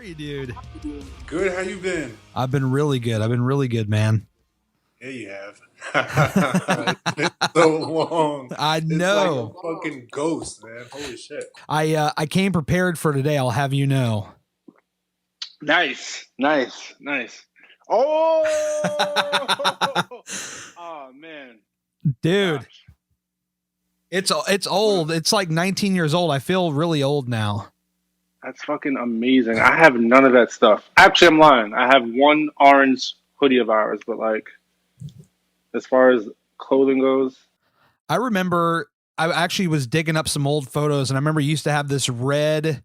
you, dude? Good. How you been? I've been really good, man. Yeah, you have. It's been so long. I know. It's like a fucking ghost, man. Holy shit. I came prepared for today. I'll have you know. Nice. Oh, oh man, dude. Gosh. It's old. It's like 19 years old. I feel really old now. That's fucking amazing. I have none of that stuff. Actually, I'm lying. I have one orange hoodie of ours, but like, as far as clothing goes, I remember I actually was digging up some old photos, and I remember you used to have this red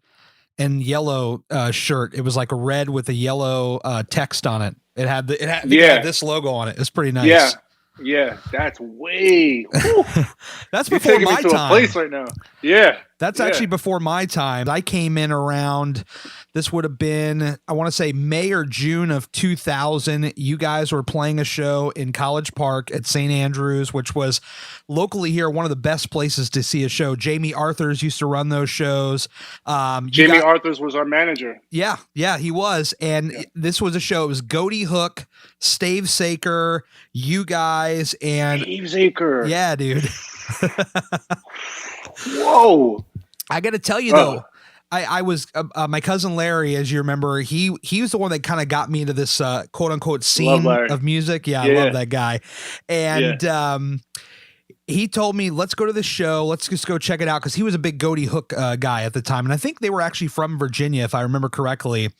and yellow shirt. It was like a red with a yellow text on it. It had this logo on it. It's pretty nice. Yeah, that's way. That's before my time. A place right now. Yeah, that's actually before my time. I came in around. This would have been, I want to say, May or June of 2000. You guys were playing a show in College Park at St. Andrews, which was locally here one of the best places to see a show. Jamie Arthurs used to run those shows. Jamie Arthurs was our manager. Yeah, he was. And this was a show. It was Goaty Hook, Stave Saker, you guys, and Stave Saker. Yeah, dude. Whoa. I got to tell you though, I was my cousin Larry, as you remember, he was the one that kind of got me into this quote unquote scene of music. Yeah, I love that guy. And he told me, let's go to this show. Let's just go check it out. Cause he was a big Goaty Hook guy at the time. And I think they were actually from Virginia, if I remember correctly.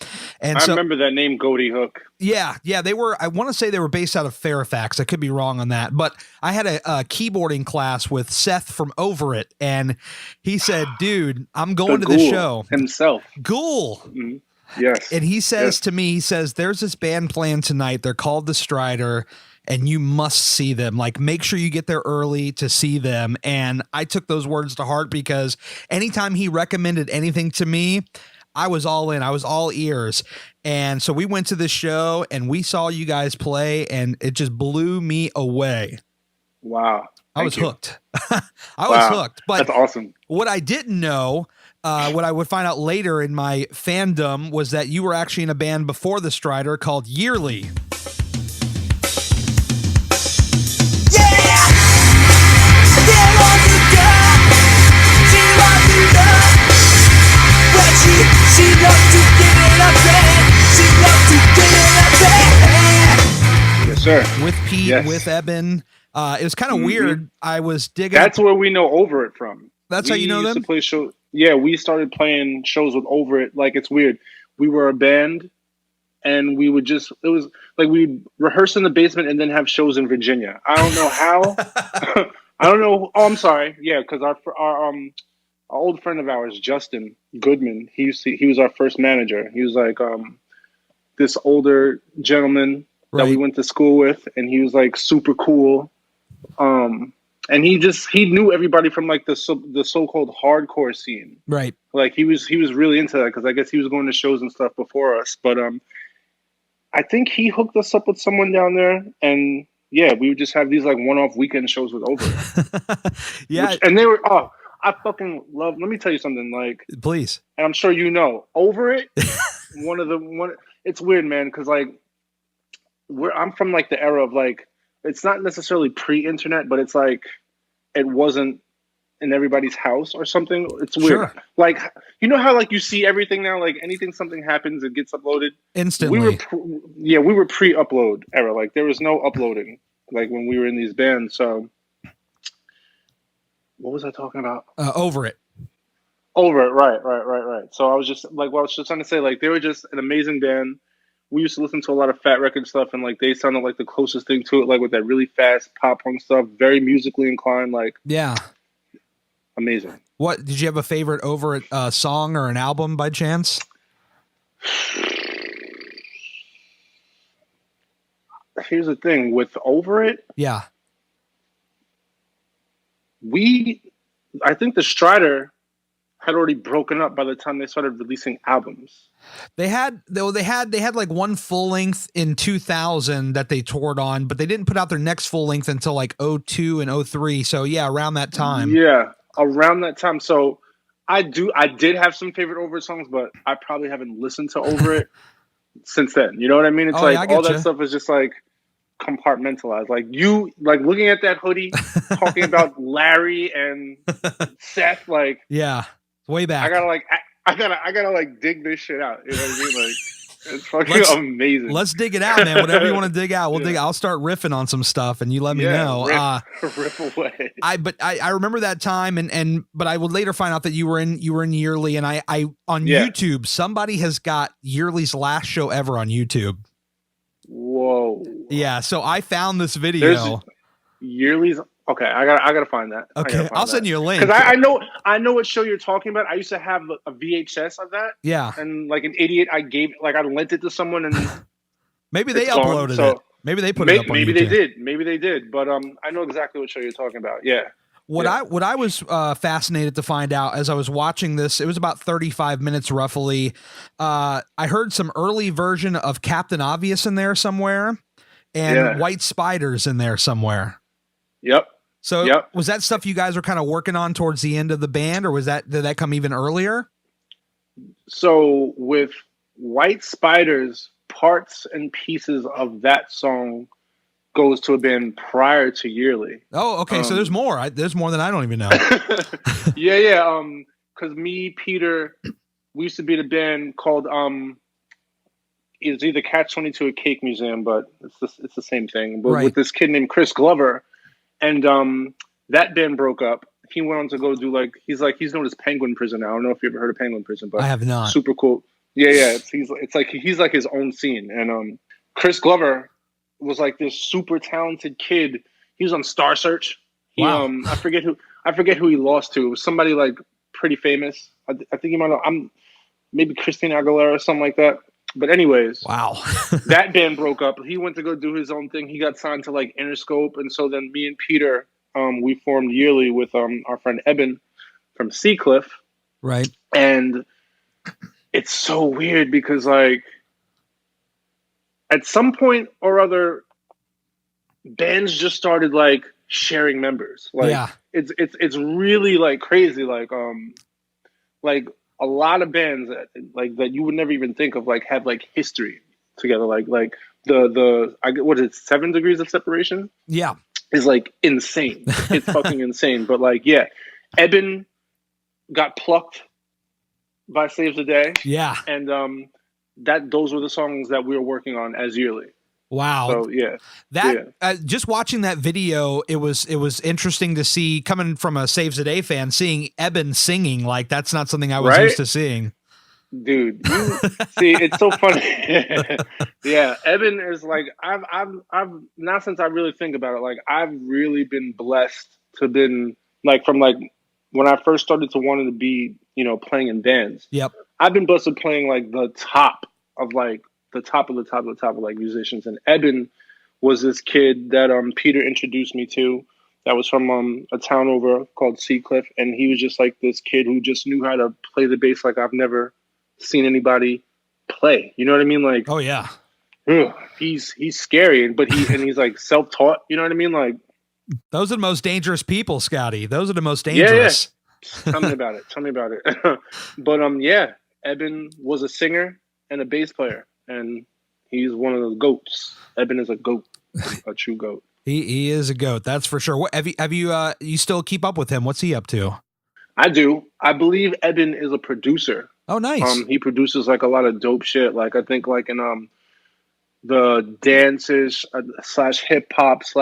And I remember that name, Goaty Hook. Yeah. They were, I want to say they were based out of Fairfax. I could be wrong on that, but I had a keyboarding class with Seth from Over It. And he said, dude, I'm going to this show himself. Ghoul. Mm-hmm. Yes. And he says to me, there's this band playing tonight. They're called the Stryder. And you must see them. Like, make sure you get there early to see them. And I took those words to heart because anytime he recommended anything to me, I was all in. I was all ears. And so we went to the show and we saw you guys play, and it just blew me away. Wow. I was hooked. I was hooked. But that's awesome. What I didn't know, what I would find out later in my fandom, was that you were actually in a band before the Stryder called Yearly. She loved to get it up there. She loved to get it up there. Yes, sir. With Pete, with Eben. It was kind of weird. I was digging. That's where we know Over It from. That's how you know them? We used to play shows. Yeah, we started playing shows with Over It. Like, it's weird. We were a band, and we would it was like we'd rehearse in the basement and then have shows in Virginia. I don't know how. I don't know. Oh, I'm sorry. Yeah, because our old friend of ours, Justin Goodman, he was our first manager. He was like this older gentleman that we went to school with, and he was like super cool. And he knew everybody from like the so-called hardcore scene. Right. Like he was really into that because I guess he was going to shows and stuff before us. But I think he hooked us up with someone down there, and yeah, we would just have these like one-off weekend shows with Over It. Yeah. And they were I fucking love. Let me tell you something. Like, please, and I'm sure you know, Over It. It's weird, man, because like, I'm from like the era of like, it's not necessarily pre-internet, but it's like, it wasn't in everybody's house or something. It's weird. Sure. Like, you know how like you see everything now, like something happens, it gets uploaded instantly. We were pre-upload era. Like there was no uploading. Like when we were in these bands, so. What was I talking about? Over It. Over It, right. So I was just like, I was just trying to say, like, they were just an amazing band. We used to listen to a lot of Fat Record stuff, and like they sounded like the closest thing to it, like with that really fast pop punk stuff, very musically inclined, like amazing. What did you have a favorite Over It song or an album by chance? Here's the thing with Over It. Yeah. I think the Stryder had already broken up by the time they started releasing albums. They had like one full length in 2000 that they toured on, but they didn't put out their next full length until like 02 and 03. So yeah, around that time. Yeah, around that time. So I did have some favorite Over It songs, but I probably haven't listened to Over It since then. You know what I mean? It's Oh, like yeah, I all get that you. stuff is just like compartmentalized. Like you, like looking at that hoodie, talking about Larry and Seth. Like Yeah, way back. I gotta like dig this shit out. You know what I mean? Like it's fucking Let's- amazing. Let's dig it out, man. Whatever you want to dig out, we'll Yeah. dig. I'll start riffing on some stuff, and you let me know. Rip away. I remember that time, but I would later find out that you were in Yearly, and I on Yeah. YouTube, somebody has got Yearly's last show ever on YouTube. Whoa. Yeah, so I found this video. Yearly's. Okay, I gotta find that. Okay, I'll send you a link. Because I know what show you're talking about. I used to have a VHS of that. Yeah, And like an idiot, I lent it to someone, and maybe they it's gone. uploaded So it. Maybe they put it up on maybe YouTube. they did. But I know exactly what show you're talking about. Yeah. What I was fascinated to find out as I was watching this, it was about 35 minutes roughly. I heard some early version of Captain Obvious in there somewhere, and White Spiders in there somewhere. Yep. So was that stuff you guys were kind of working on towards the end of the band, or did that come even earlier? So with White Spiders, parts and pieces of that song goes to have been prior to Yearly. Oh, okay. So there's more. There's more than I don't even know. Yeah. Because me, Peter, we used to be in a band called it's either Catch 22 or Cake Museum, but it's the same thing. But Right. with this kid named Chris Glover, and that band broke up. He went on to go do he's known as Penguin Prison now. I don't know if you ever heard of Penguin Prison, but I have not. super cool. Yeah. He's like his own scene. And Chris Glover was like this super talented kid. He was on Star Search. Wow. I forget who he lost to. It was somebody like pretty famous. I think you might know. Maybe Christina Aguilera or something like that. But anyways, Wow. that band broke up. He went to go do his own thing. He got signed to like Interscope, and so then me and Peter, we formed Yearly with our friend Eben from Seacliff. Right. And it's so weird because like at some point or other, bands just started like sharing members. Like Yeah. it's really like crazy. Like a lot of bands that you would never even think of like have like history together. Like what is it, 7 Degrees of Separation? Yeah. Is like insane. It's fucking insane. But like, yeah, Eben got plucked by Saves the Day. Yeah. And those were the songs that we were working on as Yearly. Wow. So yeah, just watching that video, it was interesting to see, coming from a Saves the Day fan, seeing Eben singing. Like that's not something I was used to seeing. Dude, you see, it's so funny. Yeah, Eben is like I've now, since I really think about it, like I've really been blessed to been like from like when I first started to wanting to be, playing in bands. Yep. I've been blessed with playing like the top of like the top of like musicians, and Eben was this kid that Peter introduced me to. That was from a town over called Seacliff, and he was just like this kid who just knew how to play the bass like I've never seen anybody play. You know what I mean? Like, oh yeah, he's scary, but he's like self-taught. You know what I mean? Like, those are the most dangerous people, Scotty. Those are the most dangerous. Yeah. Tell me about it. But yeah, Eben was a singer and a bass player, and he's one of the goats. Eben is a goat, a true goat. He is a goat, that's for sure. What have you still keep up with him? What's he up to? I do. I believe Eben is a producer. Oh, nice. He produces like a lot of dope shit. Like I think like in the dances / hip hop /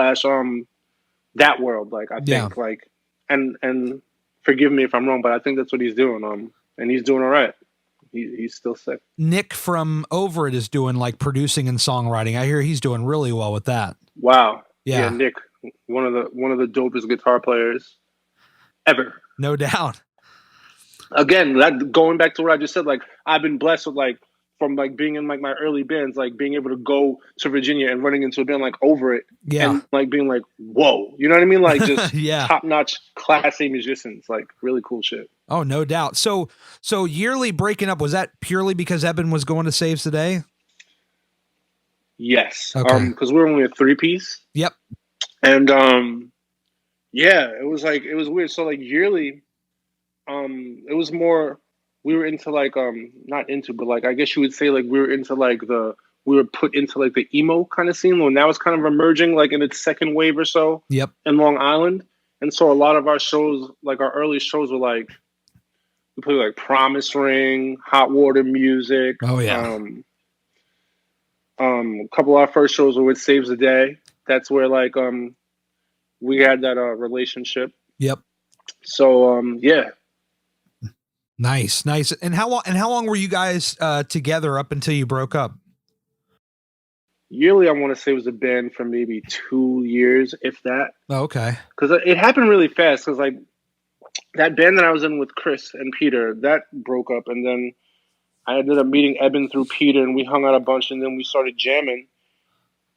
that world. Like I think like and forgive me if I'm wrong, but I think that's what he's doing. And he's doing all right. He's still sick. Nick from Over It is doing like producing and songwriting. I hear he's doing really well with that. Wow. Yeah, Nick, one of the dopest guitar players ever. No doubt. Again, going back to what I just said, like I've been blessed with like from like being in like my early bands, like being able to go to Virginia and running into a band like Over It, and like being like, whoa, you know what I mean? Like just top notch class A musicians, like really cool shit. Oh, no doubt. So Yearly breaking up, was that purely because Eben was going to Saves the Day? Yes. Okay. Because we're only a 3-piece. Yep. And it was weird. So like Yearly, It was more, we were into like not into, but like I guess you would say like we were into like we were put into like the emo kind of scene when that was kind of emerging like in its second wave or so. Yep. In Long Island. And so a lot of our shows, like our early shows, were like we played like Promise Ring, Hot Water Music. Oh yeah. A couple of our first shows were with Saves the Day. That's where like we had that relationship. Yep. So yeah. Nice. And how long were you guys together up until you broke up? Yearly, I want to say was a band for maybe 2 years, if that. Oh, okay. Because it happened really fast. Because like that band that I was in with Chris and Peter, that broke up, and then I ended up meeting Eben through Peter, and we hung out a bunch, and then we started jamming,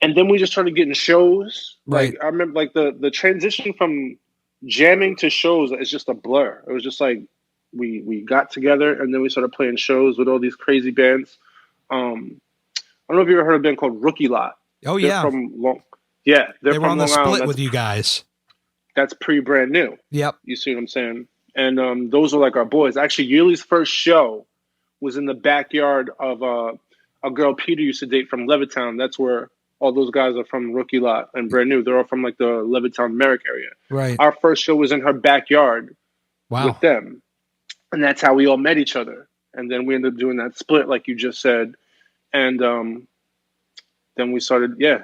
and then we just started getting shows. Right. Like I remember, like the transition from jamming to shows is just a blur. It was just like we got together, and then we started playing shows with all these crazy bands. I don't know if you ever heard of a band called Rookie Lot. Oh They're yeah. They're They were from on the Long Island. split with you guys. That's brand new. Yep. You see what I'm saying? And those were like our boys. Actually, Yearly's first show was in the backyard of a girl Peter used to date from Levittown. That's where all those guys are from, Rookie Lot and Brand New. They're all from like the Levittown, Merrick area. Right. Our first show was in her backyard Wow. with them. And that's how we all met each other. And then we ended up doing that split, like you just said. And then we started, yeah.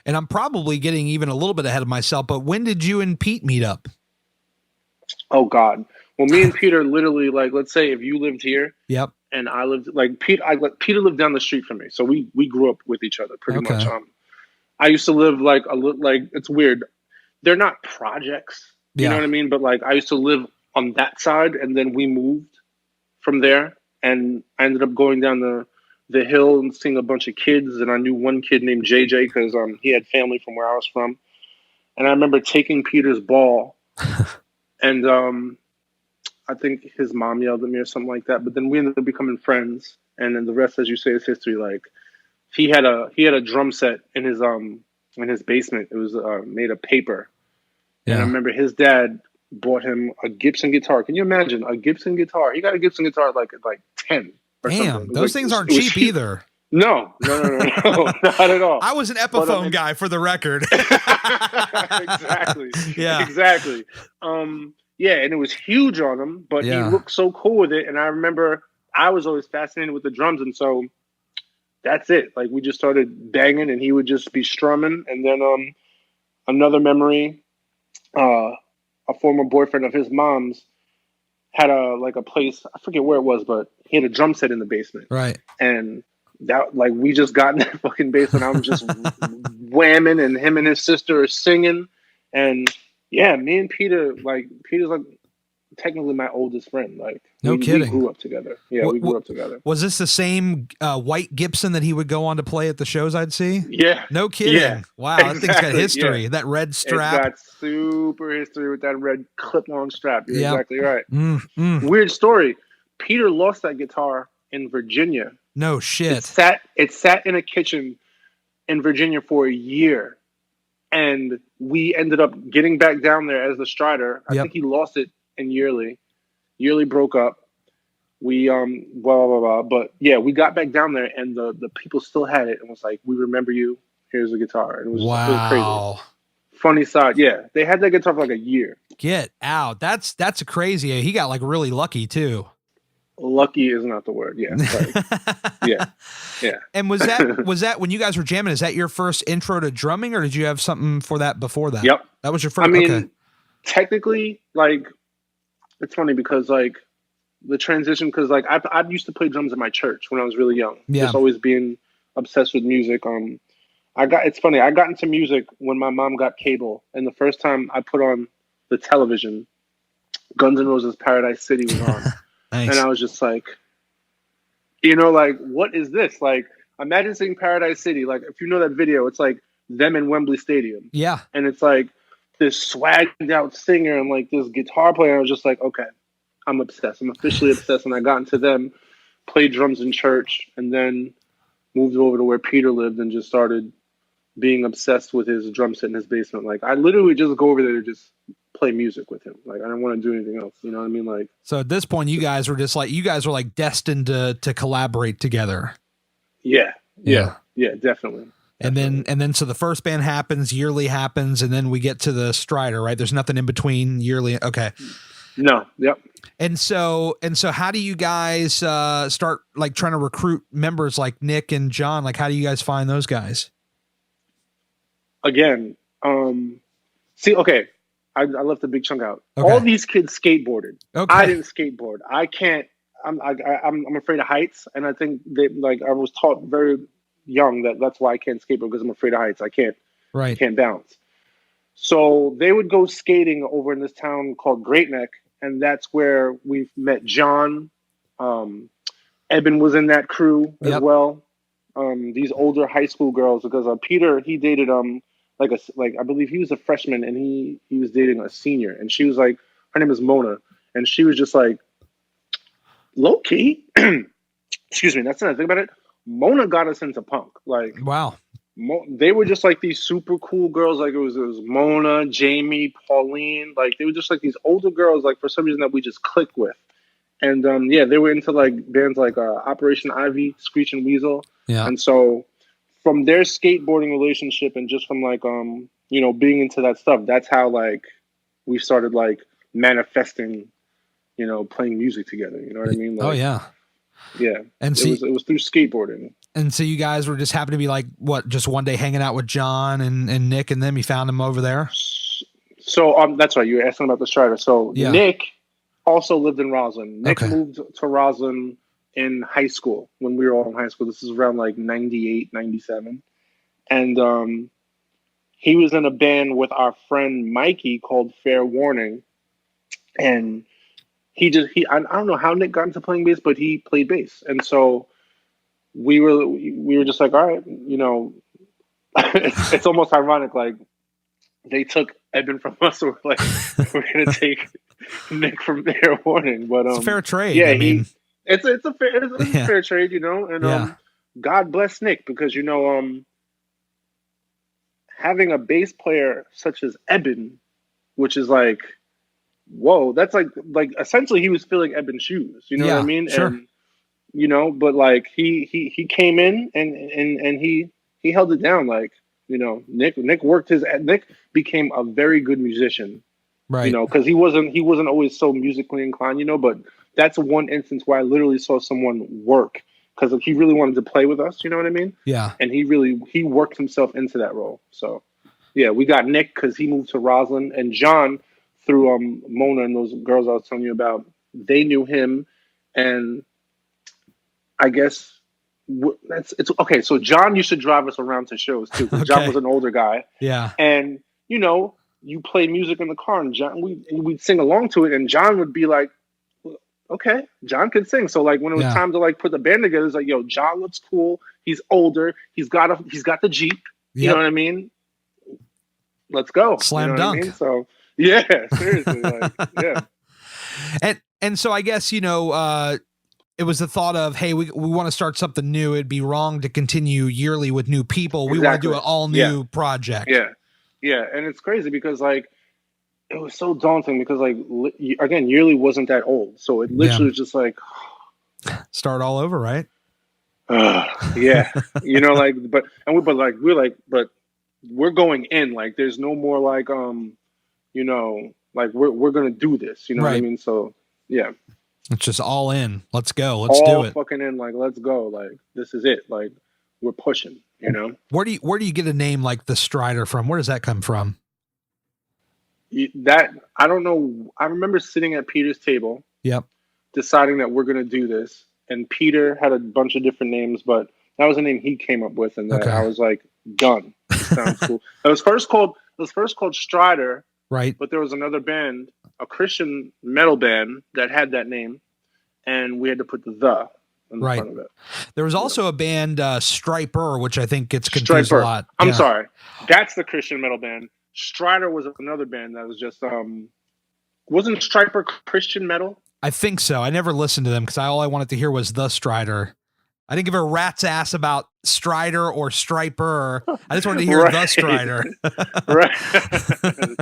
And I'm probably getting even a little bit ahead of myself, but when did you and Pete meet up? Oh, God. Well, me and Peter literally, like, let's say if you lived here. Yep. And I lived, like, Peter lived down the street from me. So we grew up with each other pretty much. I used to live, like, it's weird. They're not projects, you know what I mean? But, like, I used to live on that side, and then we moved from there. And I ended up going down the hill and seeing a bunch of kids, and I knew one kid named JJ because he had family from where I was from. And I remember taking Peter's ball, and I think his mom yelled at me or something like that. But then we ended up becoming friends, and then the rest, as you say, is history. Like he had a drum set in his basement. It was made of paper, and I remember his dad bought him a Gibson guitar. Can you imagine a Gibson guitar? He got a Gibson guitar at like 10. Damn, those things aren't cheap either. No, not at all. I was an Epiphone guy, for the record. Exactly. Yeah. Exactly. Yeah, and it was huge on him, but he looked so cool with it. And I remember I was always fascinated with the drums, and so that's it. Like we just started banging, and he would just be strumming. And then another memory, a former boyfriend of his mom's had a place, I forget where it was, but he had a drum set in the basement. Right. And that, like, we just got in that fucking basement. I'm just whamming, and him and his sister are singing. And yeah, me and Peter, like, Peter's like technically my oldest friend. Like, no kidding. We grew up together. Yeah, we grew up together. Was this the same white Gibson that he would go on to play at the shows I'd see? Yeah. No kidding. Yeah, wow, exactly. That thing's got history. Yeah. That red strap. It's got super history with that red clip-on strap. You're exactly right. Mm. Weird story. Peter lost that guitar in Virginia. No shit. It sat in a kitchen in Virginia for a year. And we ended up getting back down there as the Stryder. I think he lost it in Yearly. Yearly broke up. We blah blah blah. But yeah, we got back down there, and the people still had it, and was like, "We remember you. Here's the guitar." And it was, it was crazy. Funny side, yeah. They had that guitar for like a year. Get out. That's crazy. He got like really lucky too. Lucky is not the word. Yeah. Yeah. And was that when you guys were jamming? Is that your first intro to drumming, or did you have something for that before that? Yep. That was your first. I mean, technically, like, it's funny because like the transition, because like I used to play drums in my church when I was really young. Yeah. Just always being obsessed with music. It's funny. I got into music when my mom got cable, and the first time I put on the television, Guns N' Roses' Paradise City was on. Nice. And I was just like, like, what is this? Like, imagine seeing Paradise City. Like, if you know that video, it's like them in Wembley Stadium. Yeah. And it's like this swagged out singer and like this guitar player. I was just like, okay, I'm obsessed. I'm officially obsessed. And I got into them, played drums in church, and then moved over to where Peter lived and just started being obsessed with his drum set in his basement. Like, I literally just go over there to just play music with him. Like I didn't want to do anything else. You know what I mean? Like So at this point, you guys were like destined to collaborate together. yeah, definitely. And then so the first band happens, yearly happens, and then we get to the Stryder, right? There's nothing in between yearly. Okay. No. Yep. And so how do you guys start like trying to recruit members like Nick and John? Like how do you guys find those guys? Again, see, okay, I left a big chunk out. Okay. All these kids skateboarded. Okay. I didn't skateboard. I can't. I'm afraid of heights, and I think I was taught very young that's why I can't skateboard, because I'm afraid of heights. I can't bounce. So they would go skating over in this town called Great Neck, and that's where we met John. Eben was in that crew as well. These older high school girls, because Peter, he dated I believe he was a freshman and he was dating a senior, and she was like, her name is Mona, and she was just like low key. Excuse me, that's the thing about it. Mona got us into punk. Like wow. They were just like these super cool girls. Like it was Mona, Jamie, Pauline. Like they were just like these older girls. Like for some reason that we just clicked with. And they were into like bands like Operation Ivy, Screech and Weasel. Yeah. And so from their skateboarding relationship and just from like being into that stuff, that's how like we started like manifesting, playing music together. You know what I mean? Like, oh yeah. Yeah. And it was through skateboarding. And so you guys were just happened to be like just one day hanging out with John and Nick and them. You found them over there. So that's right. You were asking about the Stryder. So Nick also lived in Roslyn. Nick moved to Roslyn in high school when we were all in high school. This is around like 98, 97. And he was in a band with our friend Mikey called Fair Warning. And I don't know how Nick got into playing bass, but he played bass. And so we were just like, all right, it's almost ironic. Like they took Eben from us, so we're like, we're going to take Nick from Fair Warning. But it's a fair trade. Yeah, I mean, it's a fair trade, and God bless Nick, because having a bass player such as Eben, which is like, whoa, that's like essentially he was filling Eben's shoes. You know what I mean? Sure. And but like he came in and he held it down. Like, Nick became a very good musician. Right. Because he wasn't always so musically inclined, but that's one instance where I literally saw someone work, because he really wanted to play with us, you know what I mean? Yeah. And he worked himself into that role. So yeah, we got Nick because he moved to Roslyn, and John through Mona and those girls I was telling you about, they knew him, and I guess it's okay. So John used to drive us around to shows too. Okay. John was an older guy. Yeah. And you play music in the car, and John, we'd sing along to it, and John would be like, okay, John can sing. So like when it was time to like put the band together, it's like, yo, John looks cool. He's older. He's got the Jeep. You know what I mean? Let's go. Slam dunk. I mean? So yeah, seriously, like, yeah. And so I guess it was the thought of, hey, we want to start something new. It'd be wrong to continue yearly with new people. Exactly. We want to do an all new project. Yeah. Yeah, and it's crazy because like it was so daunting because like again, yearly wasn't that old, so it literally was just like start all over, right? Yeah, but we're going in, like there's no more like like we're gonna do this, you know what I mean? So yeah, it's just all in. Let's go. Let's do it. Fucking in, like let's go. Like this is it. Like we're pushing. Where do you get a name like the Stryder from? Where does that come from? That I don't know. I remember sitting at Peter's table. Yep. Deciding that we're going to do this, and Peter had a bunch of different names, but that was a name he came up with, and I was like, done. It sounds cool. It was first called Stryder, right? But there was another band, a Christian metal band, that had that name, and we had to put the in front of it. There was also a band, Striper, which I think gets confused a lot. I'm sorry. That's the Christian metal band. Stryder was another band that was just, wasn't Striper Christian metal? I think so. I never listened to them because all I wanted to hear was the Stryder. I didn't give a rat's ass about Stryder or Striper. I just wanted to hear the Stryder. Right.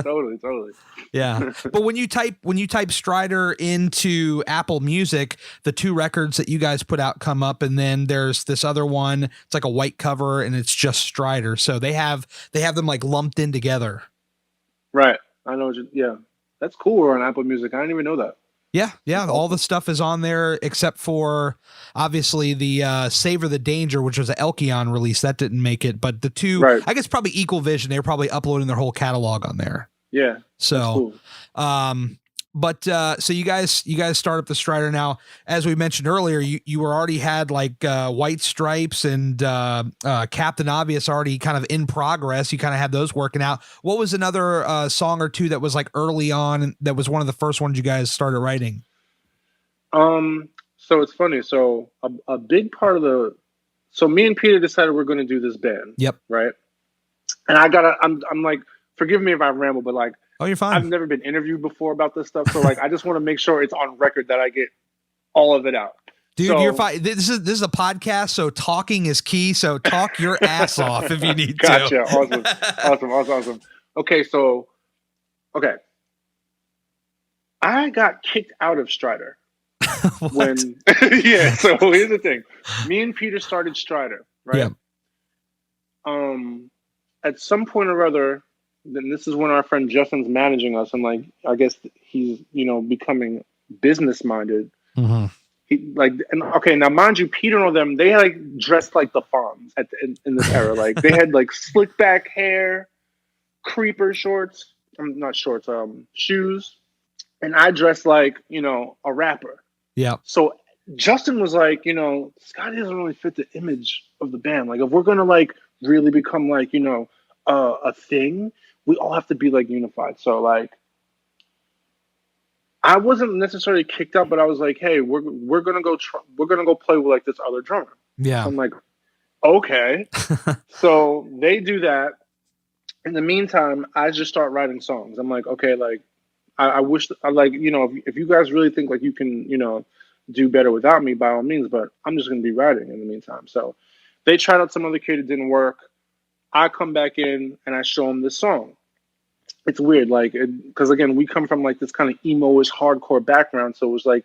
Totally. Yeah. But when you type Stryder into Apple Music, the 2 records that you guys put out come up, and then there's this other one. It's like a white cover and it's just Stryder. So they have them like lumped in together. Right. I know. Yeah. That's cool. We're on Apple Music. I didn't even know that. Yeah. All the stuff is on there except for obviously the Savor the Danger, which was an Elkion release that didn't make it. But the 2, right. I guess probably Equal Vision. They were probably uploading their whole catalog on there. Yeah. So, cool. So you guys start up the Stryder now. As we mentioned earlier, you were already had like White Stripes and Captain Obvious already kind of in progress. You kind of had those working out. What was another song or two that was like early on that was one of the first ones you guys started writing? So it's funny. So a big part of so me and Peter decided we're going to do this band. Yep. Right. And I'm like, forgive me if I ramble, but like, oh, you're fine. I've never been interviewed before about this stuff. So like, I just want to make sure it's on record that I get all of it out. Dude, you're fine. This is a podcast, so talking is key. So talk your ass off if you need gotcha. to. Awesome. Okay. I got kicked out of Stryder when, yeah. So here's the thing. Me and Peter started Stryder, right? Yeah. At some point or other, then this is when our friend Justin's managing us, and like, I guess he's, becoming business minded. Mm-hmm. Now mind you, Peter and all them, they like dressed like the Fonz in this era. Like they had like slick back hair, creeper shorts. Not shorts, shoes. And I dressed like, a rapper. Yeah. So Justin was like, Scottie doesn't really fit the image of the band. Like if we're going to like really become like, a thing, we all have to be like unified. So like, I wasn't necessarily kicked out, but I was like, hey, we're going to go play with like this other drummer. Yeah. So I'm like, okay. So they do that. In the meantime, I just start writing songs. I'm like, okay, like, I wish, like, if you guys really think like you can, do better without me, by all means, but I'm just going to be writing in the meantime. So they tried out some other kid, it didn't work. I come back in and I show them this song. It's weird, like, because again, we come from like this kind of emo-ish hardcore background. So it was like,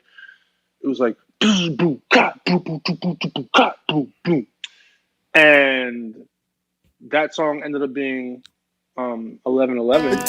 and that song ended up being 1111.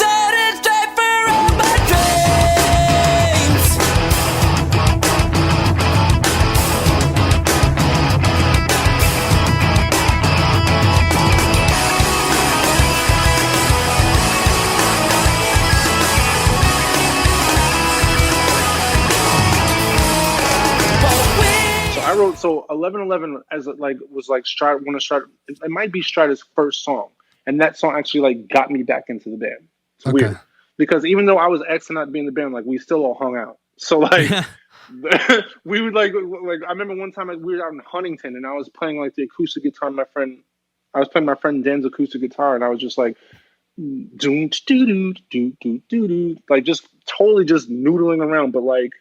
I wrote 1111 as was like Stryder. It might be Stryder's first song, and that song actually like got me back into the band. It's weird because even though I was X and not being in the band, like we still all hung out. So like we would like I remember one time we were out in Huntington and I was playing like the acoustic guitar. I was playing my friend Dan's acoustic guitar, and I was just like doom doo doo doo doo like just totally just noodling around. But like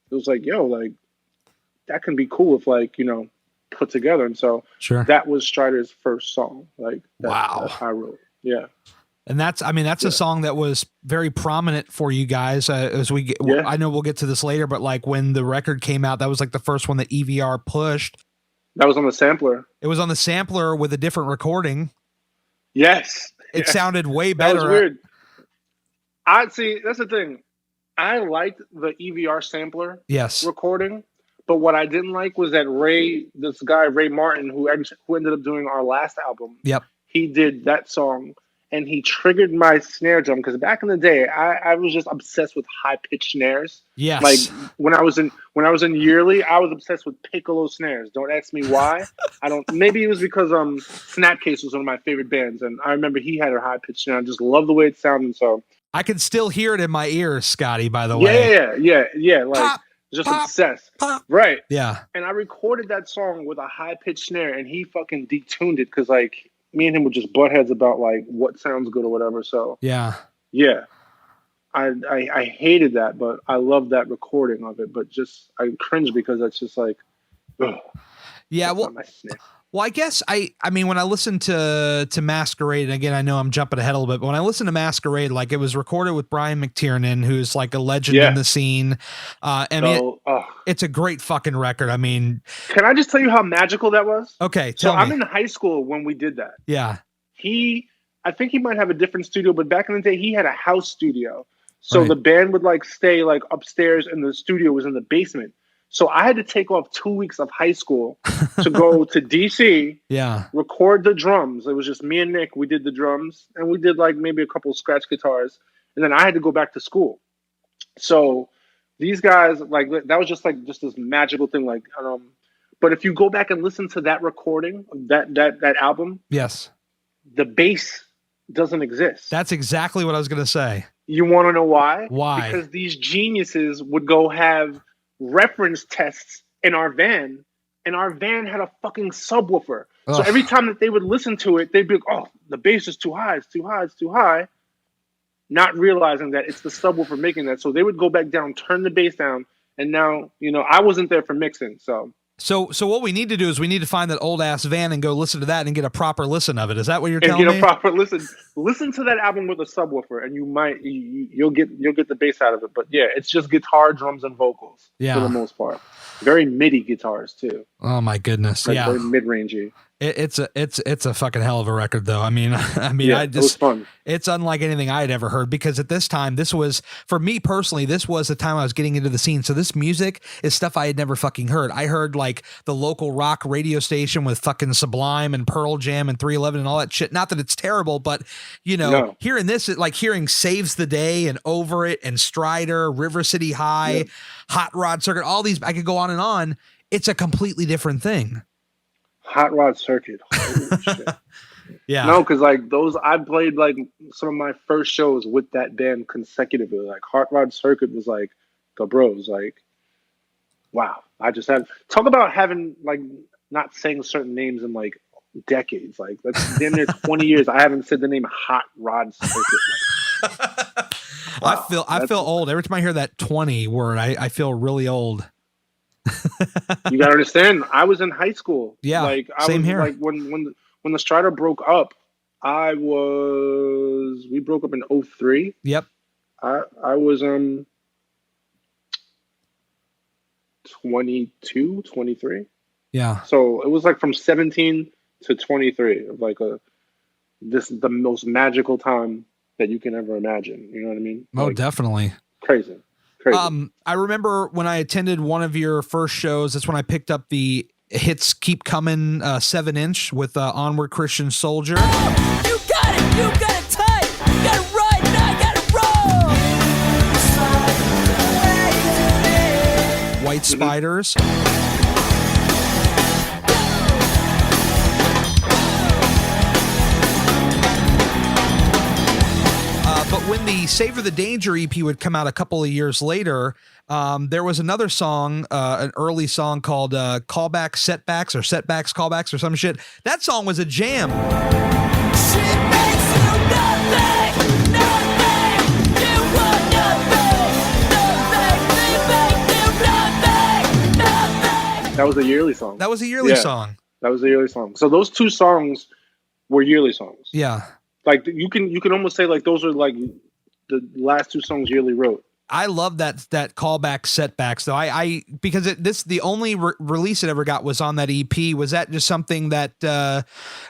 it was like like. That can be cool if like, put together. And so that was Stryder's first song. Like, that I wrote. Yeah. And that's a song that was very prominent for you guys as we get, I know we'll get to this later, but like when the record came out, that was like the first one that EVR pushed. That was on the sampler. It was on the sampler with a different recording. Yes. It sounded way better. That was weird. I'd see, that's the thing. I liked the EVR sampler recording. But what I didn't like was that this guy, Ray Martin, who ended up doing our last album, he did that song and he triggered my snare drum. Because back in the day, I was just obsessed with high pitched snares. Yes. Like when I was in Yearly, I was obsessed with piccolo snares. Don't ask me why. Maybe it was because Snapcase was one of my favorite bands, and I remember he had a high pitched snare. I just love the way it sounded. So I can still hear it in my ears, Scotty, by the way. Yeah. Like pop, just pop, obsessed. Pop. Right. Yeah. And I recorded that song with a high pitched snare, and he fucking detuned it because like me and him would just butt heads about like what sounds good or whatever. So yeah. I hated that, but I love that recording of it. But just I cringe because that's just like, ugh. Yeah, That's well, not my sniff. Well, I guess I mean, when I listen to Masquerade, and again, I know I'm jumping ahead a little bit, but when I listen to Masquerade, like it was recorded with Brian McTernan, who's like a legend in the scene. It's a great fucking record. I mean, can I just tell you how magical that was? Okay, so tell me. I'm in high school when we did that. Yeah. I think he might have a different studio, but back in the day, he had a house studio. So the band would like stay like upstairs, and the studio was in the basement. So I had to take off 2 weeks of high school to go to DC, record the drums. It was just me and Nick. We did the drums, and we did like maybe a couple scratch guitars, and then I had to go back to school. So these guys, like, that was just this magical thing. Like, but if you go back and listen to that recording, that album, yes, the bass doesn't exist. That's exactly what I was going to say. You want to know why? Why? Because these geniuses would go have reference tests in our van, and our van had a fucking subwoofer. Ugh. So every time that they would listen to it, they'd be like, oh, the bass is too high, it's too high, it's too high. Not realizing that it's the subwoofer making that. So they would go back down, turn the bass down, and now, I wasn't there for mixing, so. So what we need to do is we need to find that old ass van and go listen to that and get a proper listen of it. Is that what you're telling me? Get a proper listen. Listen to that album with a subwoofer, and you'll get the bass out of it. But yeah, it's just guitar, drums, and vocals for the most part. Very MIDI guitars too. Oh my goodness! Very mid-rangey. It's a fucking hell of a record though. I mean, it was fun. It's unlike anything I had ever heard, because at this time, this was, for me personally, this was the time I was getting into the scene. So this music is stuff I had never fucking heard. I heard like the local rock radio station with fucking Sublime and Pearl Jam and 311 and all that shit. Not that it's terrible, but hearing this, like hearing Saves the Day and Over It and Stryder, River City High, Hot Rod Circuit, all these, I could go on and on. It's a completely different thing. Hot Rod Circuit. Holy shit. Yeah. No, because like those, I played like some of my first shows with that band consecutively. Like Hot Rod Circuit was like the bros. Like, wow. I just had, talk about having like not saying certain names in like decades. Like that's damn near 20 years. I haven't said the name Hot Rod Circuit. Wow, I feel old every time I hear that 20 word. I feel really old. You gotta understand, I was in high school. Yeah, like I same was here. Like when the Stryder broke up, we broke up in 2003. Yep. I was 22, 23. Yeah. So it was like from 17 to 23 of like the most magical time that you can ever imagine. You know what I mean? Oh, like, definitely. Crazy. I remember when I attended one of your first shows, that's when I picked up the Hits Keep Coming 7-inch with Onward Christian Soldier. Oh, you got it tight, you got it right, now I got it wrong. White Spiders. But when the Savor the Danger EP would come out a couple of years later, there was another song, an early song called Callback Setbacks or Setbacks Callbacks or some shit. That song was a jam. Shit makes you nothing, nothing. You want nothing, nothing. That was a yearly song. That was a yearly song. That was a yearly song. So those two songs were yearly songs. Yeah. Like you can almost say like those are like the last two songs Yearly wrote. I love that Callback Setbacks though. I because the only release it ever got was on that EP. Was that just something that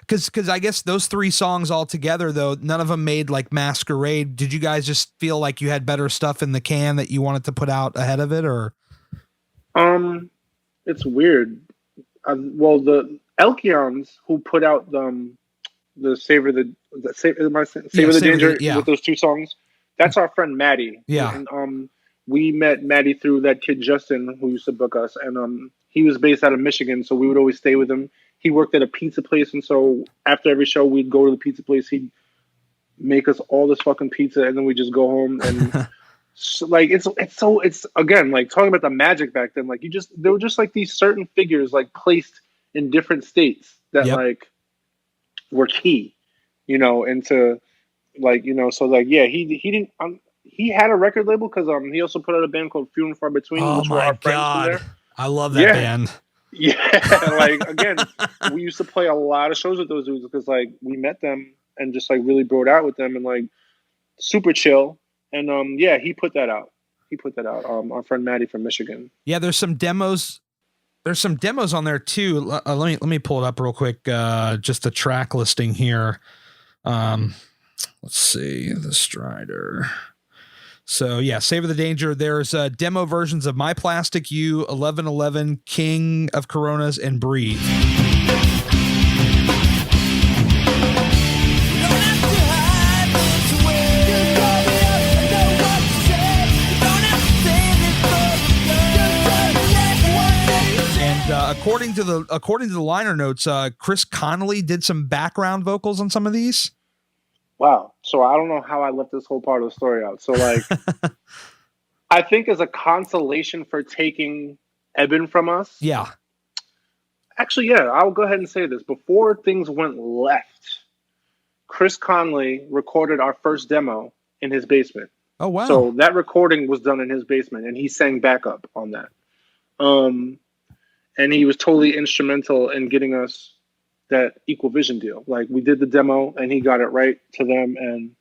because I guess those three songs all together though, none of them made like Masquerade. Did you guys just feel like you had better stuff in the can that you wanted to put out ahead of it, or? It's weird. Well, the Elkions who put out the Savor the Danger with those two songs. That's our friend Maddie. Yeah. And, we met Maddie through that kid Justin who used to book us, and he was based out of Michigan, so we would always stay with him. He worked at a pizza place, and so after every show, we'd go to the pizza place. He'd make us all this fucking pizza, and then we just go home. And so, like it's again like talking about the magic back then. Like there were just like these certain figures like placed in different states that like were key, into like, so like, yeah, he didn't, he had a record label because he also put out a band called Few and Far Between. Oh which my were our friends God. from there. I love that band. Yeah, like again, we used to play a lot of shows with those dudes because like we met them and just like really broed out with them and like super chill. And yeah, he put that out. Our friend Maddie from Michigan. Yeah, there's some demos. There's some demos on there too. Let me pull it up real quick. Just the track listing here. Let's see the Stryder. So yeah, Savor the Danger. There's demo versions of My Plastic You, 1111, King of Coronas, and Breathe. And according to the liner notes, Chris Conley did some background vocals on some of these. Wow. So I don't know how I left this whole part of the story out. So like, I think as a consolation for taking Eben from us. Yeah. Actually, yeah, I'll go ahead and say this. Before things went left, Chris Conley recorded our first demo in his basement. Oh, wow. So that recording was done in his basement and he sang backup on that. And he was totally instrumental in getting us that Equal Vision deal. Like we did the demo and he got it right to them and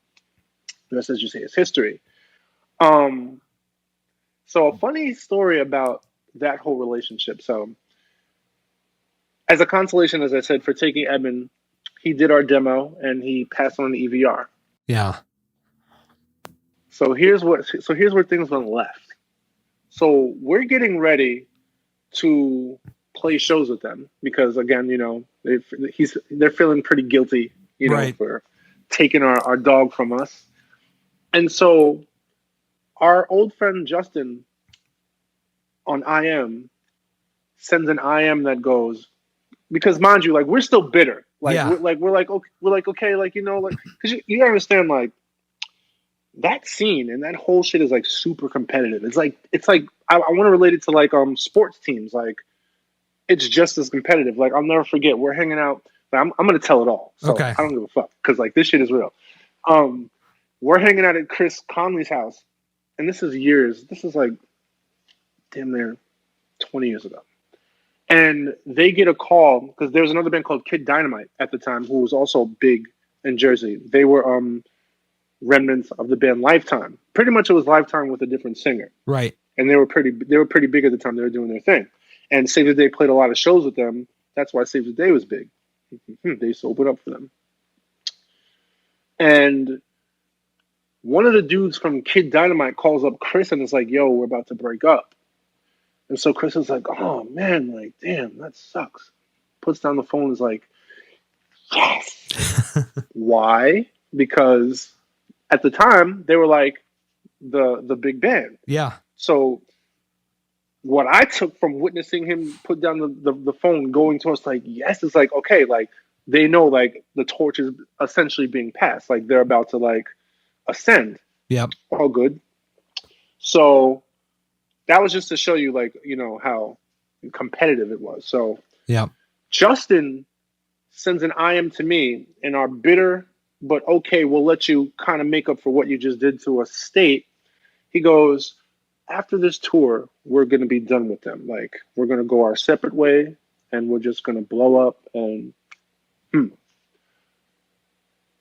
the rest, as you say, is history. So a funny story about that whole relationship. So as a consolation, as I said, for taking Eben, he did our demo and he passed on the EVR. Yeah. So here's where things went left. So we're getting ready to play shows with them because again, you know, they're feeling pretty guilty, you know, right, for taking our dog from us. And so our old friend Justin on IM sends an IM that goes, because mind you, like we're still bitter. Like yeah. we're like okay, like, you know, like because you understand like that scene and that whole shit is like super competitive. It's like I want to relate it to like sports teams. Like it's just as competitive. Like I'll never forget. We're hanging out. I'm gonna tell it all. So okay. I don't give a fuck because like this shit is real. We're hanging out at Chris Conley's house, and this is years. This is like damn near 20 years ago. And they get a call because there was another band called Kid Dynamite at the time who was also big in Jersey. They were remnants of the band Lifetime. Pretty much it was Lifetime with a different singer. Right. And they were pretty big at the time. They were doing their thing. And Save the Day played a lot of shows with them. That's why Save the Day was big. They used to open up for them. And one of the dudes from Kid Dynamite calls up Chris and is like, yo, we're about to break up. And so Chris is like, oh man, like, damn, that sucks. Puts down the phone and is like, yes. Why? Because at the time they were like the big band. Yeah. So what I took from witnessing him put down the phone going to us like, yes, it's like, okay, like they know like the torch is essentially being passed. Like they're about to like ascend. Yep. All good. So that was just to show you like, you know, how competitive it was. So yeah. Justin sends an IM to me in our bitter, but okay, we'll let you kind of make up for what you just did to us state. He goes, after this tour, we're going to be done with them. Like, we're going to go our separate way, and we're just going to blow up. And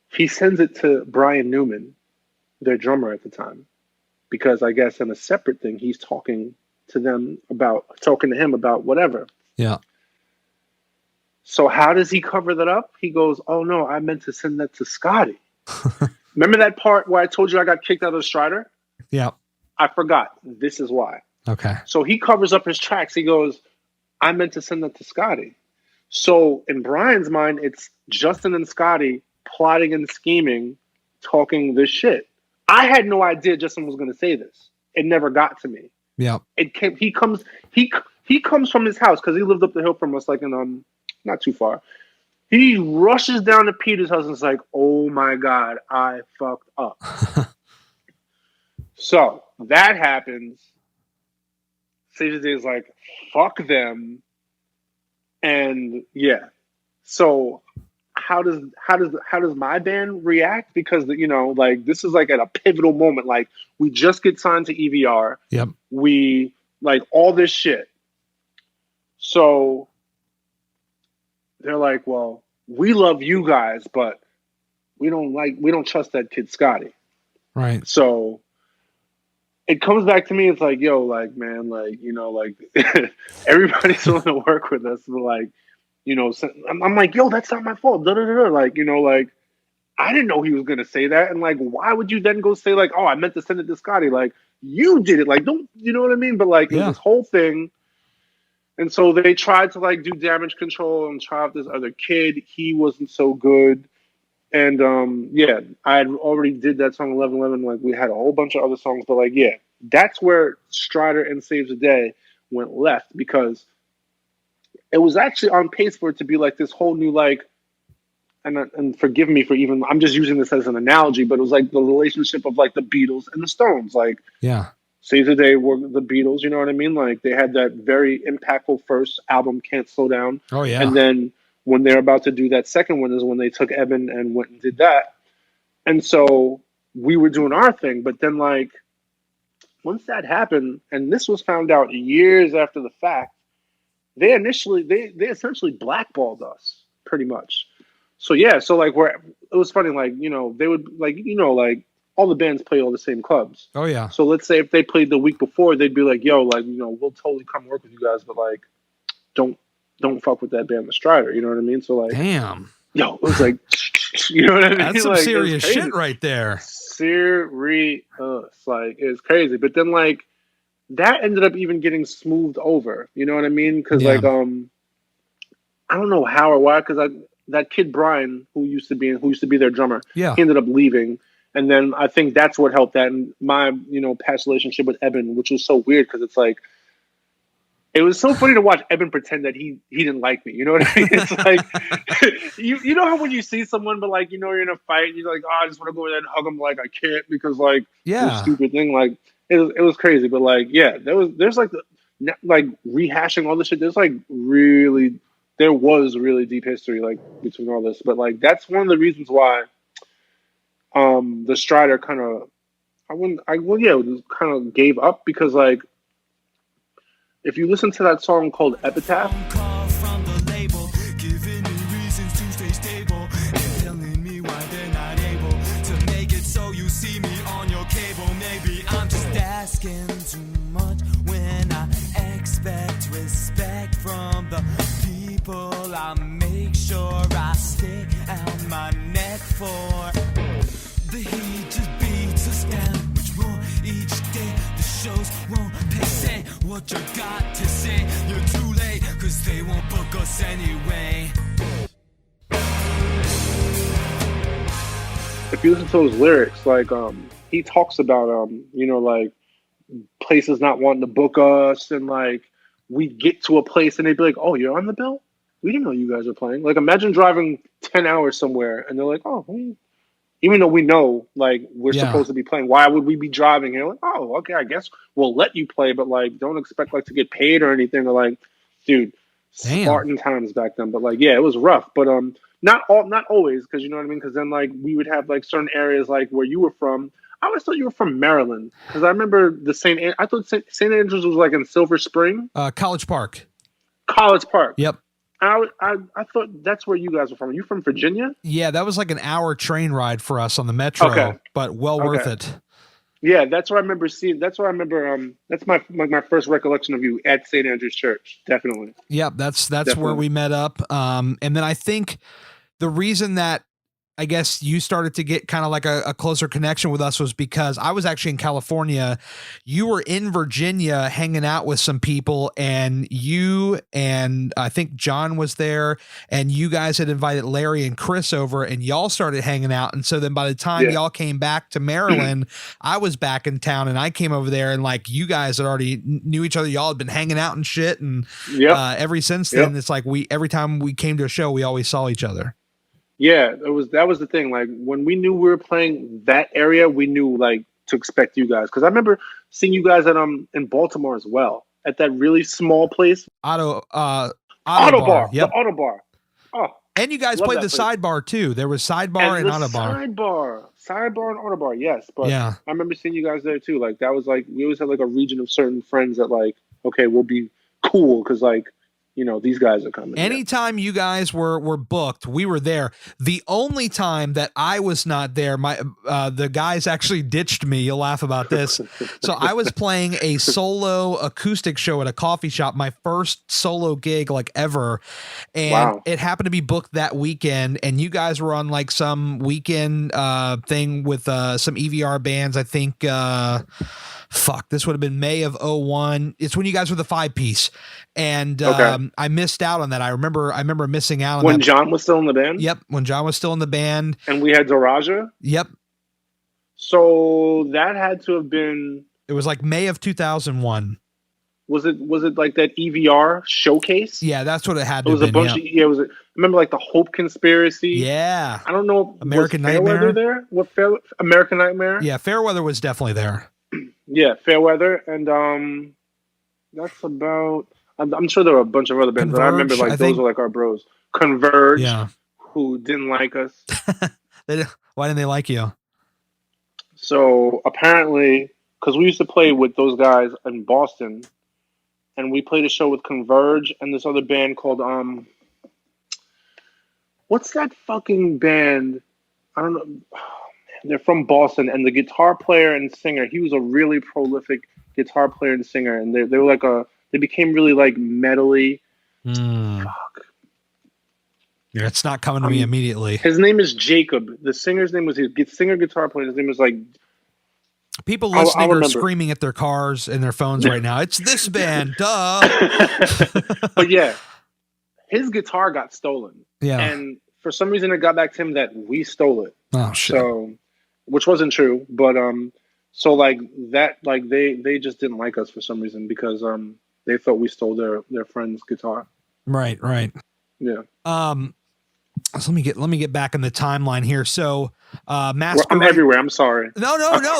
he sends it to Brian Newman, their drummer at the time, because I guess in a separate thing, he's talking to him about whatever. Yeah. So how does he cover that up? He goes, oh no, I meant to send that to Scottie. Remember that part where I told you I got kicked out of Stryder? Yeah. I forgot. This is why. Okay. So he covers up his tracks. He goes, I meant to send that to Scottie. So in Brian's mind, it's Justin and Scottie plotting and scheming, talking this shit. I had no idea Justin was going to say this. It never got to me. Yeah. It came. He comes from his house because he lived up the hill from us, like in not too far. He rushes down to Peter's house and is like, "Oh my God, I fucked up." So that happens. Sage is like, "Fuck them," and yeah. So how does my band react? Because you know, like this is like at a pivotal moment. Like we just get signed to EVR. Yep. We like all this shit. So they're like, well, we love you guys, but we don't trust that kid Scottie. Right. So it comes back to me. It's like, yo, like, man, like, you know, like everybody's willing to work with us. But like, you know, I'm like, yo, that's not my fault. Da, da, da, da. Like, you know, like, I didn't know he was going to say that. And like, why would you then go say like, oh, I meant to send it to Scottie? Like, you did it. Like, don't, you know what I mean? But like, it was this whole thing. And so they tried to like do damage control and try out this other kid. He wasn't so good. And yeah, I had already did that song 1111. Like we had a whole bunch of other songs, but like, yeah, that's where Stryder and Saves the Day went left, because it was actually on pace for it to be like this whole new, like, and forgive me for even, I'm just using this as an analogy, but it was like the relationship of like the Beatles and the Stones. Like, yeah, Saves the Day were the Beatles, you know what I mean? Like they had that very impactful first album, Can't Slow Down. Oh yeah. And then when they're about to do that second one is when they took Eben and went and did that. And so we were doing our thing, but then like once that happened, and this was found out years after the fact, they essentially blackballed us pretty much. So yeah, so like it was funny, like, you know, they would like, you know, like all the bands play all the same clubs. Oh yeah. So let's say if they played the week before, they'd be like, yo, like, you know, we'll totally come work with you guys, but like don't fuck with that band, the Stryder. You know what I mean? So like, damn, yo, it was like, you know what I mean? That's some like, serious shit right there. Serious, like it's crazy. But then like that ended up even getting smoothed over. You know what I mean? Because like I don't know how or why. Because that kid Brian, who used to be their drummer, he ended up leaving. And then I think that's what helped that. And my, you know, past relationship with Eben, which was so weird because it's like, it was so funny to watch Eben pretend that he didn't like me. You know what I mean? It's like, you know how when you see someone, but like, you know, you're in a fight and you're like, oh, I just want to go in there and hug him. Like, I can't because like, this stupid thing. Like, it was crazy. But like, yeah, there's like, like rehashing all this shit. There was really deep history like between all this. But like, that's one of the reasons why the Stryder kind of gave up, because like, if you listen to that song called Epitaph, asking too much when I expect respect from the people I make sure I stay out my neck for. The heat just beats us down much more each day. The shows won't pay. Say what you got to say. You're too late, cause they won't book us anyway. If you listen to those lyrics, like he talks about you know, like places not wanting to book us, and like we get to a place and they'd be like, oh, you're on the bill? We didn't know you guys were playing. Like imagine driving 10 hours somewhere and they're like, oh, even though we know like we're supposed to be playing, why would we be driving here? Like, oh, okay, I guess we'll let you play, but like don't expect like to get paid or anything. Or like, dude, Spartan times back then. But like, yeah, it was rough. But not always, because you know what I mean? Because then like we would have like certain areas like where you were from. I always thought you were from Maryland, because I remember I thought St. Andrews was like in Silver Spring. College Park. College Park. Yep. I thought that's where you guys were from. Are you from Virginia? Yeah, that was like an hour train ride for us on the metro, but worth it. Yeah, that's what I remember seeing. That's what I remember. That's my first recollection of you at St. Andrew's Church. Definitely. Yep, that's where we met up. And then I think the reason that I guess you started to get kind of like a closer connection with us was because I was actually in California. You were in Virginia hanging out with some people, and you and I think John was there, and you guys had invited Larry and Chris over, and y'all started hanging out. And so then by the time y'all came back to Maryland, I was back in town, and I came over there, and like you guys had already knew each other. Y'all had been hanging out and shit. And ever since then, it's like every time we came to a show, we always saw each other. Yeah, that was the thing. Like when we knew we were playing that area, we knew like to expect you guys. Because I remember seeing you guys at in Baltimore as well, at that really small place. Auto Bar. Yep. The Auto Bar. Oh, and you guys played the Sidebar too. There was Sidebar and Auto Bar. Sidebar and Auto Bar. Yes, but yeah, I remember seeing you guys there too. Like that was like we always had like a region of certain friends that like, okay, we'll be cool because like, these guys are coming. Anytime you guys were booked, we were there. The only time that I was not there, the guys actually ditched me. You'll laugh about this. So I was playing a solo acoustic show at a coffee shop, my first solo gig like ever. And it happened to be booked that weekend. And you guys were on like some weekend thing with some EVR bands. I think, this would have been May of 01. It's when you guys were the 5-piece. And I missed out on that. I remember missing out on when that. John was still in the band. Yep, when John was still in the band, and we had Durijah. Yep. So that had to have been. It was like May of 2001. Was it like that EVR showcase? Yeah, that's what it had to. It was a bunch of it was. Remember like the Hope Conspiracy. Yeah. I don't know. American was Nightmare Fairweather there? What American Nightmare? Yeah, Fairweather was definitely there. Yeah, Fairweather, and that's about. I'm sure there were a bunch of other bands, but I remember like those were like our bros. Converge, who didn't like us. Why didn't they like you? So apparently, because we used to play with those guys in Boston, and we played a show with Converge and this other band called what's that fucking band? I don't know. They're from Boston, and the guitar player and singer, he was a really prolific guitar player and singer, and they were like they became really like metally. Fuck. Yeah, it's not coming to me immediately. His name is Jacob. The singer's name was singer guitar player. His name was like. People listening are screaming at their cars and their phones right now. It's this band, duh. But yeah, his guitar got stolen. Yeah, and for some reason it got back to him that we stole it. Oh shit! So, which wasn't true, but so like that, like they just didn't like us for some reason because they thought we stole their friend's guitar. Right. Yeah. So let me get back in the timeline here. So, Masquerade. I'm everywhere. I'm sorry. No.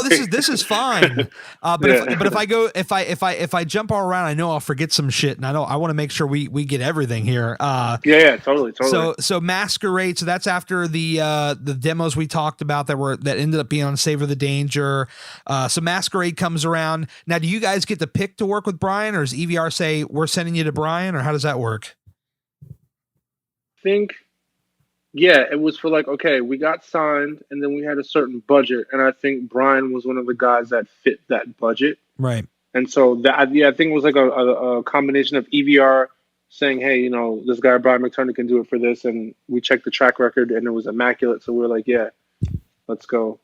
This is fine. But if I jump all around, I know I'll forget some shit, and I want to make sure we get everything here. Yeah, totally. So Masquerade. So that's after the demos we talked about that ended up being on Savor the Danger. So Masquerade comes around. Now, do you guys get to pick to work with Brian, or does EVR say we're sending you to Brian, or how does that work? Yeah, it was for like, okay, we got signed and then we had a certain budget. And I think Brian was one of the guys that fit that budget. Right. And so I think it was like a combination of EVR saying, hey, this guy, Brian McTernan, can do it for this. And we checked the track record and it was immaculate. So we were like, yeah, let's go.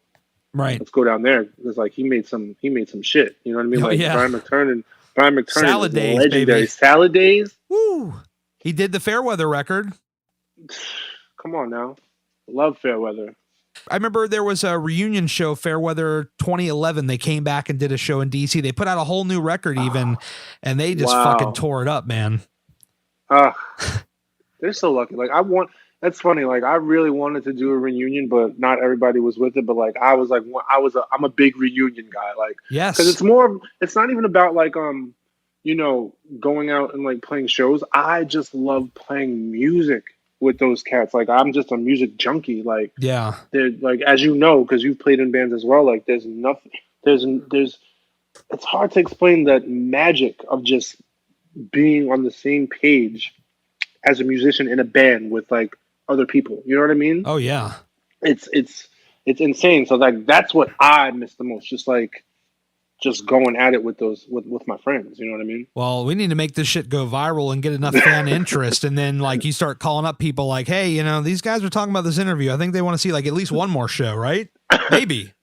Right. Let's go down there. Because like he made some shit. You know what I mean? Oh, like yeah. Brian McTernan Salad Days, legendary. baby. Salad Days. Woo. He did the Fairweather record. Come on now. Love Fairweather. I remember there was a reunion show, Fairweather 2011. They came back and did a show in DC. They put out a whole new record even, and they just fucking tore it up, man. They're so lucky. Like that's funny. Like I really wanted to do a reunion, but not everybody was with it. But like I'm a big reunion guy. Like, yes, because it's not even about like, going out and like playing shows. I just love playing music with those cats. Like I'm just a music junkie. Like, yeah, they're like, as you know, because you've played in bands as well. Like there's nothing, it's hard to explain that magic of just being on the same page as a musician in a band with like other people. You know what I mean? Oh yeah. It's insane. So like that's what I miss the most. Just going at it with my friends, you know what I mean? Well, we need to make this shit go viral and get enough fan interest, and then like you start calling up people like, hey, these guys are talking about this interview. I think they want to see like at least one more show, right? Maybe.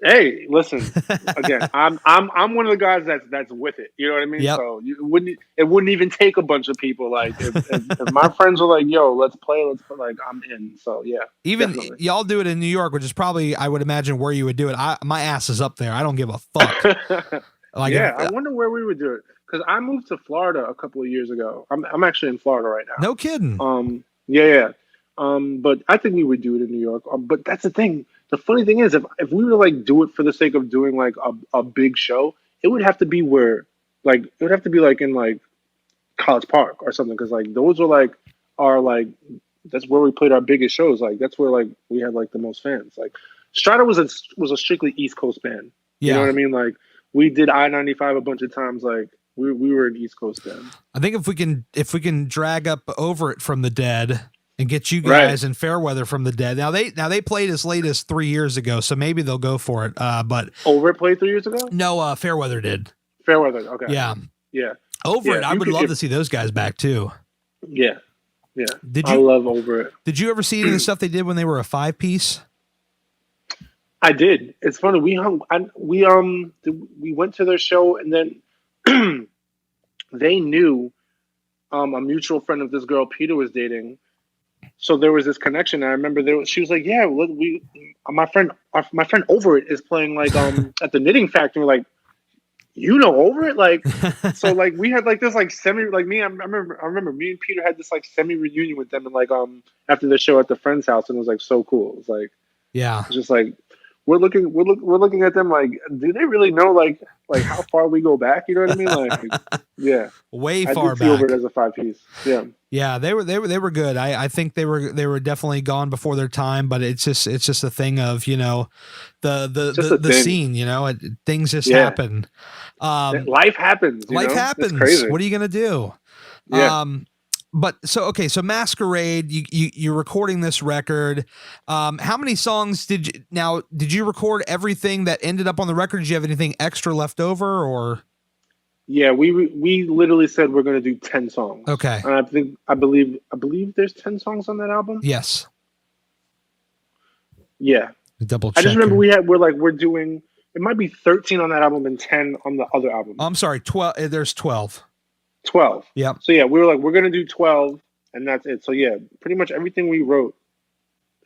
Hey, listen. Again, I'm one of the guys that's with it. You know what I mean? Yep. So it wouldn't even take a bunch of people. Like if my friends were like, "Yo, let's play," like I'm in. So yeah. Even definitely. Y'all do it in New York, which is probably I would imagine where you would do it. My ass is up there. I don't give a fuck. Like, yeah, I wonder where we would do it because I moved to Florida a couple of years ago. I'm actually in Florida right now. No kidding. Yeah. But I think we would do it in New York. But that's the thing. The funny thing is, if we were to like do it for the sake of doing like a big show, it would have to be in like College Park or something, because like those are that's where we played our biggest shows. Like that's where like we had like the most fans. Like Stryder was a strictly East Coast band. Yeah. You know what I mean? Like we did I-95 a bunch of times. Like We were an East Coast then. I think if we can drag up Over It from the Dead and get you guys in Fairweather from the Dead. Now they played as late as 3 years ago, so maybe they'll go for it. But Over It played 3 years ago? No, Fairweather did. Fairweather, okay. Yeah. Yeah. Over It, I would love to see those guys back too. Yeah. Yeah. I love Over It. Did you ever see any of the stuff they did when they were a 5-piece? I did. It's funny. We went to their show, and then they knew a mutual friend of this girl Peter was dating. So there was this connection. I remember she was like, "Yeah, look, my friend Over It is playing like at the Knitting Factory." Like, you know Over It, like, so like we had like this like semi like me. I remember me and Peter had this like semi reunion with them, and like after the show at the friend's house, and it was like so cool. It was like, yeah, it's just like. We're looking at them like, do they really know like how far we go back? You know what I mean? Like, yeah, way far back. I did see Over It as a 5-piece. Yeah, yeah, they were good. I think they were definitely gone before their time, but it's just a thing of, you know, the scene. You know, things just happen. Life happens. Life happens. What are you gonna do? Yeah. But so Masquerade, you're recording this record. How many songs did you record everything that ended up on the record? Did you have anything extra left over, or? Yeah, we literally said we're going to do 10 songs. Okay. And I believe there's 10 songs on that album. Yes. Yeah. Double check. I just remember we're doing, it might be 13 on that album and 10 on the other album. I'm sorry, 12. There's 12. 12. Yeah. So yeah, we were like, we're going to do 12 and that's it. So yeah, pretty much everything we wrote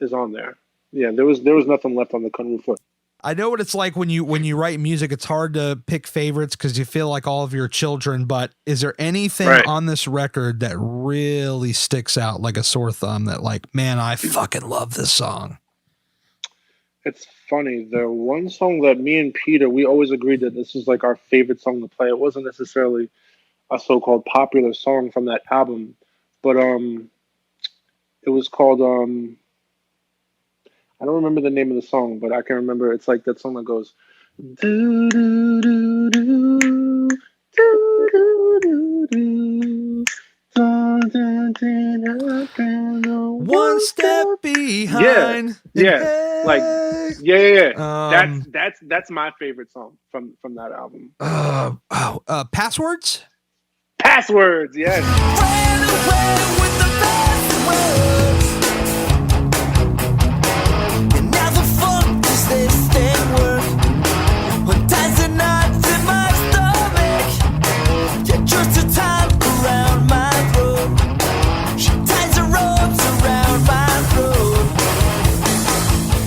is on there. Yeah, there was nothing left on the Conley foot. I know what it's like when you write music. It's hard to pick favorites because you feel like all of your children, but is there anything on this record that really sticks out like a sore thumb that like, man, I fucking love this song? It's funny. The one song that me and Peter, we always agreed that this was like our favorite song to play. It wasn't necessarily a so-called popular song from that album, but it was called I don't remember the name of the song, but I can remember it's like that song that goes do do do do do do do do. One step behind. Yeah. Like yeah. That's my favorite song from that album. Passwords? Passwords, yes. Ran away with the passwords. And now the fuck does this thing work? When ties are knots in my stomach, you twist the time around my throat. She ties the ropes around my throat.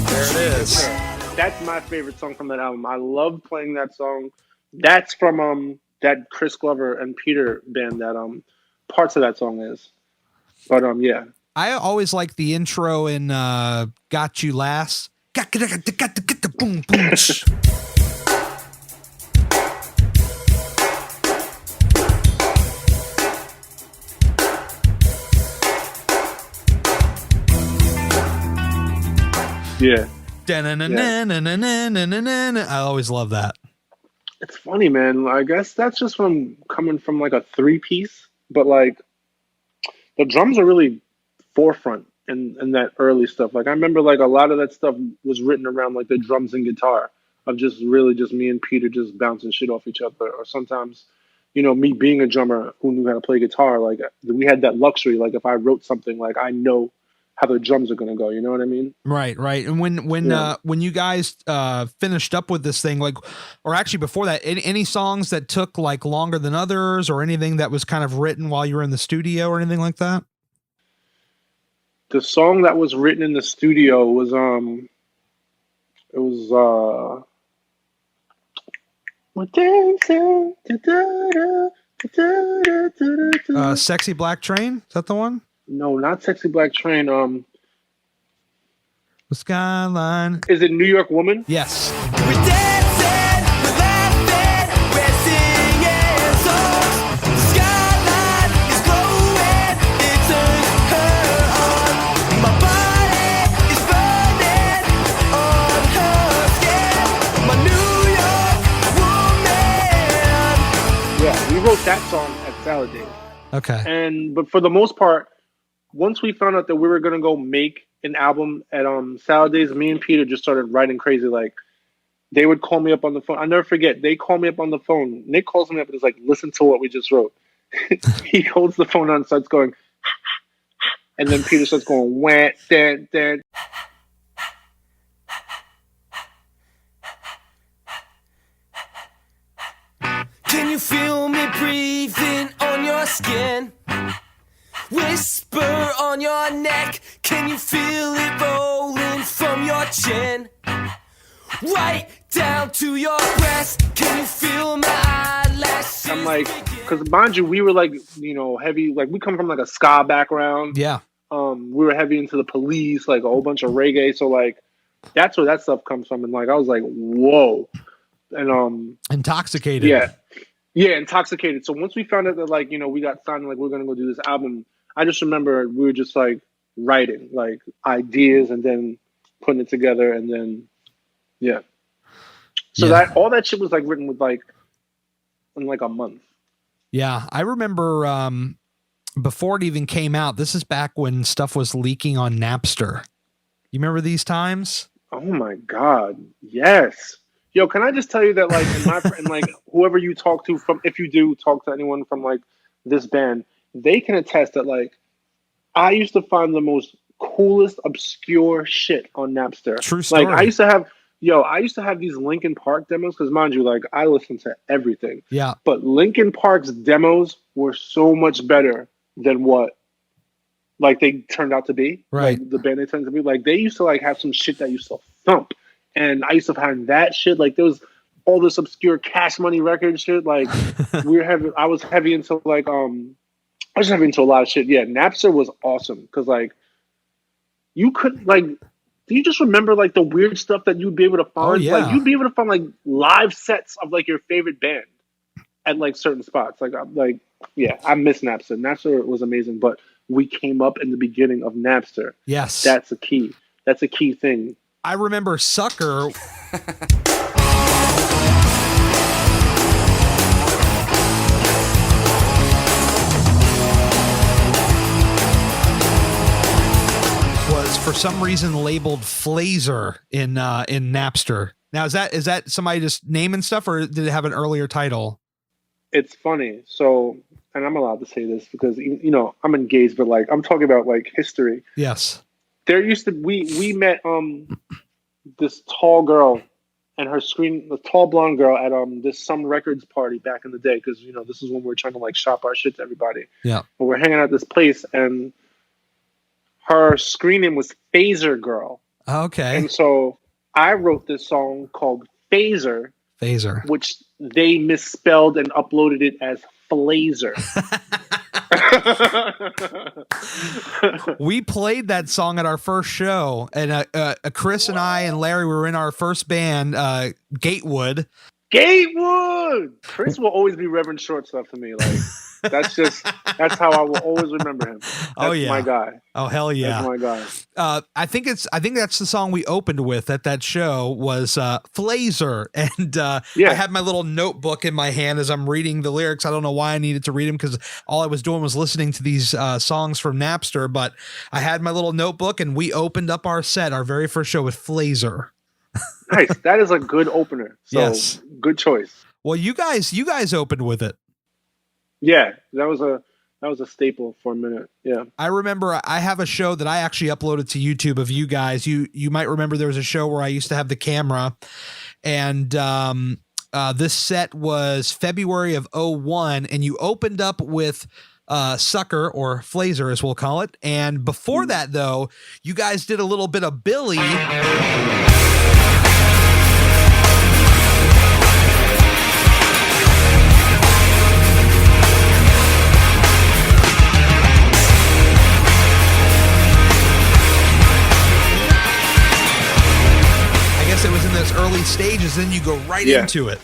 There it is. That's my favorite song from that album. I love playing that song. That's from that Chris Glover and Peter band that parts of that song is. But yeah. I always like the intro in Got You Last. Got the boom boom. Yeah. I always love that. It's funny, man. I guess that's just from coming from like a 3-piece, but like the drums are really forefront in that early stuff. Like I remember like a lot of that stuff was written around like the drums and guitar of just really just me and Peter just bouncing shit off each other. Or sometimes, you know, me being a drummer who knew how to play guitar, like we had that luxury. Like if I wrote something, like I know how the drums are gonna go. You know what I mean? Right. And when you guys finished up with this thing, like, or actually before that, any songs that took like longer than others, or anything that was kind of written while you were in the studio, or anything like that? The song that was written in the studio was we're dancing. Sexy Black Train, is that the one? No, not Sexy Black Train. The Skyline. Is it New York Woman? Yes. We're dancing, we're laughing, we're singing songs. The skyline is glowing, it turns her on. My body is burning on her skin. My New York woman. Yeah, we wrote that song at Salad Days. Okay. But for the most part, once we found out that we were gonna go make an album at Salad Days, me and Peter just started writing crazy. Like, they would call me up on the phone. I'll never forget. They call me up on the phone. Nick calls me up and is like, "Listen to what we just wrote." He holds the phone on and starts going, and then Peter starts going, "Wah, dan, dan." Can you feel me breathing on your skin? Whisper on your neck. Can you feel it rolling from your chin? Right down to your breast. Can you feel my eyelashes? I'm like, because mind you, we were like, heavy. Like, we come from like a ska background. Yeah. We were heavy into the Police, like a whole bunch of reggae. So like, that's where that stuff comes from. And like, I was like, whoa. And Intoxicated. Yeah, Intoxicated. So once we found out that like, we got signed, like we're gonna go do this album, I just remember we were just like writing like ideas and then putting it together, and then So that all that shit was like written with like in like a month. Yeah, I remember before it even came out. This is back when stuff was leaking on Napster. You remember these times? Oh my God, yes. Yo, can I just tell you that like and like whoever you talk to from, if you do talk to anyone from like this band, they can attest that like I used to find the most coolest obscure shit on Napster. True story. Like I used to have these Linkin Park demos because mind you, like I listen to everything. Yeah. But Linkin Park's demos were so much better than what like they turned out to be. Right. Like the band they turned to be. Like they used to like have some shit that used to thump. And I used to find that shit. Like there was all this obscure Cash Money record shit. Like I was heavy into like I was heavy into a lot of shit. Yeah, Napster was awesome because like you could like, do you just remember like the weird stuff that you'd be able to find? Oh, yeah. Like you'd be able to find like live sets of like your favorite band at like certain spots. Like I miss Napster. Napster was amazing, but we came up in the beginning of Napster. Yes. That's a key. That's a key thing. I remember Sucker. Was for some reason labeled Flazer in Napster. Now is that somebody just naming stuff, or did it have an earlier title? It's funny. So, and I'm allowed to say this because I'm engaged, but like I'm talking about like history. Yes. There used to we met this tall girl and the tall blonde girl at this Some Records party back in the day, because this is when we were trying to like shop our shit to everybody. Yeah. But we're hanging out at this place and her screen name was Phaser Girl. Okay. And so I wrote this song called Phaser, which they misspelled and uploaded it as Flazer. We played that song at our first show, and Chris and I and Larry were in our first band, Gatewood. Chris will always be Reverend Short stuff to me. Like that's how I will always remember him. That's my guy. Oh hell yeah, that's my guy. I think that's the song we opened with at that show was Flazer, and I had my little notebook in my hand as I'm reading the lyrics. I don't know why I needed to read them because all I was doing was listening to these songs from Napster, but I had my little notebook and we opened up our very first show with Flazer. Nice. That is a good opener. So yes. Good choice. Well, you guys opened with it. Yeah, that was a staple for a minute. Yeah. I remember I have a show that I actually uploaded to YouTube of you guys. You might remember there was a show where I used to have the camera, and this set was February of 2001, and you opened up with Sucker, or Flazer as we'll call it. And before that though, you guys did a little bit of Billy. It was in those early stages, then you go right into it.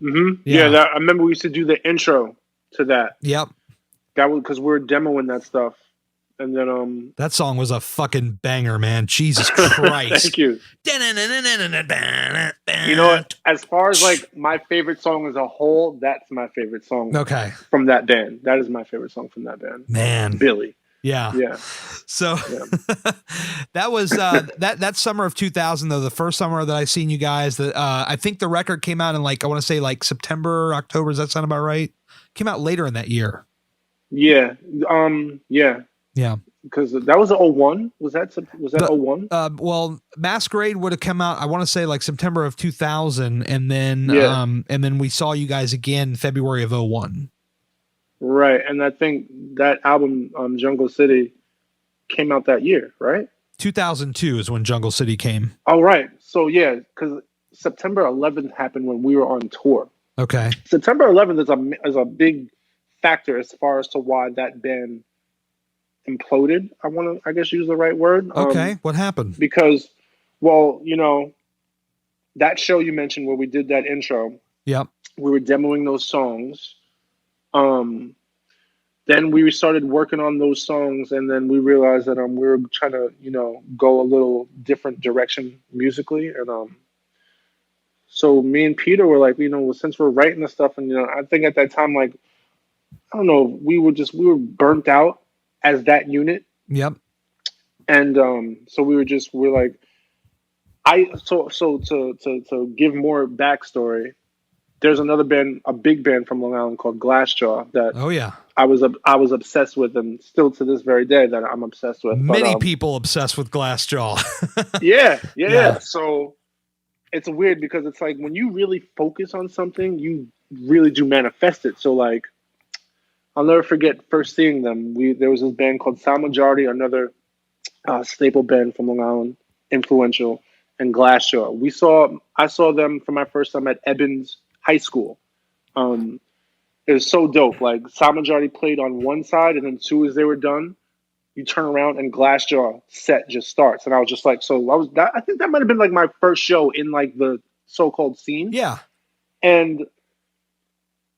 Mm-hmm. Yeah, I remember we used to do the intro to that. Yep. That was because we're demoing that stuff, And then that song was a fucking banger, man. Jesus Christ. thank you. You know what? As far as like my favorite song as a whole, that's my favorite song. Okay. From that band. That is my favorite song from that band. Man. Billy. Yeah. Yeah. So that was that summer of 2000 though, the first summer that I seen you guys. That I think the record came out in like, I want to say like September, October. Does that sound about right? Came out later in that year. Yeah. Yeah. Because that was 01. Was that 01? Well, Masquerade would have come out, I want to say like September of 2000, and then we saw you guys again February of 01. Right, and I think that album, Jungle City, came out that year, right? 2002 is when Jungle City came. Oh, right. So yeah, because September 11th happened when we were on tour. Okay. September 11th is a big factor as far as to why that band imploded. I want to, I guess, use the right word. Okay. What happened? Because, well, you know, that show you mentioned where we did that intro. Yep. We were demoing those songs. Then we started working on those songs, and then we realized that we were trying to, you know, go a little different direction musically, and so me and Peter were like, you know, since we're writing this stuff, and you know, I think at that time, like, I don't know, we were burnt out as that unit. Yep. And so we're like, to give more backstory, there's another band, a big band from Long Island called Glassjaw that I was obsessed with, and still to this very day that I'm obsessed with. Many people obsessed with Glassjaw. yeah. So it's weird because it's like when you really focus on something, you really do manifest it. So like, I'll never forget first seeing them. There was this band called Sound Majority, another staple band from Long Island, influential, and Glassjaw. I saw them for my first time at Eben's High School. It was so dope. Like Sound Majority played on one side, and then as soon as they were done, you turn around and Glassjaw set just starts. And I was just like, I think that might have been like my first show in like the so-called scene. Yeah. And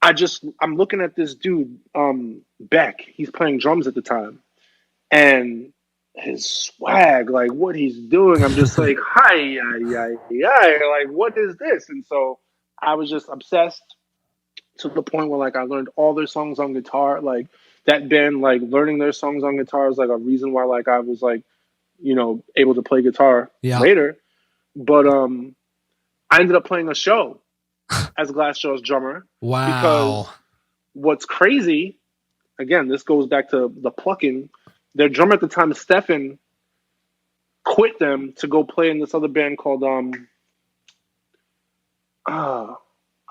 I'm looking at this dude, Beck. He's playing drums at the time, and his swag, like what he's doing, I'm just like, hi, like what is this? And so I was just obsessed to the point where like I learned all their songs on guitar. Like that band, like learning their songs on guitar is like a reason why like I was like, you know, able to play guitar later. But I ended up playing a show as Glassjaw's drummer. Wow. Because what's crazy, again, this goes back to the plucking. Their drummer at the time, Stefan, quit them to go play in this other band called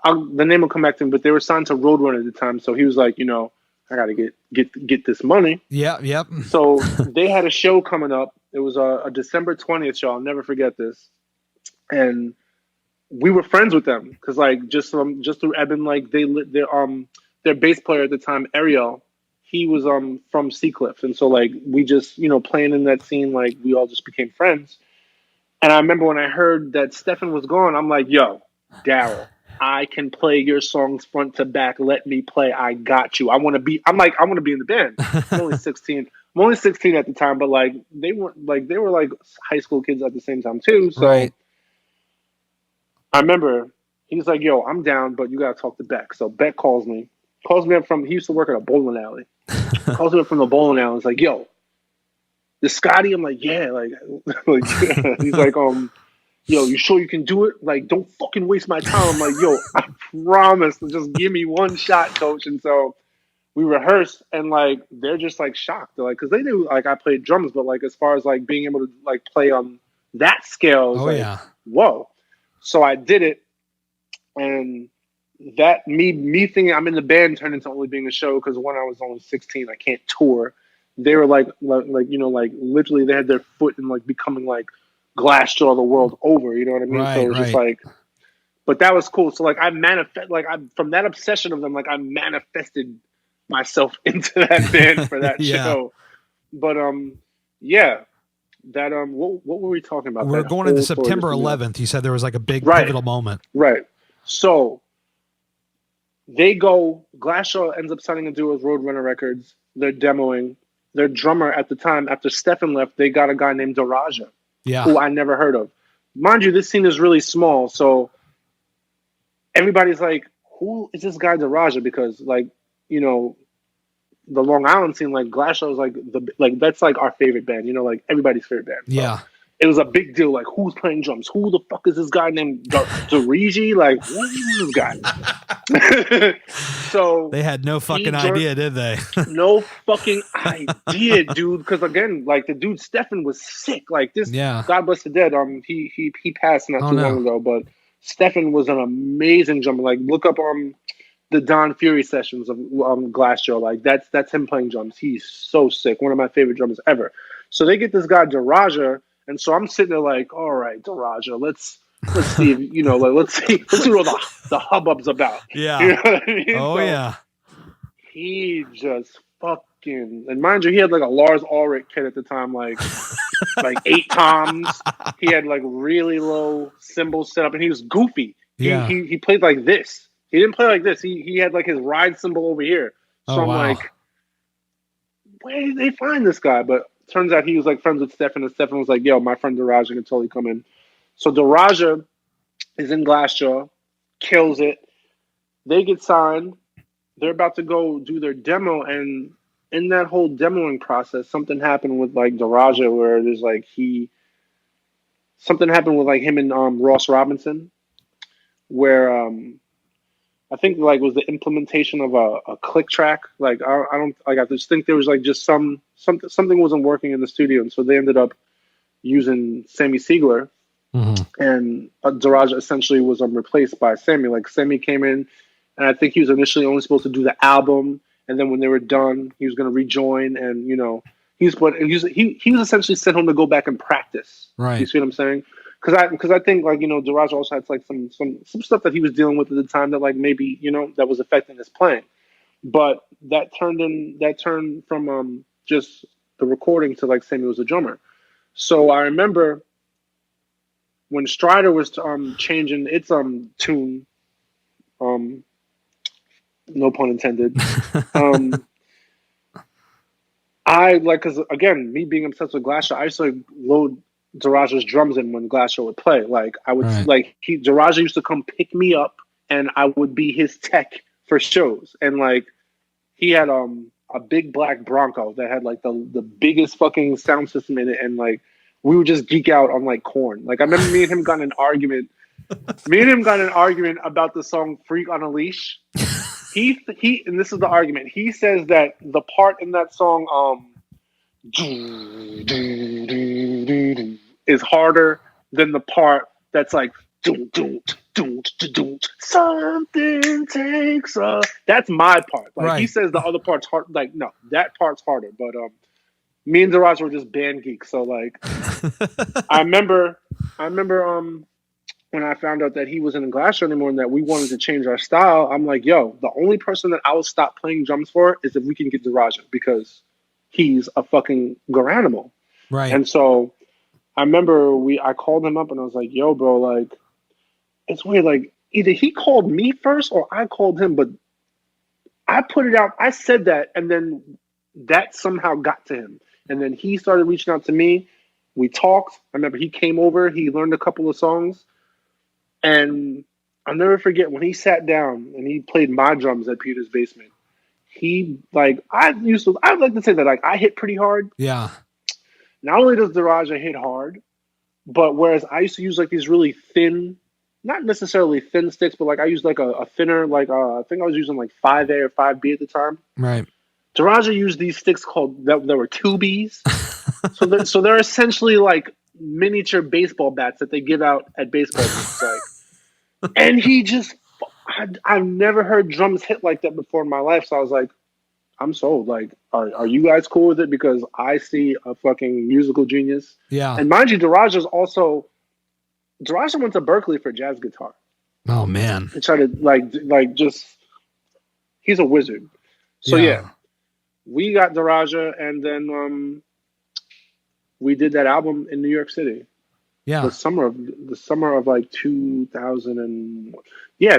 the name will come back to him, but they were signed to Roadrunner at the time. So he was like, you know, I got to get this money. Yeah, yep. So they had a show coming up. It was a December 20th show. I'll never forget this. And we were friends with them because like just through Eben, like their bass player at the time, Ariel, he was from Seacliff, and so like we just, you know, playing in that scene, like we all just became friends. And I remember when I heard that Stefan was gone, I'm like, yo, Daryl, I can play your songs front to back. Let me play. I got you. I want to be in the band. I'm only 16. I'm only 16 at the time, but like they were like high school kids at the same time too. So right. I remember he's like, yo, I'm down, but you got to talk to Beck. So Beck calls me up he used to work at a bowling alley. Calls me up from the bowling alley. It's like, yo, this Scottie? I'm like, yeah. Like he's like, yo, you sure you can do it? Like, don't fucking waste my time. I'm like, yo, I promise. Just give me one shot, coach. And so we rehearsed, and like they're just like shocked. They're like, because they knew like I played drums, but like as far as like being able to like play on that scale, whoa. So I did it, and that me thinking I'm in the band turned into only being a show because when I was only 16, I can't tour. They were like you know, like literally they had their foot in like becoming like Glassjaw the world over. You know what I mean? Right, so it was just like, but that was cool. So like I from that obsession of them, like I manifested myself into that band for that show. But that what were we talking about? We're going into September 11th. You said there was like a big pivotal moment. Right. So Glassjaw ends up signing a deal with Roadrunner Records. They're demoing. their drummer at the time, after Stefan left, they got a guy named Durijah, Yeah. who I never heard of. Mind you, this scene is really small, so everybody's like, who is this guy Durijah? Because, like, you know, the Long Island scene, like, Glassjaw is like that's like our favorite band, you know, like everybody's favorite band. So Yeah. it was a big deal. Like, who's playing drums? Who the fuck is this guy named Durijah? Like, what is this guy? So They had no fucking idea, did they? no fucking idea, dude. Because again, like the dude Stefan was sick. Like this, Yeah. God bless the dead. He passed not too long ago, but Stefan was an amazing drummer. Like, look up the Don Fury sessions of Glassjaw. Like that's him playing drums. He's so sick. One of my favorite drummers ever. So they get this guy Durijah, and so I'm sitting there like, all right, Durijah, let's see, if, you know, like let's see what the hubbub's about. Yeah. You know what I mean? Oh, So yeah. he just fucking, and mind you, he had like a Lars Ulrich kit at the time, like 8 toms. He had like really low cymbals set up, and he was goofy. Yeah. He played like this. He didn't play like this. He had like his ride cymbal over here. So Oh, I'm wow. like, where did they find this guy? But turns out he was like friends with Stefan, and Stefan was like, yo, my friend Durijah can totally come in. So Durijah is in Glassjaw, kills it. They get signed. They're about to go do their demo, and in that whole demoing process, something happened with like Durijah, where there's like something happened with like him and Ross Robinson, where I think like it was the implementation of a click track. Like I don't like, I just think there was like just something wasn't working in the studio, and so they ended up using Sammy Siegler, and Durijah essentially was replaced by Sammy. Like Sammy came in, and I think he was initially only supposed to do the album, and then when they were done, he was going to rejoin, and you know he was essentially sent home to go back and practice. Right. You see what I'm saying? Because I think like, you know, Durijah also had like some stuff that he was dealing with at the time that like maybe, you know, that was affecting his playing, but that turned from just the recording to like Sammy was a drummer. So I remember when Stryder was changing its tune, no pun intended. I like, because again, me being obsessed with Glassjaw, I used to like, load Durijah's drums in when Glassjaw would play. Like I would Durijah used to come pick me up, and I would be his tech for shows. And like he had a big black Bronco that had like the biggest fucking sound system in it, and like we would just geek out on like Korn. Like I remember me and him got in an argument. About the song "Freak on a Leash." He and this is the argument. He says that the part in that song is harder than the part that's like something takes a. That's my part. Like Right. he says the other part's hard. Like no, that part's harder. But me and Durijah were just band geeks. So like I remember when I found out that he wasn't in Glassjaw anymore and that we wanted to change our style, I'm like, yo, the only person that I will stop playing drums for is if we can get Durijah, because he's a fucking animal. Right. And so I remember I called him up and I was like, yo, bro, like, it's weird. Like, either he called me first or I called him, but I put it out. I said that, and then that somehow got to him. And then he started reaching out to me. We talked. I remember he came over. He learned a couple of songs. And I'll never forget when he sat down and he played my drums at Peter's basement. He, like, I would like to say that, like, I hit pretty hard. Yeah. Not only does Durijah hit hard, but whereas I used to use, like, these really thin, not necessarily thin sticks, but, like, I used, like, a thinner, like, I think I was using, like, 5A or 5B at the time. Right. Durijah used these sticks that were 2Bs. so they're essentially, like, miniature baseball bats that they give out at baseball games, like. And he just, I've never heard drums hit like that before in my life. So I was like, I'm sold. Like, are you guys cool with it? Because I see a fucking musical genius. Yeah. And mind you, Durijah went to Berkeley for jazz guitar. Oh man. And tried to just, he's a wizard. So yeah, we got Durijah, and then we did that album in New York City. Yeah. The summer of like 2000 and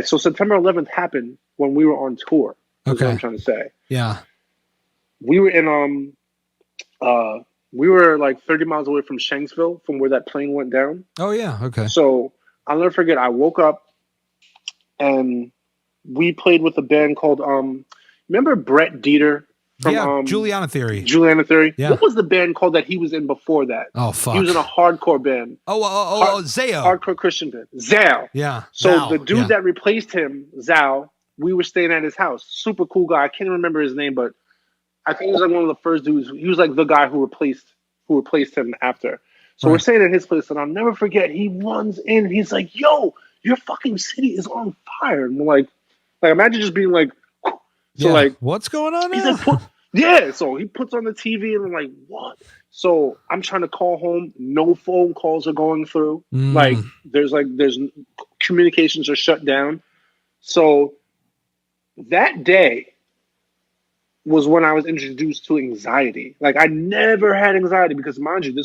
so September 11th happened when we were on tour. Is what I'm trying to say. Yeah. We were in We were like 30 miles away from Shanksville, from where that plane went down. Oh yeah, okay. So I'll never forget. I woke up and we played with a band called remember Brett Dieter from Juliana Theory. Juliana Theory. Yeah. What was the band called that he was in before that? Oh fuck. He was in a hardcore band. Zao. Hardcore Christian band. Zao. Yeah. So Zao. the dude that replaced him, Zao, we were staying at his house. Super cool guy. I can't remember his name, but I think he was like one of the first dudes. He was like the guy who replaced him after. So we're staying at his place, and I'll never forget. He runs in, and he's like, "Yo, your fucking city is on fire!" And we're like imagine just being like, so like, what's going on he's now? like, So he puts on the TV, and I'm like, what? So I'm trying to call home. No phone calls are going through. Like there's communications are shut down. So that day was when I was introduced to anxiety. Like I never had anxiety because, mind you,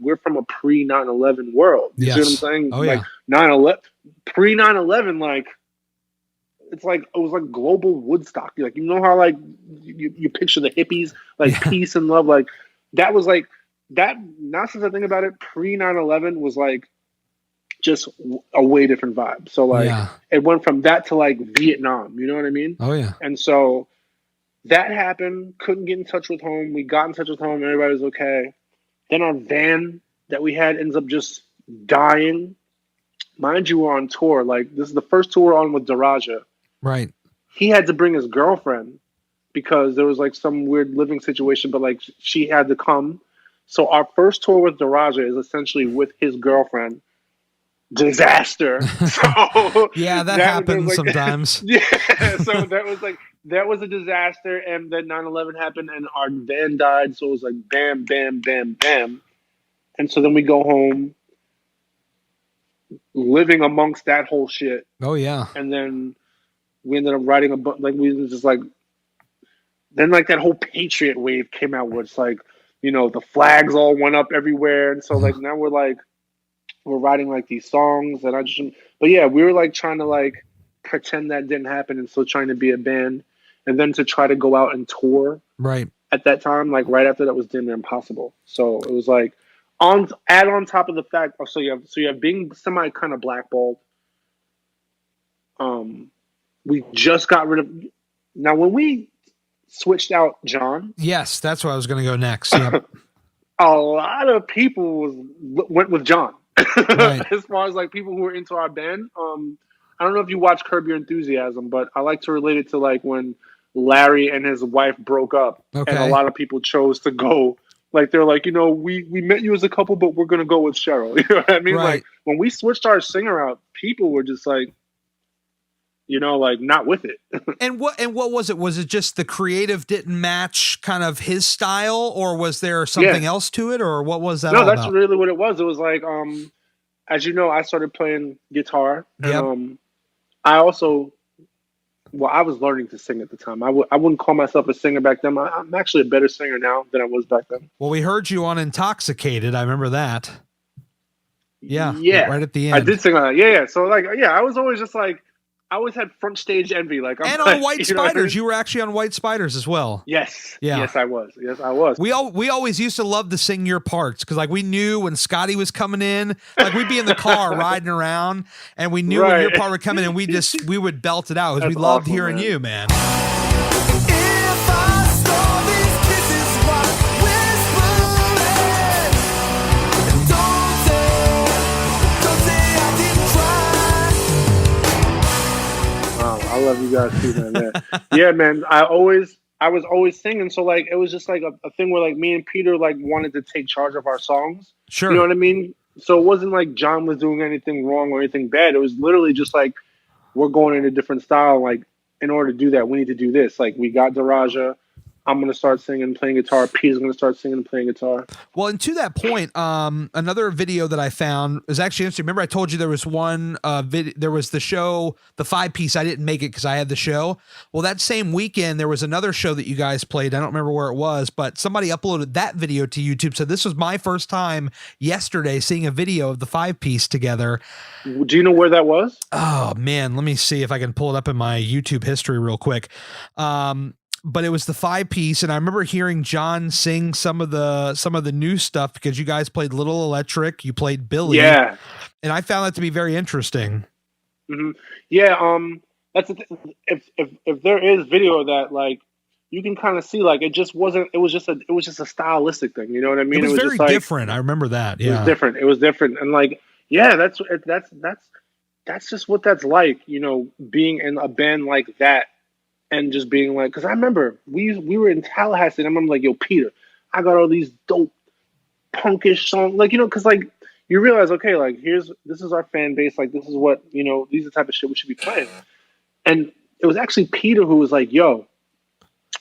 we're from a pre 9/11 world. You see what I'm saying? Oh, like 9/11, pre 9/11, like it was like global Woodstock. Like you know how like you picture the hippies, like peace and love, like that was like that. Now since I think about it, pre 9/11 was like just a way different vibe. So like it went from that to like Vietnam. You know what I mean? Oh yeah. And so that happened. Couldn't get in touch with home. We got in touch with home. Everybody was okay. Then our van that we had ends up just dying. Mind you, we're on tour. Like this is the first tour we're on with Durijah. Right. He had to bring his girlfriend because there was like some weird living situation, but like she had to come. So our first tour with Durijah is essentially with his girlfriend. Disaster. So yeah, that happens like, sometimes. Yeah. So that was a disaster, and then 9/11 happened, and our van died. So it was like bam, bam, bam, bam, and so then we go home, living amongst that whole shit. Oh yeah, and then we ended up writing a book. Like we was just like, then like that whole Patriot wave came out, where it's like, you know, the flags all went up everywhere, and so like now we're writing like these songs, and but yeah, we were like trying to like pretend that didn't happen, and still trying to be a band. And then to try to go out and tour right at that time, like right after that was damn near impossible. So it was like on top of the fact, so you have being semi kind of blackballed. We just got rid of, now when we switched out John. Yes, that's where I was going to go next. Yep. A lot of people went with John. Right. As far as like people who were into our band. I don't know if you watch Curb Your Enthusiasm, but I like to relate it to like when Larry and his wife broke up, and a lot of people chose to go. Like they're like, you know, we met you as a couple, but we're gonna go with Cheryl. You know what I mean? Right. Like when we switched our singer out, people were just like, you know, like not with it. And what was it? Was it just the creative didn't match kind of his style, or was there something else to it, or what was that? No, all that's about? really what it was. It was like, as you know, I started playing guitar, and I also. Well, I was learning to sing at the time. I wouldn't call myself a singer back then. I'm actually a better singer now than I was back then. Well, we heard you on Intoxicated. I remember that. Yeah. Right at the end. I did sing on that. Yeah. So like, yeah, I was always just like, I always had front stage envy. Like, and like, on White Spiders, you were actually on White Spiders as well. Yes. Yeah. Yes, I was. Yes, I was. We always used to love to sing your parts because like we knew when Scottie was coming in, like we'd be in the car riding around, and we knew when your part would come in, and we would belt it out because we loved awesome, hearing man. you, man. If I stole these kisses while whispering, don't say I didn't try. I love you guys too, man. Yeah, man. I was always singing, so like it was just like a thing where like me and Peter like wanted to take charge of our songs. Sure. You know what I mean? So it wasn't like John was doing anything wrong or anything bad. It was literally just like we're going in a different style. Like in order to do that, we need to do this. Like we got Durijah. I'm going to start singing and playing guitar. Peter's going to start singing and playing guitar. Well, and to that point, another video that I found is actually interesting. Remember I told you there was one there was the show, the 5-piece. I didn't make it because I had the show. Well, that same weekend, there was another show that you guys played. I don't remember where it was, but somebody uploaded that video to YouTube. So this was my first time yesterday seeing a video of the 5-piece together. Do you know where that was? Oh, man. Let me see if I can pull it up in my YouTube history real quick. but it was the 5-piece, and I remember hearing John sing some of the new stuff because you guys played Little Electric, you played Billy, Yeah, and I found that to be very interesting. hmm yeah. That's the thing. If there is video of that, like you can kind of see, like it just wasn't. It was just a stylistic thing. You know what I mean? It was very just like, different. I remember that. Yeah, it was different. It was different, and like that's just what that's like. You know, being in a band like that. And just being like, because I remember we were in Tallahassee, and I remember like, yo, Peter, I got all these dope punkish songs, like, you know, because like you realize, okay, like this is our fan base, like this is what, you know, these are the type of shit we should be playing. And it was actually Peter who was like, yo,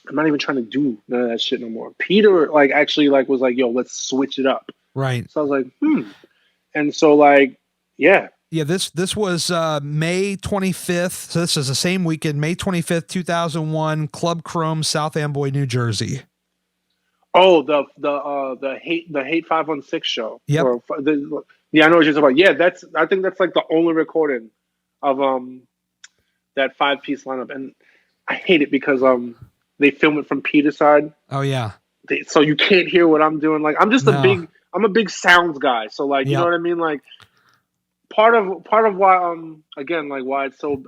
I'm not even trying to do none of that shit no more. Peter like actually like was like, yo, let's switch it up. right. So I was like, and so like, yeah. Yeah, this was May 25th. So this is the same weekend, May 25th, 2001, Club Chrome, South Amboy, New Jersey. Oh, the Hate 516 show. Yep. Yeah, I know what you're talking about. Yeah, I think that's like the only recording of that 5-piece lineup, and I hate it because they film it from Peter's side. Oh yeah. So you can't hear what I'm doing. Like I'm just I'm a big sounds guy. So like you know what I mean? Like part of why again, like why it's so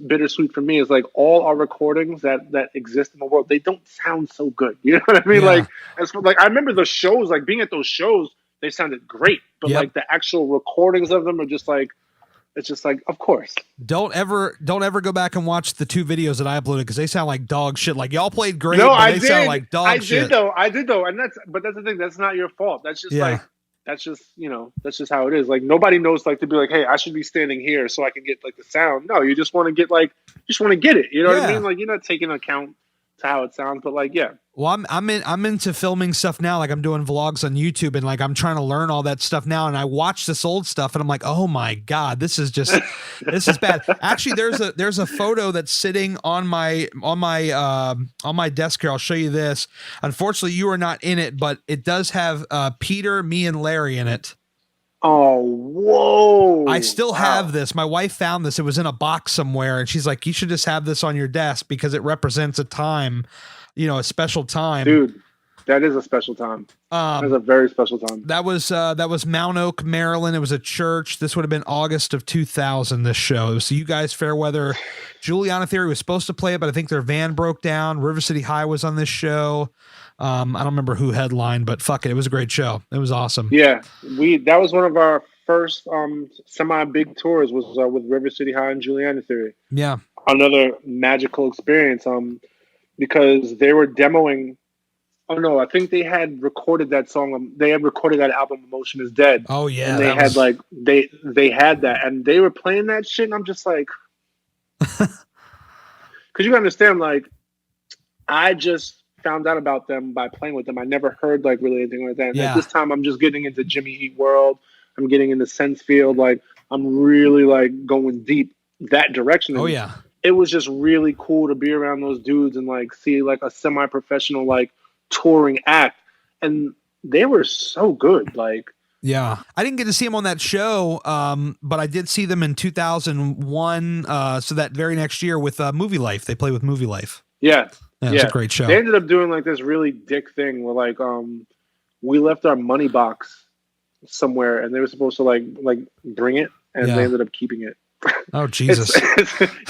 bittersweet for me is like all our recordings that exist in the world, they don't sound so good. You know what I mean? Yeah. Like I remember the shows, like being at those shows, they sounded great, but like the actual recordings of them are just like, it's just like, of course. Don't ever go back and watch the 2 videos that I uploaded because they sound like dog shit. Like y'all played great, No, but they sound like dog shit. I did though, and that's the thing. That's not your fault. That's just like. That's just, you know, that's just how it is. Like nobody knows like to be like, hey, I should be standing here so I can get like the sound. No, you just want to get it. You know what I mean? Like you're not taking account to how it sounds, but like, yeah. Well, I'm into filming stuff now. Like I'm doing vlogs on YouTube and like I'm trying to learn all that stuff now. And I watch this old stuff and I'm like, oh my God, this is bad. Actually, there's a photo that's sitting on my desk here. I'll show you this. Unfortunately, you are not in it, but it does have Peter, me, and Larry in it. Oh, whoa. I still have this. My wife found this. It was in a box somewhere. And she's like, you should just have this on your desk because it represents a time, you know, a special time. Dude, that is a special time. That's a very special time. That was Mount Oak, Maryland. It was a church. This would have been August of 2000, this show. So you guys, Fairweather, Juliana Theory was supposed to play it, but I think their van broke down. River City High was on this show. I don't remember who headlined, but fuck it. It was a great show. It was awesome. Yeah. That was one of our first semi-big tours was with River City High and Juliana Theory. Yeah. Another magical experience because they were demoing. Oh no, I think they had recorded that song. They had recorded that album "Emotion Is Dead." Oh yeah, and they had that, and they were playing that shit, and I'm just like, because you gotta understand, like, I just found out about them by playing with them. I never heard like really anything like that. And at this time, I'm just getting into Jimmy Eat World. I'm getting into Sensefield. Like, I'm really like going deep that direction. Oh yeah. It was just really cool to be around those dudes and like see like a semi-professional like touring act, and they were so good. Like, yeah, I didn't get to see them on that show, but I did see them in 2001. So that very next year with Movie Life, they played with Movie Life. Yeah, it's a great show. They ended up doing like this really dick thing where like we left our money box somewhere, and they were supposed to like bring it, and they ended up keeping it. Oh Jesus!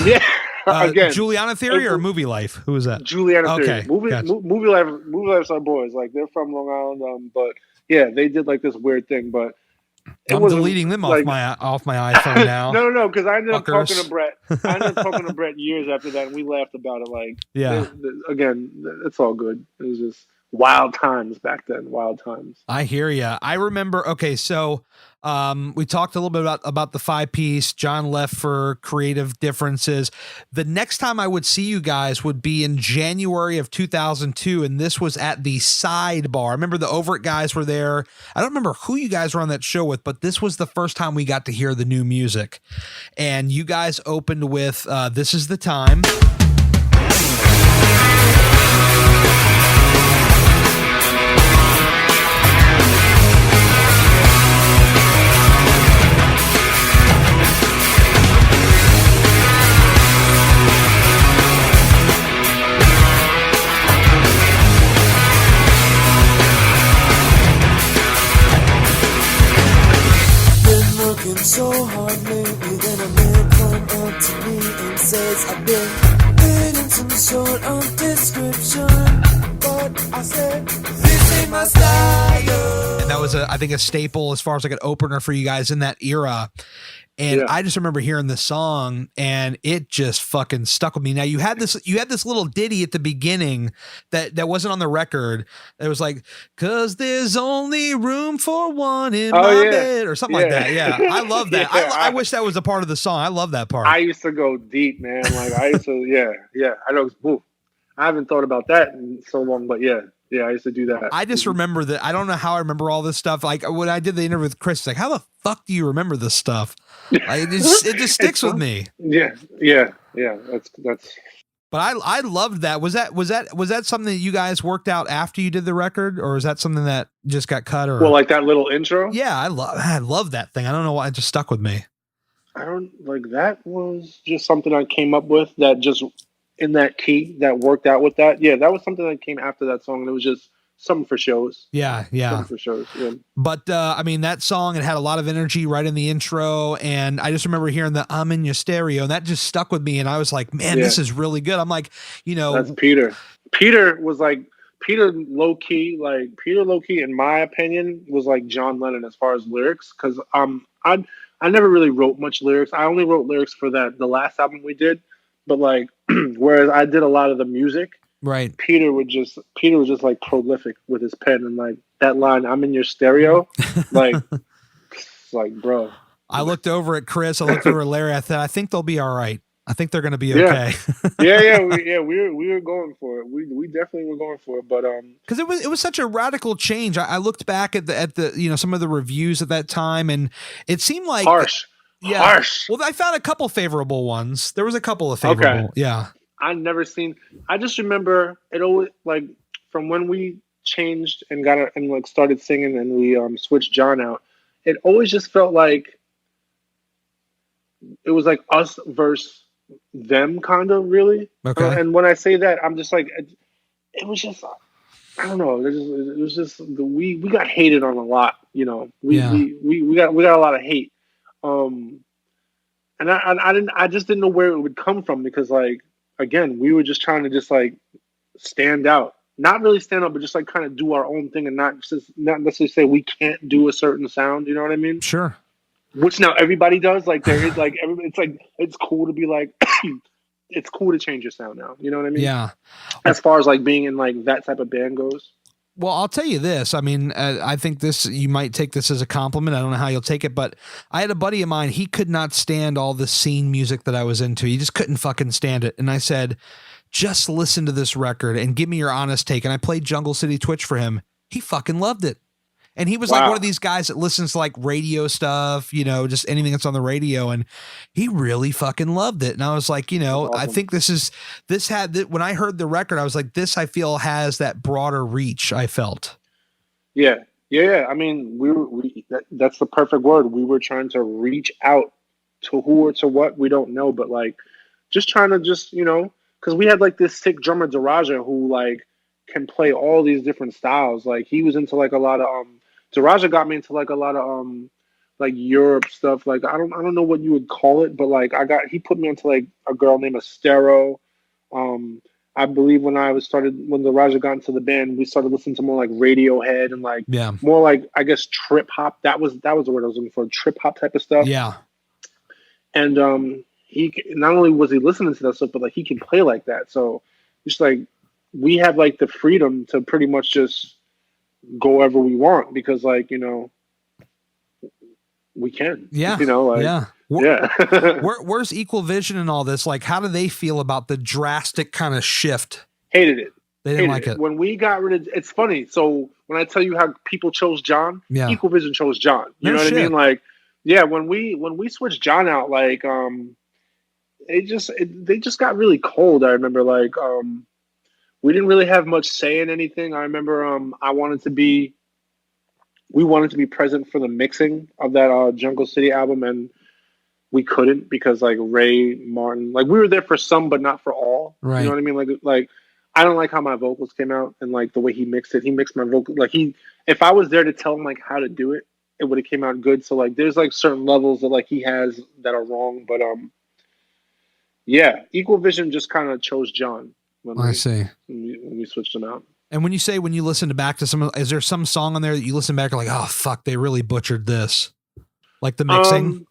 Yeah. Again, Juliana Theory or Movie Life? Who was that? Juliana Theory. Okay, Movie Life's our boys. Like they're from Long Island, but yeah, they did like this weird thing. But I'm deleting them like, off my iPhone now. No, because I ended up talking to Brett. I ended up talking to Brett years after that, and we laughed about it. Like, again, it's all good. It was just wild times back then. Wild times. I hear you. I remember. Okay, so we talked a little bit about the 5-piece. John left for creative differences. The next time I would see you guys would be in January of 2002, and this was at the Sidebar. I remember the Over It guys were there. I don't remember who you guys were on that show with, but this was the first time we got to hear the new music. And you guys opened with This Is the Time. so hard lately. Then a man come up to me and says, I've been reading some sort of description, but I said, this ain't my style. And that was, I think, a staple as far as like an opener for you guys in that era. And Yeah. I just remember hearing the song and it just fucking stuck with me. Now you had this little ditty at the beginning that wasn't on the record. It was like, 'cause there's only room for one in my bed or something like that. Yeah. I love that. Yeah, I wish that was a part of the song. I love that part. I used to go deep, man. Like I used to, yeah. I know. Ooh, I haven't thought about that in so long, but yeah, I used to do that. I just remember that. I don't know how I remember all this stuff. Like when I did the interview with Chris, like, how the fuck do you remember this stuff? Like, it just sticks with me. Yeah. That's. But I loved that. Was that something that you guys worked out after you did the record, or is that something that just got cut? Or Well, like that little intro. yeah, I love that thing. I don't know why it just stuck with me. I don't like that was just something I came up with that just in that key that worked out with that. Yeah, that was something that came after that song. And it was just something for shows. Yeah. Something for shows. Yeah. But I mean, that song, it had a lot of energy right in the intro, and I just remember hearing the "I'm in your stereo," and that just stuck with me. And I was like, man, this is really good. I'm like, that's Peter. Peter was like Peter low key, in my opinion, was like John Lennon as far as lyrics. Because I never really wrote much lyrics. I only wrote lyrics for the last album we did. But like, whereas I did a lot of the music, right? Peter was just like prolific with his pen, and like that line, "I'm in your stereo," like, bro. I looked over at Chris. I looked over at Larry. I thought, I think they'll be all right. I think they're going to be okay. We were going for it. We definitely were going for it, but because it was such a radical change. I looked back at the some of the reviews at that time, and it seemed like harsh. Yeah. Harsh. Well, I found a couple favorable ones. There was a couple of favorable. Okay. Yeah. I just remember it always, like, from when we changed and started singing and we switched John out, it always just felt like it was like us versus them, kind of, really. Okay. And when I say that, I'm just like, it was just, I don't know. It was just we got hated on a lot, we got a lot of hate. And I just didn't know where it would come from, because, like, again, we were just trying to just like stand out, not really stand out, but just like kind of do our own thing and not necessarily say we can't do a certain sound. You know what I mean? Sure. Which now everybody does. Like, there is like it's like it's cool to be like it's cool to change your sound now. You know what I mean? Yeah. As far as like being in like that type of band goes. Well, I'll tell you this. I mean, I think you might take this as a compliment. I don't know how you'll take it, but I had a buddy of mine. He could not stand all the scene music that I was into. He just couldn't fucking stand it. And I said, just listen to this record and give me your honest take. And I played Jungle City Twitch for him. He fucking loved it. And he was like one of these guys that listens to like radio stuff, just anything that's on the radio. And he really fucking loved it. And I was like, awesome. I think when I heard the record, I was like, this, I feel, has that broader reach. I felt. Yeah. I mean, that's the perfect word. We were trying to reach out to who or to what, we don't know, but like just trying to because we had like this sick drummer Durijah who like can play all these different styles. Like he was into like a lot of Durijah got me into like a lot of like Europe stuff. Like I don't know what you would call it, but like he put me into like a girl named Estero. I believe when Durijah got into the band, we started listening to more like Radiohead and like more like, I guess, trip hop. That was the word I was looking for, trip hop type of stuff. Yeah. And he not only was he listening to that stuff, but like he can play like that. So just like we have like the freedom to pretty much just go wherever we want, because like, we can. Yeah. Yeah. Where's Equal Vision and all this? Like, how do they feel about the drastic kind of shift? Hated it. They didn't like it. When we got rid of, it's funny. So when I tell you how people chose John, Equal Vision chose John. You know what I mean? Like, yeah, when we switched John out, like, they just got really cold. I remember, like, we didn't really have much say in anything. I remember, we wanted to be present for the mixing of that Jungle City album, and we couldn't because like Ray Martin, like we were there for some, but not for all. Right. You know what I mean? Like I don't like how my vocals came out and like the way he mixed it. He mixed my vocal if I was there to tell him like how to do it, it would have came out good. So like, there's like certain levels that like he has that are wrong, but yeah, Equal Vision just kind of chose John when I see. when we switched them out. And when you listen back to some, is there some song on there that you listen back and like, oh fuck, they really butchered this, like the mixing?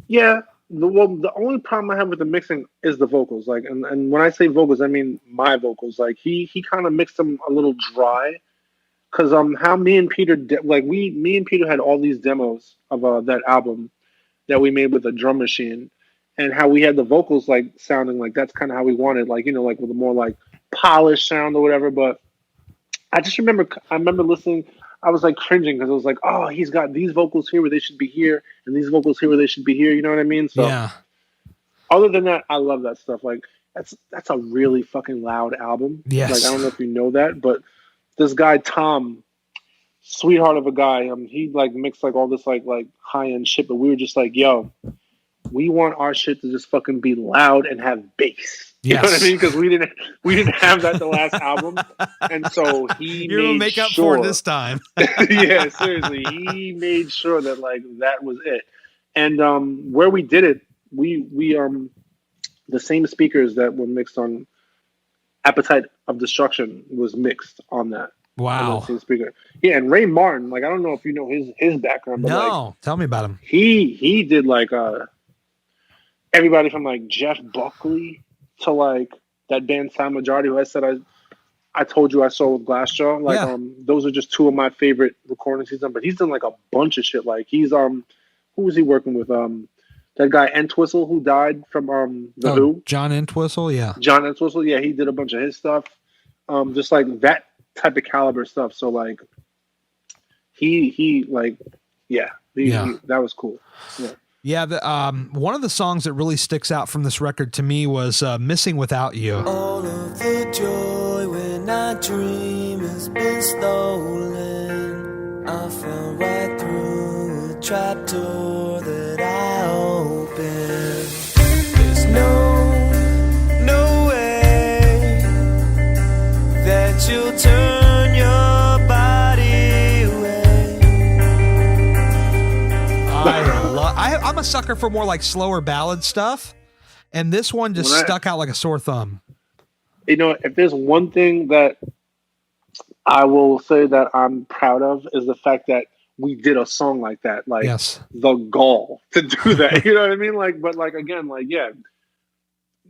Yeah. The only problem I have with the mixing is the vocals. Like, and when I say vocals, I mean my vocals. Like he kind of mixed them a little dry. Cause how me and Peter me and Peter had all these demos of that album that we made with a drum machine, and how we had the vocals like sounding like that's kind of how we wanted, like, you know, like with a more like polished sound or whatever. But I remember listening. I was like cringing because I was like, oh, he's got these vocals here where they should be here, and these vocals here where they should be here. You know what I mean? So yeah. Other than that, I love that stuff. Like that's a really fucking loud album. Yes. Like I don't know if you know that, but this guy Tom, sweetheart of a guy, he like mixed like all this like high end shit, but we were just like, yo, we want our shit to just fucking be loud and have bass. You know what I mean? Because we didn't have that the last album, and so you're gonna make up for it this time. Yeah, seriously, he made sure that like that was it. And where we did it, we the same speakers that were mixed on Appetite of Destruction was mixed on that. Wow. On that speaker. Yeah, and Ray Martin, like I don't know if you know his background, but no, tell me about him. He did like everybody from like Jeff Buckley to like that band Sound Majority, who I said I told you I saw with Glassjaw. Like those are just two of my favorite recordings he's done. But he's done like a bunch of shit. Like he's who was he working with? That guy Entwistle who died from the Who. John Entwistle, yeah. John Entwistle, yeah, he did a bunch of his stuff. Just like that type of caliber stuff. So like he like that was cool. Yeah. Yeah, one of the songs that really sticks out from this record to me was Missing Without You. All of the joy when I dream has been stolen. I fell right through a trapdoor that I opened. There's no way that you'll turn your body away. I'm a sucker for more like slower ballad stuff, and this one just stuck out like a sore thumb. You know, if there's one thing that I will say that I'm proud of is the fact that we did a song like that. Like the gall to do that. You know what I mean? Like, but like again, like yeah,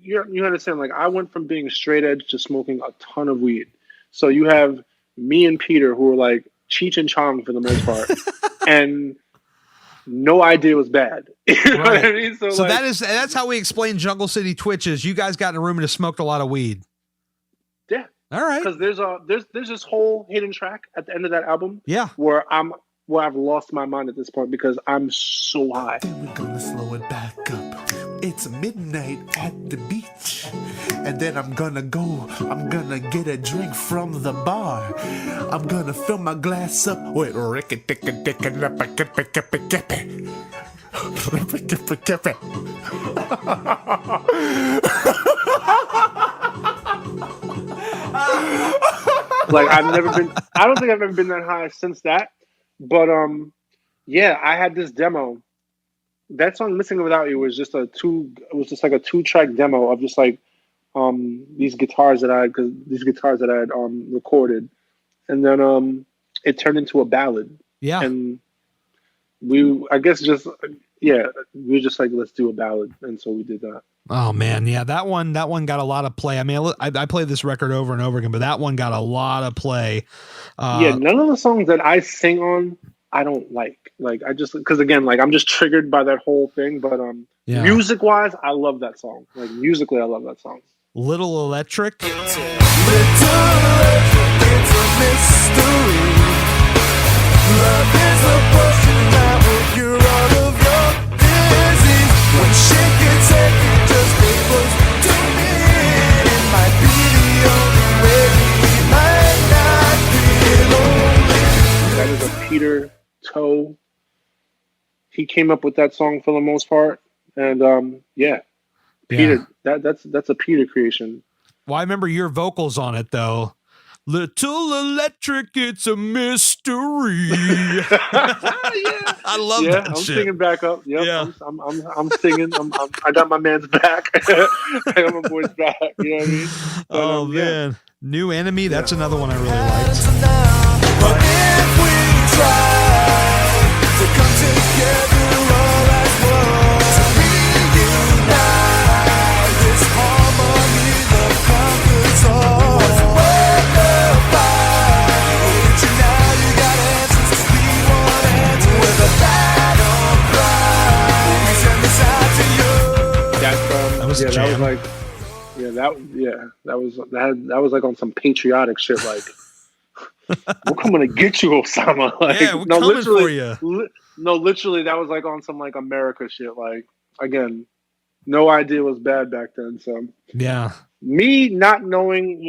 you understand? Like I went from being straight edge to smoking a ton of weed. So you have me and Peter who are like Cheech and Chong for the most part, and no idea was bad. You know what I mean? So like, that's how we explain Jungle City Twitches. You guys got in a room and just smoked a lot of weed. Yeah. All right. Because there's this whole hidden track at the end of that album. Yeah. Where I've lost my mind at this point because I'm so high. Then we're gonna slow it back up. It's midnight at the beach. And then I'm gonna get a drink from the bar. I'm gonna fill my glass up with Ricky Dicky Dicky Like I don't think I've ever been that high since that. But yeah, I had this demo. That song "Missing Without You" was just like a 2-track demo of just like these guitars that I had recorded, and then it turned into a ballad. Yeah, and we were just like, let's do a ballad, and so we did that. Oh man, yeah, that one got a lot of play. I mean, I played this record over and over again, but that one got a lot of play. None of the songs that I sing on, I don't like. Like I just because again, like I'm just triggered by that whole thing. But music wise, I love that song. Like musically, I love that song. Little Electric. Little electric, it's a mystery. Love is a potion that will cure all of your disease. When shit gets hectic, just stay close to me. It might be the only way. We might not be lonely. That is a Peter Toh. He came up with that song for the most part, and Peter. That's a Peter creation. Well, I remember your vocals on it though. Little electric, it's a mystery. Yeah. I love that I'm shit. singing back up. Yep, Yeah. I'm singing. I got my man's back. I got my boy's back. You know what I mean? But, Oh yeah. man, New Enemy. That's another one I really liked. But if we try to come together all as one, to reunite this harmony that conquers all. What's worth the fight? Now you got answers, 'cause we want answers. With a battle cry, we send this out to you. That was a that jam. was like, that was like on some patriotic shit. Like, we're coming to get you, Osama. Like, Yeah, we're coming for you. Literally, that was like on some like America shit. Like, again, no idea was bad back then. So Yeah. me not knowing,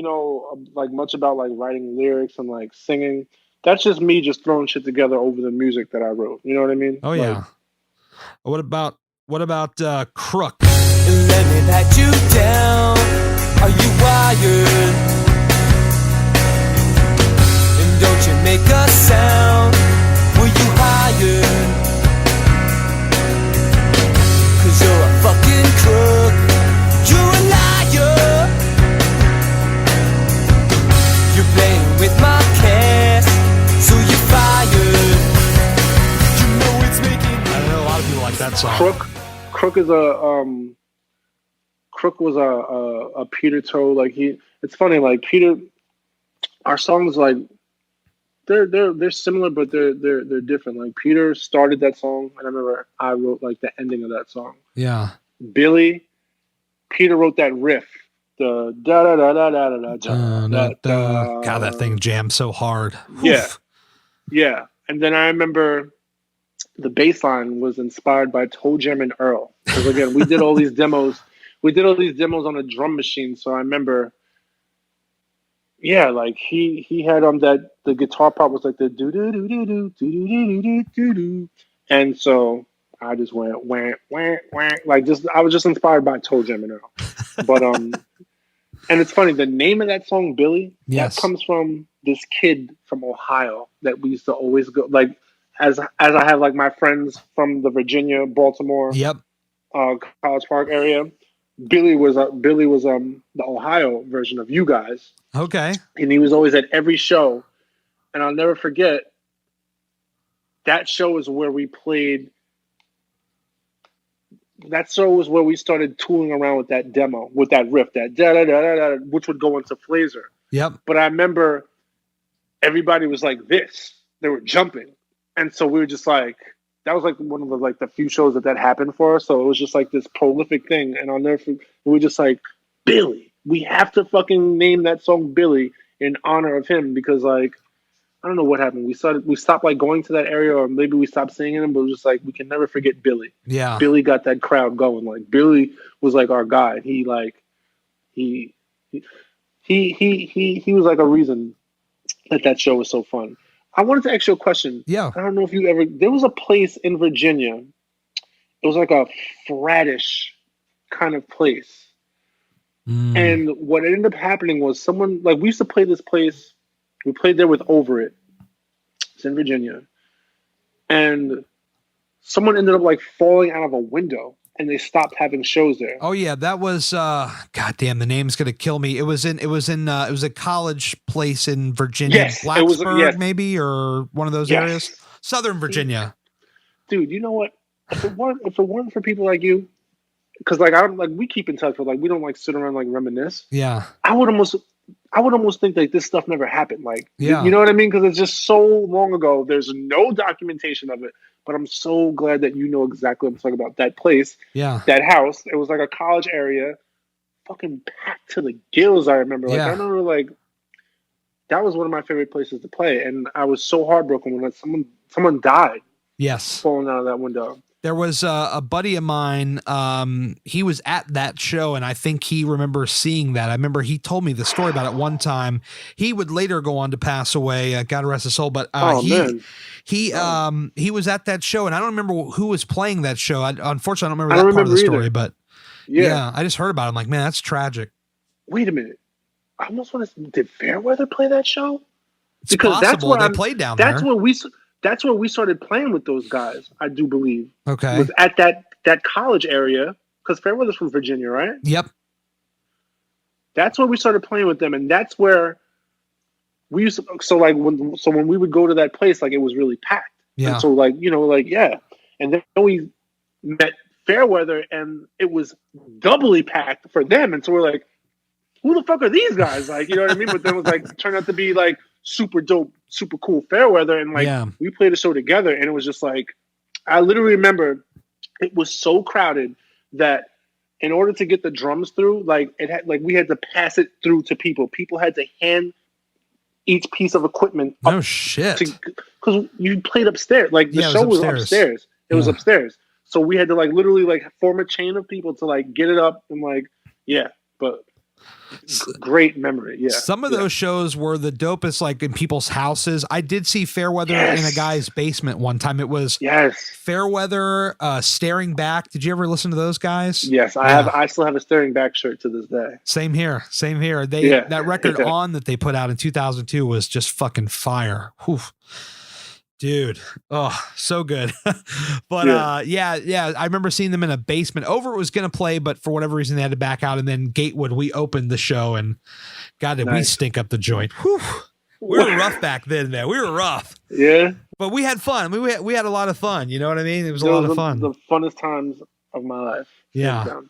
like much about like writing lyrics and like singing, that's just me just throwing shit together over the music that I wrote. You know what I mean? Oh yeah. What about Crook? Let me pat you down. Are you wired? And don't you make a sound? Were you hired? 'Cause you're a fucking crook. You're a liar. You're playing with my cash, so you're fired. You know it's making me. I know a lot of people like that song. Crook was a Peter Toh. Like it's funny. Like Peter, our songs like they're similar, but they're different. Like Peter started that song, and I remember I wrote like the ending of that song. Yeah. Peter wrote that riff. The da da da da da da da da. God, that thing jammed so hard. Yeah, Oof. yeah. And then I remember the bass line was inspired by Toe Jam and Earl. Because again, we did all these demos. We did all these demos on a drum machine. So I remember, yeah, like he had that the guitar part was like the do do do do do do do do do do, and so I just went wah wah wah like just I was just inspired by Toe Jam and Earl. But and it's funny, the name of that song, Billy, Yes. that comes from this kid from Ohio that we used to always go like. As I have like my friends from the Virginia, Baltimore, Yep. College Park area, Billy was the Ohio version of you guys, Okay. and he was always at every show. And I'll never forget that show is where we played. That show was where we started tooling around with that demo, with that riff, that da da da da da, which would go into Flazer. Yep. But I remember everybody was like this; they were jumping. And so we were just like, that was like one of the few shows that happened for us. So it was just like this prolific thing. And I'll never forget, we were just like, Billy, we have to fucking name that song Billy in honor of him because like, I don't know what happened. We stopped like going to that area or maybe we stopped singing him, but it was just like, we can never forget Billy. Yeah. Billy got that crowd going. Like Billy was like our guy. He was like a reason that show was so fun. I wanted to ask you a question. Yeah. I don't know if there was a place in Virginia. It was like a fratish kind of place. And what ended up happening was someone, like we used to play this place. We played there with Over It. It's in Virginia. And someone ended up like falling out of a window and they stopped having shows there. Oh yeah, that was goddamn, the name's gonna kill me. It was a college place in Virginia, Yes, Blacksburg maybe, or one of those Yes. areas. Southern Virginia. Dude, you know what? If it weren't for people like you, because like we keep in touch, but like we don't like sit around like reminisce. Yeah. I would almost think like this stuff never happened. Like, Yeah. you know what I mean? Because it's just so long ago. There's no documentation of it. But I'm so glad that you know exactly what I'm talking about. That place, Yeah. that house. It was like a college area, fucking packed to the gills. I remember. Like Yeah. I remember like that was one of my favorite places to play, and I was so heartbroken when like, someone died Yes. falling out of that window. There was a buddy of mine. He was at that show, and I think he remembers seeing that. I remember he told me the story about it one time. He would later go on to pass away. God rest his soul. But Man. he was at that show, and I don't remember who was playing that show. Unfortunately, I don't remember I that don't part of the remember story. either. But Yeah. I just heard about it. I'm like, man, that's tragic. Wait a minute. I almost want to. Did Fairweather play that show? It's possible they played down that's there. That's where we started playing with those guys. I do believe. Okay. Was at that college area because Fairweather's from Virginia, right? Yep. That's where we started playing with them, and that's where we used to. So when we would go to that place, like it was really packed. Yeah. And so yeah, and then we met Fairweather, and it was doubly packed for them, and so we're like, who the fuck are these guys? Like, you know what I mean? But then it was like turned out to be like super dope, super cool Fairweather, and like we played a show together, and it was just like I literally remember it was so crowded that in order to get the drums through, like it had like we had to pass it through to people. People had to hand each piece of equipment. No shit. Because you played upstairs. Like the show was upstairs. It was upstairs. So we had to like literally like form a chain of people to like get it up and like but great memory. Yeah. Some of those shows were the dopest, like in people's houses. I did see Fairweather in a guy's basement one time. It was Fairweather, Staring Back. Did you ever listen to those guys? Yes, I have. I still have a Staring Back shirt to this day. Same here. That record On that they put out in 2002 was just fucking fire. Whew. Dude, so good. But I remember seeing them in a basement. Over was going to play, but for whatever reason they had to back out. And then Gatewood, we opened the show, and God, did we stink up the joint. Whew. We were rough back then, man. We were rough. Yeah, but we had fun. I mean, we had a lot of fun. You know what I mean? It was a lot of fun. The funnest times of my life. Yeah.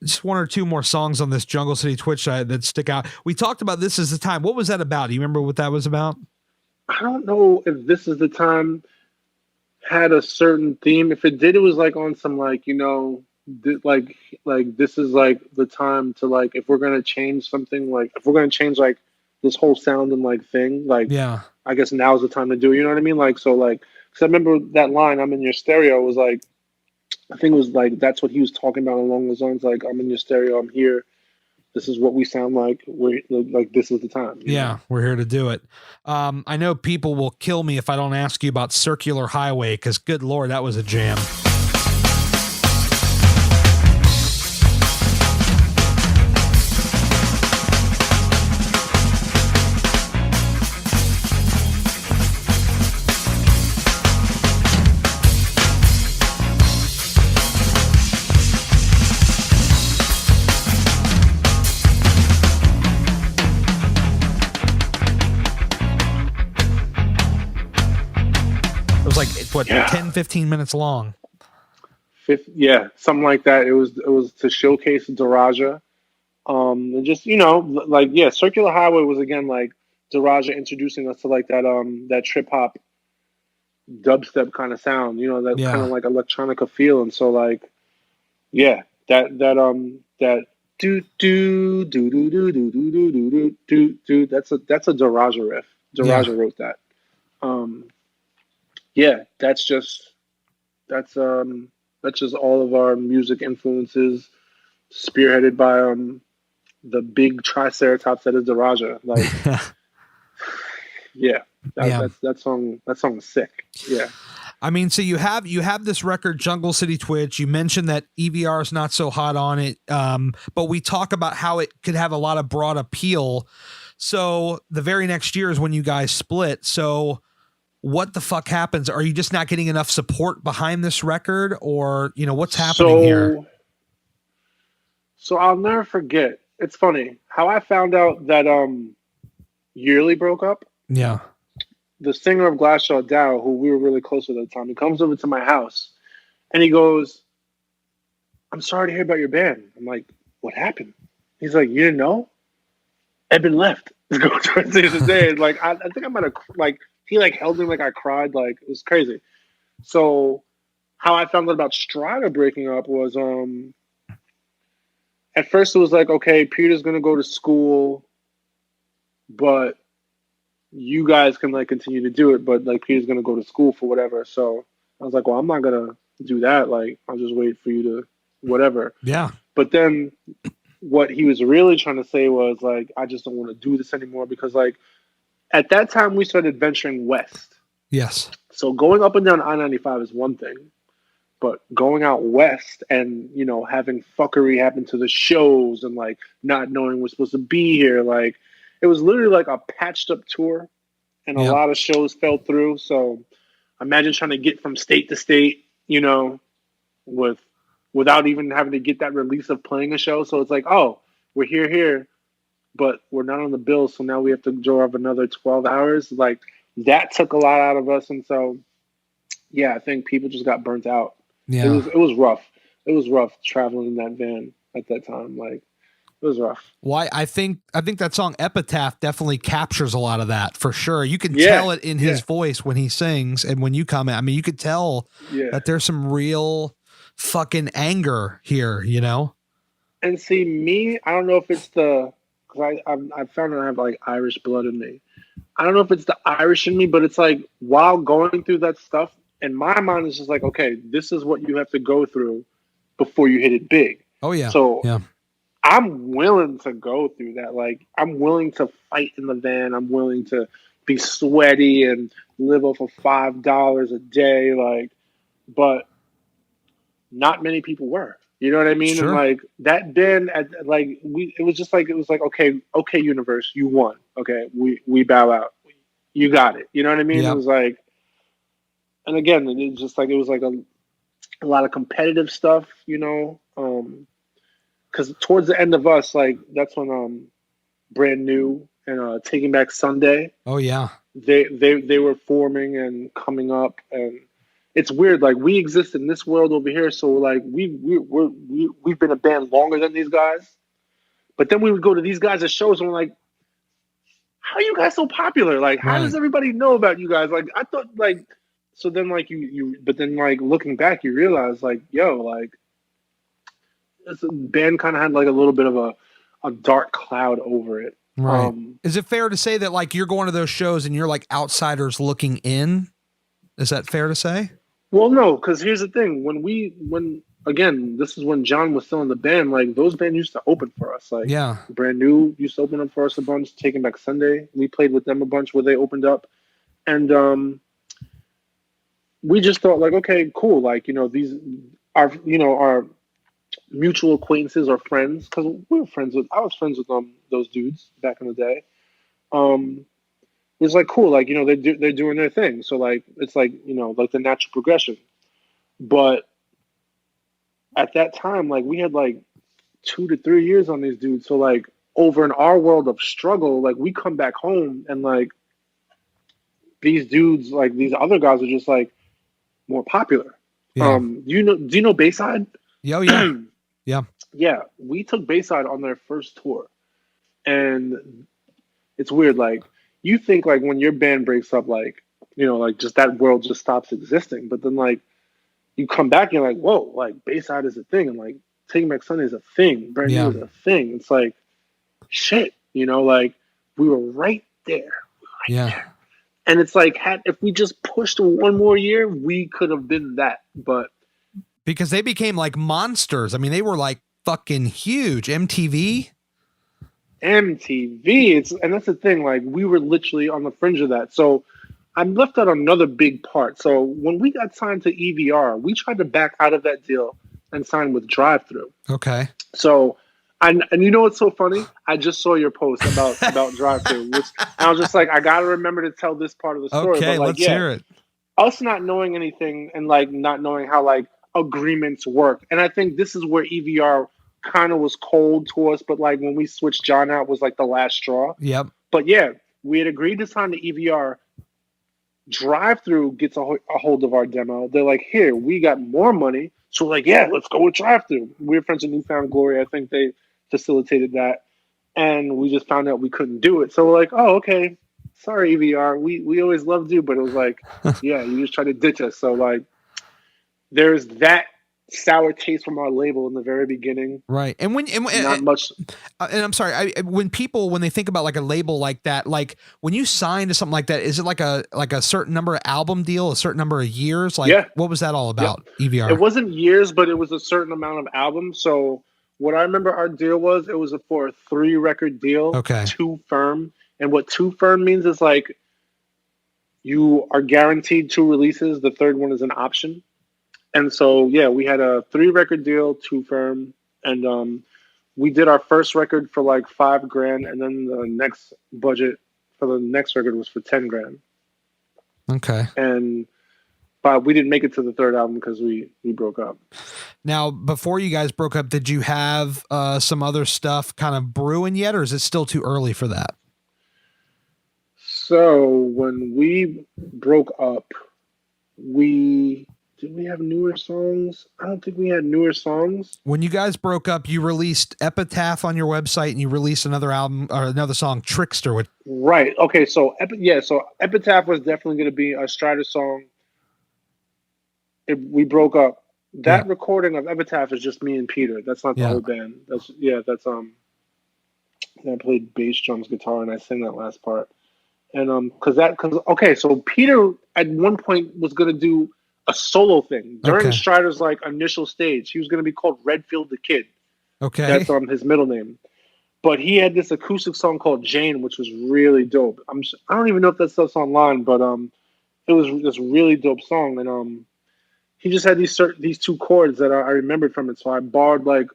Just one or two more songs on this Jungle City Twitch that stick out. We talked about This Is the Time. What was that about? Do you remember what that was about? I don't know if This Is the Time had a certain theme. If it did, it was like on some like, like this is like the time to like, if we're going to change something, like if we're going to change like this whole sound and like thing, like, I guess now's the time to do it. You know what I mean? Like, so like, cause I remember that line, I'm in your stereo, was like, I think it was like, that's what he was talking about along those lines. Like, I'm in your stereo, I'm here. This is what we sound like. We're like, this is the time. We're here to do it. I know people will kill me if I don't ask you about Circular Highway, because good Lord, that was a jam. What, 10, 15 minutes long? Something like that. It was to showcase Durijah. And just, Circular Highway was again like Durijah introducing us to like that trip hop dubstep kind of sound, that kind of like electronica feel. And so like, that do do do do do do do do do do that's a Durijah riff. Durijah wrote that. That's just all of our music influences, spearheaded by the big triceratops that is Durijah. Like, that song is sick. Yeah. I mean, so you have this record, Jungle City Twitch. You mentioned that EVR is not so hot on it, but we talk about how it could have a lot of broad appeal. So the very next year is when you guys split. So what the fuck happens? Are you just not getting enough support behind this record, or what's happening here? So I'll never forget. It's funny how I found out that Yearly broke up. Yeah. The singer of Glassjaw, Dow, who we were really close with at the time, he comes over to my house and he goes, "I'm sorry to hear about your band." I'm like, "What happened?" He's like, "You didn't know? Eben left." Go towards the end of the day. Like, I think I might have like. He like held me like I cried, like it was crazy. So how I found out about Stryder breaking up was at first it was like, okay, Peter's gonna go to school, but you guys can like continue to do it, but like Peter's gonna go to school for whatever. So I was like, well, I'm not gonna do that. Like, I'll just wait for you to whatever. Yeah. But then what he was really trying to say was like, I just don't want to do this anymore, because like at that time we started venturing west. Yes. So going up and down I-95 is one thing. But going out west and, you know, having fuckery happen to the shows and like not knowing we're supposed to be here, like it was literally like a patched up tour and a lot of shows fell through. So imagine trying to get from state to state, you know, without even having to get that release of playing a show. So it's like, oh, we're here, but we're not on the bill. So now we have to drive another 12 hours. Like that took a lot out of us. And so, yeah, I think people just got burnt out. Yeah. It was rough. It was rough traveling in that van at that time. Like it was rough. Why? I think that song Epitaph definitely captures a lot of that for sure. You can tell it in his voice when he sings and when you comment. I mean, you could tell that there's some real fucking anger here, you know? And see, me, I don't know if it's because I found I have like Irish blood in me. I don't know if it's the Irish in me, but it's like while going through that stuff, in my mind, it's just like, okay, this is what you have to go through before you hit it big. Oh, yeah. So yeah. I'm willing to go through that. Like, I'm willing to fight in the van. I'm willing to be sweaty and live off of $5 a day. Like, but not many people were. You know what I mean? Sure. And like that band, it was like, okay, universe, you won. Okay, we bow out. You got it. You know what I mean? Yep. It was like, and again, it was like a lot of competitive stuff, you know. Because towards the end of us, like that's when Brand New and Taking Back Sunday. Oh yeah. They were forming and coming up, and it's weird. Like we exist in this world over here, so like we've been a band longer than these guys. But then we would go to these guys at shows, and we're like, "How are you guys so popular? Like, how does everybody know about you guys? Like, I thought like." So then, like but then, like looking back, you realize, like, yo, like this band kind of had like a little bit of a dark cloud over it. Right. Is it fair to say that like you're going to those shows and you're like outsiders looking in? Is that fair to say? Well, no, because here's the thing: when again, this is when John was still in the band. Like those bands used to open for us. Like Brand New used to open up for us a bunch. Taking Back Sunday, we played with them a bunch where they opened up, and we just thought like, okay, cool. Like, you know, these are, you know, our mutual acquaintances or friends, because I was friends with those dudes back in the day. It's like cool, like, you know, they're doing their thing. So like it's like, you know, like the natural progression. But at that time, like we had like 2 to 3 years on these dudes. So like over in our world of struggle, like we come back home and like these dudes, like these other guys are just like more popular. Yeah. Do you know Bayside? Yeah. Yeah. We took Bayside on their first tour. And it's weird, like you think like when your band breaks up, like, you know, like just that world just stops existing. But then like you come back and you're like, whoa, like Bayside is a thing, and like Taking Back Sunday is a thing, Brand New is a thing. It's like shit, you know, like we were right there. There. And it's like, if we just pushed one more year, we could have been that. But because they became like monsters. I mean, they were like fucking huge. MTV. And that's the thing. Like we were literally on the fringe of that. So I'm left out another big part. So when we got signed to EVR, we tried to back out of that deal and sign with Drive-Thru. Okay. So. And you know what's so funny? I just saw your post about Drive-Thru, which I was just like, I gotta remember to tell this part of the story. Okay, but like, let's hear it. Us not knowing anything and like not knowing how like agreements work, and I think this is where EVR kind of was cold to us. But like when we switched John out was like the last straw. Yep. But yeah, we had agreed to sign to EVR. Drive-Thru gets a hold of our demo. They're like, here, we got more money, so like, yeah, let's go with Drive-Thru. We're friends with Newfound Glory. I think they facilitated that, and we just found out we couldn't do it. So we're like, oh, okay, sorry EVR, we always loved you, but it was like, yeah, you just tried to ditch us. So like there's that sour taste from our label in the very beginning, right? And not much. And I'm sorry, when they think about like a label like that, like when you sign to something like that, is it like a certain number of album deal, a certain number of years? Like what was that all about? EVR? It wasn't years, but it was a certain amount of albums. So what I remember our deal was, it was for a 3-record deal, 2 firm. And what 2 firm means is like you are guaranteed 2 releases. The third one is an option. And so, yeah, we had a 3-record deal, 2 firm, and we did our first record for like $5,000, and then the next budget for the next record was for $10,000. Okay. But we didn't make it to the 3rd album because we broke up. Now, before you guys broke up, did you have some other stuff kind of brewing yet, or is it still too early for that? So when we broke up, did we have newer songs? I don't think we had newer songs. When you guys broke up, you released Epitaph on your website, and you released another album or another song, Trickster. Right. Okay. So so Epitaph was definitely going to be a Stryder song. We broke up. That recording of Epitaph is just me and Peter. That's not the whole band. That's I played bass, drums, guitar, and I sang that last part. And so Peter at one point was going to do a solo thing during Stryder's like initial stage. He was going to be called Redfield the Kid. Okay, that's his middle name. But he had this acoustic song called Jane, which was really dope. I don't even know if that stuff's online, but it was this really dope song, and he just had these 2 chords that I remembered from it. So I borrowed like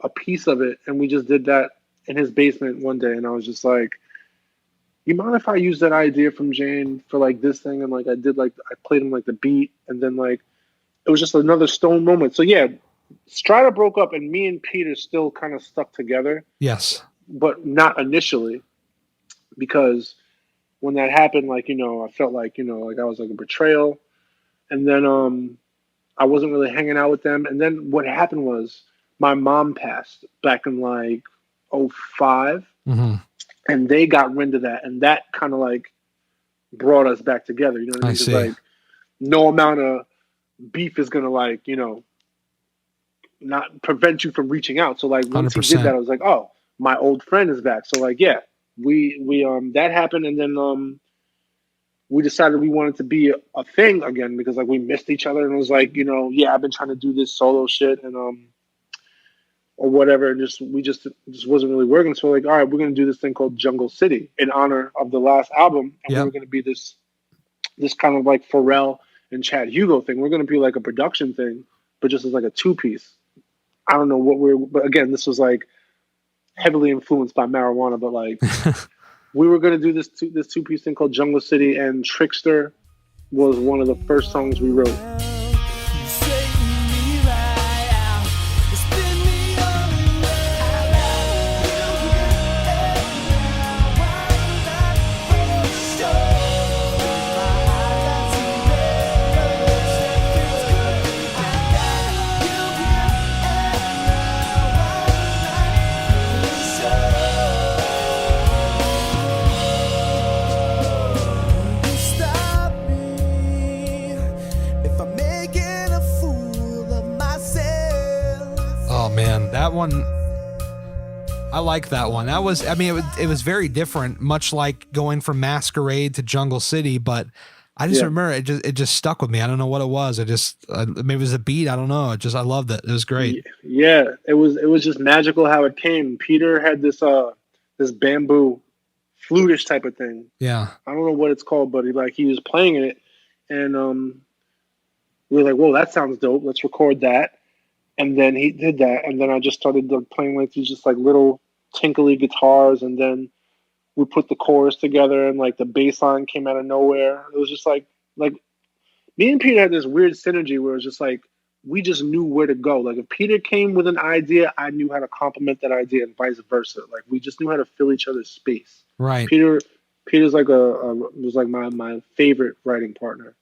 a piece of it, and we just did that in his basement one day. And I was just like, you mind if I use that idea from Jane for like this thing? And like I played him like the beat, and then like it was just another stone moment. So yeah, Stryder broke up, and me and Peter still kind of stuck together. Yes. But not initially, because when that happened, like, I felt like, like I was like a betrayal. And then I wasn't really hanging out with them. And then what happened was my mom passed back in like 2005. Mm-hmm. And they got wind of that. And that kind of like brought us back together. You know what I mean? It's like no amount of beef is going to like, not prevent you from reaching out. So like once 100%. He did that, I was like, oh, my old friend is back. So like, yeah, we that happened. And then we decided we wanted to be a thing again because like we missed each other, and it was like, yeah, I've been trying to do this solo shit and or whatever, and we just wasn't really working. So we're like, all right, we're gonna do this thing called Jungle City in honor of the last album, and we were gonna be this kind of like Pharrell and Chad Hugo thing. We're gonna be like a production thing, but just as like a 2-piece. I don't know but again, this was like heavily influenced by marijuana, but like. We were going to do this 2-piece thing called Jungle City, and Trickster was one of the first songs we wrote. That one, I like that one. That was, it was very different, much like going from Masquerade to Jungle City, but I just remember it just stuck with me. I don't know what it was. Maybe it was a beat. I don't know. I loved it. It was great. Yeah. It was just magical how it came. Peter had this bamboo flutish type of thing. Yeah. I don't know what it's called, but he was playing it, and we were like, whoa, that sounds dope. Let's record that. And then he did that, and then I just started playing like these just like little tinkly guitars, and then we put the chorus together, and like the bass line came out of nowhere. It was just like me and Peter had this weird synergy where it was just like we just knew where to go. Like if Peter came with an idea, I knew how to complement that idea, and vice versa. Like we just knew how to fill each other's space. Right. Peter's like was like my favorite writing partner.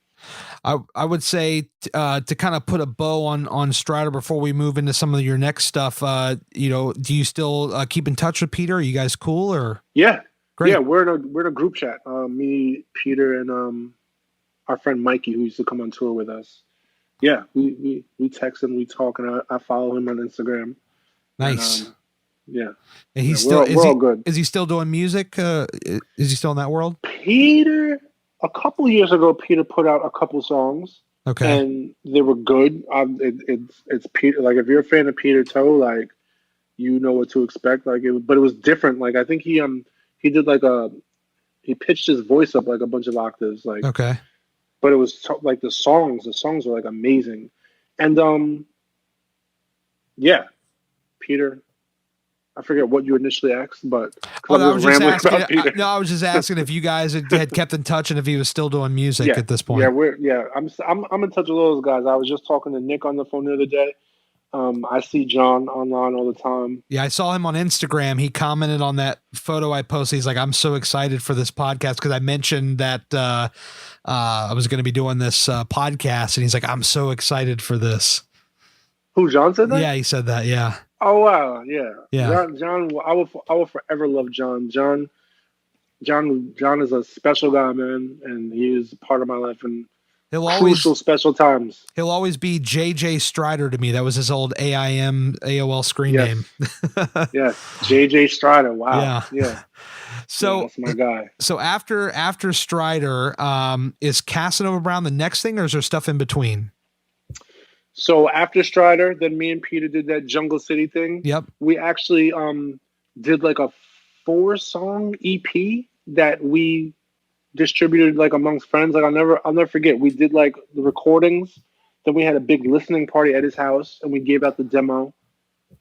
I would say to kind of put a bow on Stryder before we move into some of your next stuff, do you still keep in touch with Peter? Are you guys cool or? Yeah. Great. Yeah, we're in a group chat. Me, Peter, and our friend Mikey, who used to come on tour with us. Yeah, we text and we talk, and I follow him on Instagram. Nice. And, yeah. And he's we're all good. Is he still doing music? Is he still in that world? Peter, a couple years ago, Peter put out a couple songs. Okay. And they were good. It's Peter. Like if you're a fan of Peter Toh, like you know what to expect. Like but it was different. Like I think he did like he pitched his voice up like a bunch of octaves. Like okay. But it was like the songs were like amazing. And yeah, Peter. I forget what you initially asked, but I was just asking. I was just asking if you guys had kept in touch and if he was still doing music at this point. I'm in touch with those guys. I was just talking to Nick on the phone the other day. I see John online all the time. Yeah, I saw him on Instagram. He commented on that photo I posted. He's like, "I'm so excited for this podcast," because I mentioned that I was going to be doing this podcast, and he's like, "I'm so excited for this." Who, John said that? Yeah, he said that. Yeah. Oh wow, yeah. John, I will forever love John. John is a special guy, man, and he is part of my life and crucial special times. He'll always be JJ Stryder to me. That was his old AOL screen name. Yes, JJ Stryder. Wow. Yeah. So that's my guy. So after Stryder, is Casanova Brown the next thing, or is there stuff in between? So after Stryder, then me and Peter did that Jungle City thing. Yep. We actually did like a 4-song EP that we distributed like amongst friends. Like I'll never forget. We did like the recordings. Then we had a big listening party at his house, and we gave out the demo.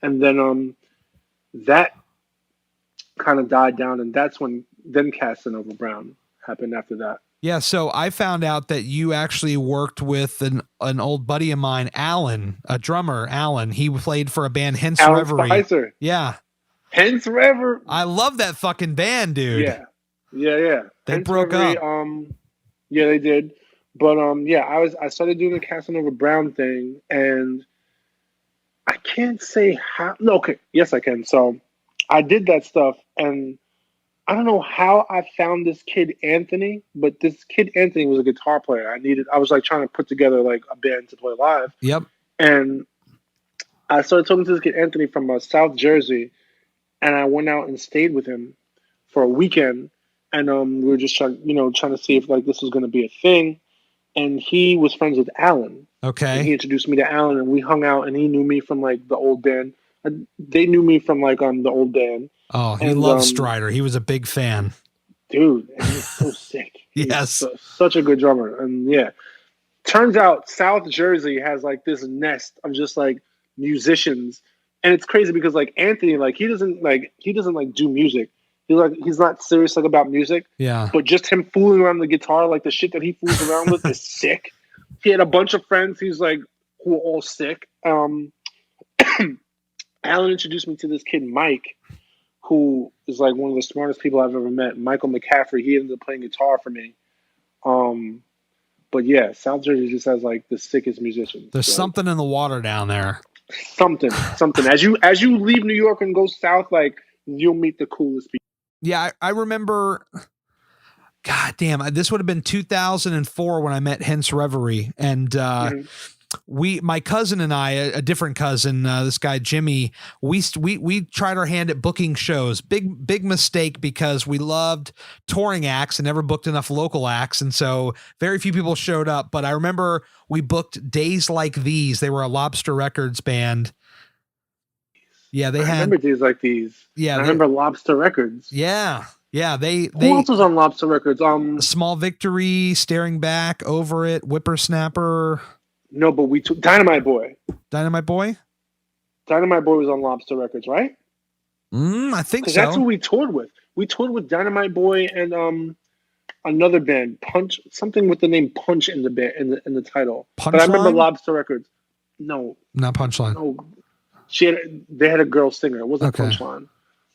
And then that kind of died down, and that's when then Casanova Brown happened after that. Yeah, so I found out that you actually worked with an old buddy of mine, Alan, a drummer, Alan. He played for a band, Hence Alan Reverie. Spicer. Yeah. Hence Reverie. I love that fucking band, dude. Yeah. They Hence broke Reverie, up. Yeah, they did. But I started doing the Casanova Brown thing, and I can't say how. No, okay, yes, I can. So I did that stuff, and I don't know how I found this kid Anthony, but this kid Anthony was a guitar player. I was like trying to put together like a band to play live. Yep. And I started talking to this kid Anthony from South Jersey, and I went out and stayed with him for a weekend. And we were just trying to see if like this was going to be a thing. And he was friends with Alan. Okay. And he introduced me to Alan, and we hung out, and he knew me from like the old band. They knew me from like the old band. Oh, he loves Stryder. He was a big fan. Dude, and he's so sick. Yes. He's such a good drummer. And yeah, turns out South Jersey has like this nest of just like musicians. And it's crazy because like Anthony, like he doesn't do music. He's not serious like about music. Yeah. But just him fooling around the guitar, like the shit that he fools around with is sick. He had a bunch of friends who were all sick. Alan introduced me to this kid, Mike, who is like one of the smartest people I've ever met. Michael McCaffrey. He ended up playing guitar for me. But yeah, South Jersey just has like the sickest musicians. There's something in the water down there. Something. As you leave New York and go south, like you'll meet the coolest people. Yeah, I remember. God damn, this would have been 2004 when I met Hence Reverie, and my cousin and I, a different cousin, this guy Jimmy, we tried our hand at booking shows. Big mistake, because we loved touring acts and never booked enough local acts, and so very few people showed up. But I remember we booked Days Like These. They were a Lobster Records band. Yeah, I remember Days Like These. Yeah, I remember Lobster Records. Yeah. Yeah, Who else was on Lobster Records? Small Victory, Staring Back, Over It, Whippersnapper. No, but we took Dynamite Boy. Dynamite Boy was on Lobster Records, right? I think so. That's who we toured with. We toured with Dynamite Boy and another band, Punch, something with the name Punch in the band in the title. Punchline? But I remember Lobster Records. No, not Punchline. No, they had a girl singer. It wasn't Punchline,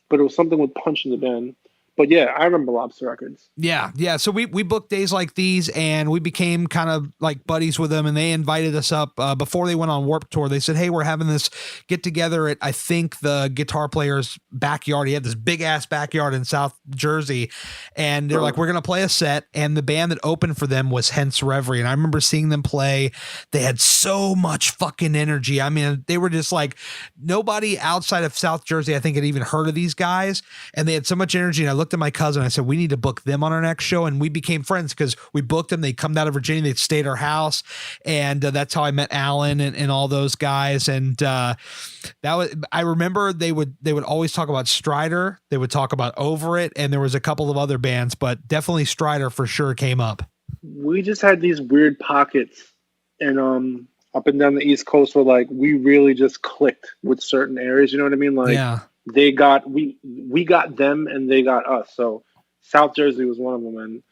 but it was something with Punch in the band. But yeah, I remember Lobster Records. Yeah. So we booked Days Like These, and we became kind of like buddies with them, and they invited us up before they went on Warped Tour. They said, hey, we're having this get together at, I think, the guitar player's backyard. He had this big ass backyard in South Jersey, and they're like, we're going to play a set. And the band that opened for them was Hence Reverie. And I remember seeing them play. They had so much fucking energy. I mean, they were just like, nobody outside of South Jersey, I think, had even heard of these guys. And they had so much energy. And I looked at my cousin. I said, we need to book them on our next show. And we became friends because we booked them. They'd come down to Virginia. They'd stay at our house. And that's how I met Alan and all those guys. And I remember they would always talk about Stryder. They would talk about Over It. And there was a couple of other bands, but definitely Stryder for sure came up. We just had these weird pockets. And up and down the East Coast where like we really just clicked with certain areas. You know what I mean? Like they got we got them and they got us. So South Jersey was one of them, and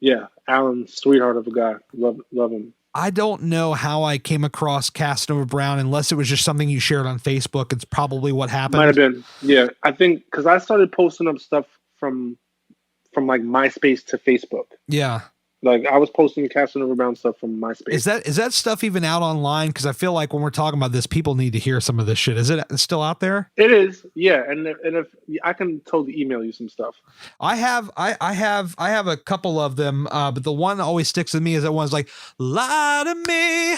yeah, Alan, sweetheart of a guy, love him. I don't know how I came across Casanova Brown unless it was just something you shared on Facebook. It's probably what happened. Might have been, yeah. I think because I started posting up stuff from like MySpace to Facebook. Yeah. Like I was posting Casanova Brown stuff from MySpace. Is that stuff even out online? Because I feel like when we're talking about this, people need to hear some of this shit. Is it still out there? It is, yeah. And if I can totally email you some stuff. I have a couple of them, but the one that always sticks with me is that one's like "Lie to Me."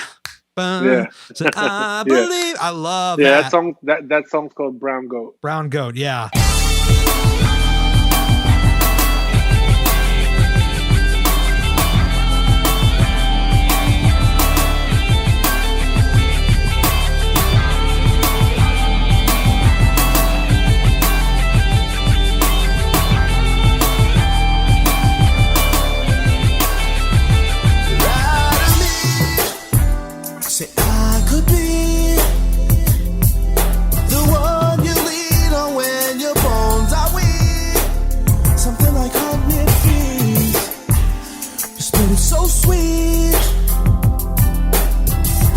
Yeah. So I believe. I love that song. That song's called Brown Goat. Brown Goat. Yeah.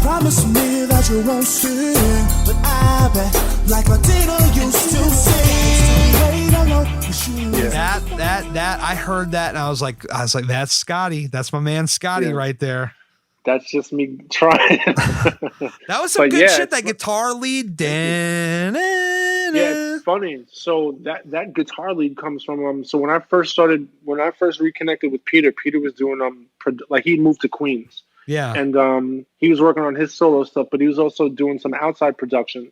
Promise me that you won't sing, but I bet like Latina used to sing. That I heard that and I was like, that's Scottie. That's my man Scottie right there. That's just me trying. That was some good shit. That guitar lead. Yeah, it's funny. So that guitar lead comes from so when I first reconnected with Peter was doing like he moved to Queens. Yeah. And he was working on his solo stuff, but he was also doing some outside production.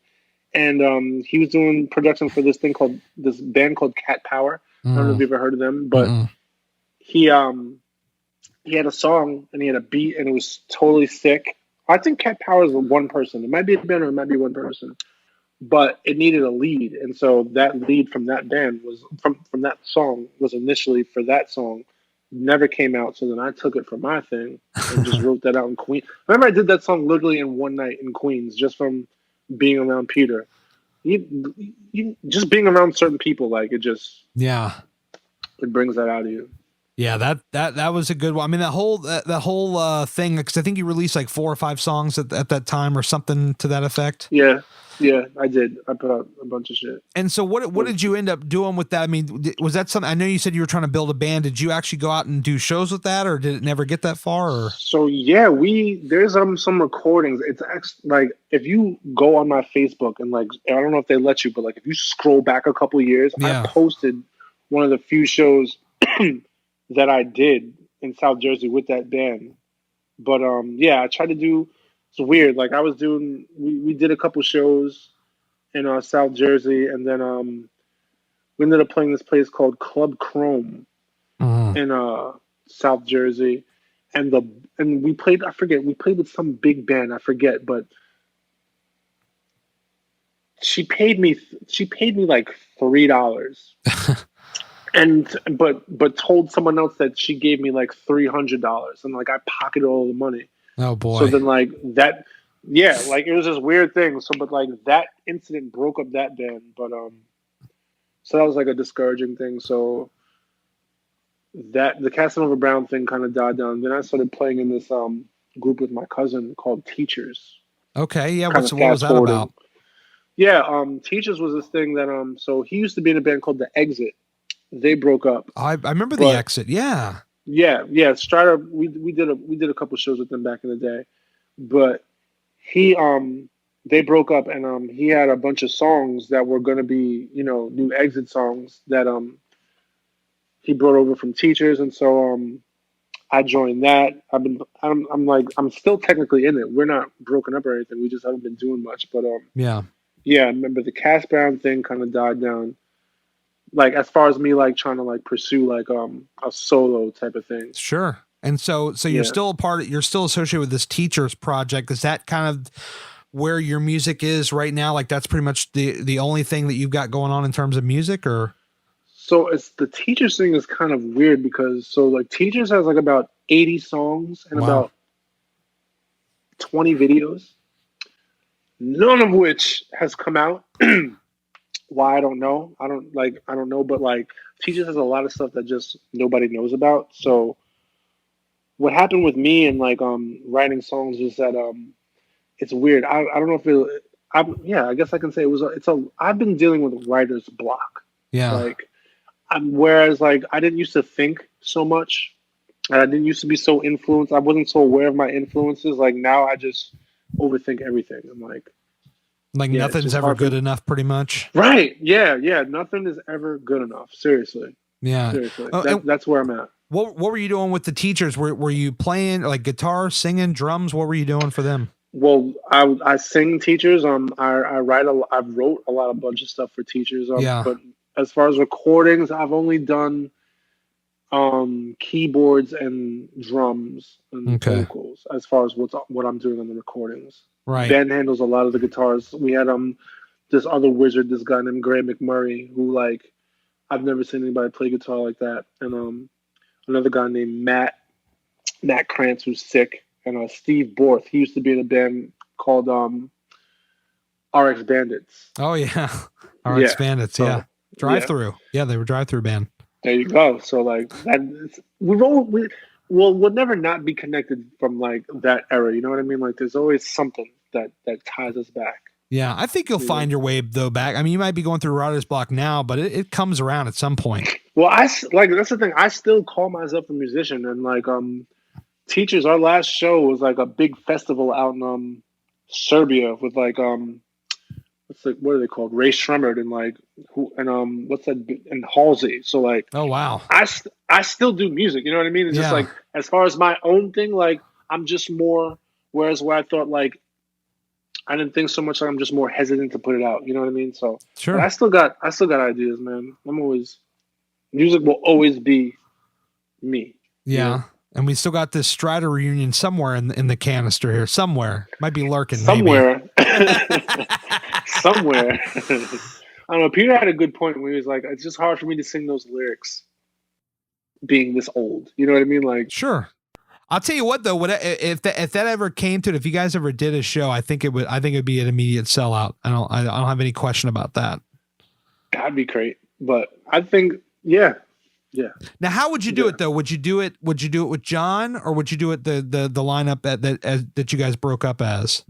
And he was doing production for this band called Cat Power. I don't know if you've ever heard of them, but he had a song and he had a beat and it was totally sick. I think Cat Power is one person. It might be a band or it might be one person. But it needed a lead. And so that lead from that band was from that song was initially for that song. Never came out, so then I took it for my thing and just wrote that out in Queens. Remember, I did that song literally in one night in Queens, just from being around Peter. You just being around certain people, like it brings that out of you. Yeah, that was a good one. I mean, that whole thing, because I think you released like 4 or 5 songs at that time or something to that effect. Yeah, I did. I put out a bunch of shit. And so what did you end up doing with that? I mean, was that something, I know you said you were trying to build a band. Did you actually go out and do shows with that or did it never get that far? Or? So yeah, there's some recordings. It's actually like, if you go on my Facebook and like, I don't know if they let you, but like if you scroll back a couple years, I posted one of the few shows that I did in South Jersey with that band. But I tried to do, it's weird. Like I was doing, we did a couple shows in South Jersey, and then we ended up playing this place called Club Chrome in South Jersey, and we played. I forget. We played with some big band. I forget, but she paid me like $3, but told someone else that she gave me like $300, and like I pocketed all the money. Oh boy. So then like that, like it was this weird thing. So, but like that incident broke up that band. But, so that was like a discouraging thing. So the Casanova Brown thing kind of died down. Then I started playing in this, group with my cousin called Teachers. Okay. Yeah. What was that about? Yeah. Teachers was this thing that, so he used to be in a band called The Exit. They broke up. I remember The Exit. Yeah. Yeah, Stryder. We did a couple shows with them back in the day, but they broke up, and he had a bunch of songs that were going to be new Exit songs that he brought over from Teachers, and so I joined that. I'm still technically in it. We're not broken up or anything. We just haven't been doing much, but I remember the Cass Brown thing kind of died down. Like as far as me like trying to like pursue like a solo type of thing. Sure. And so you're still you're still associated with this Teachers project. Is that kind of where your music is right now? Like that's pretty much the only thing that you've got going on in terms of music, or? So it's the Teachers thing is kind of weird because like Teachers has like about 80 songs and about 20 videos, none of which has come out. Why, I don't know. I don't know, but like Teachers has a lot of stuff that just nobody knows about. So what happened with me and like writing songs is that it's weird. I don't know if it I guess I can say I've been dealing with writer's block. Yeah. Like whereas like I didn't used to think so much. I didn't used to be so influenced. I wasn't so aware of my influences. Like now I just overthink everything. I'm like nothing's ever good enough, pretty much. Right. Yeah. Nothing is ever good enough. Seriously. Yeah. Seriously. That's where I'm at. What were you doing with the Teachers? Were you playing like guitar, singing, drums? What were you doing for them? Well, I sing Teachers. I wrote a bunch of stuff for Teachers. But as far as recordings, I've only done keyboards and drums and vocals as far as what I'm doing on the recordings. Right. Ben handles a lot of the guitars. We had this other wizard, this guy named Gray McMurray, who like I've never seen anybody play guitar like that. And another guy named Matt Krantz, who's sick, and Steve Borth. He used to be in a band called RX Bandits. Oh yeah. RX Bandits, yeah. Drive-Thru. Yeah, they were Drive-Thru band. There you go. So like that, we'll never not be connected from like that era. You know what I mean? Like there's always something that ties us back. Yeah, I think you'll find your way though back. I mean, you might be going through writer's block now, but it comes around at some point. Well, that's the thing. I still call myself a musician, and like Teachers. Our last show was like a big festival out in Serbia with like what are they called? Ray Shremmerd and like what's that? And Halsey. So like, oh wow, I still do music. You know what I mean? It's just like as far as my own thing, like I'm just more. Whereas where I thought like I didn't think so much. Like I'm just more hesitant to put it out. You know what I mean? So sure, I still got ideas, man. Music will always be me. Yeah. You know? And we still got this Stryder reunion somewhere in the canister here. Somewhere. Might be lurking. Somewhere. Somewhere. I don't know. Peter had a good point when he was like, it's just hard for me to sing those lyrics being this old. You know what I mean? Like, sure. I'll tell you what though, if that ever came to it, if you guys ever did a show, I think it'd be an immediate sellout. I don't have any question about that. That'd be great. But I think, yeah. Now, how would you do it though? Would you do it with John, or would you do it the lineup that you guys broke up as?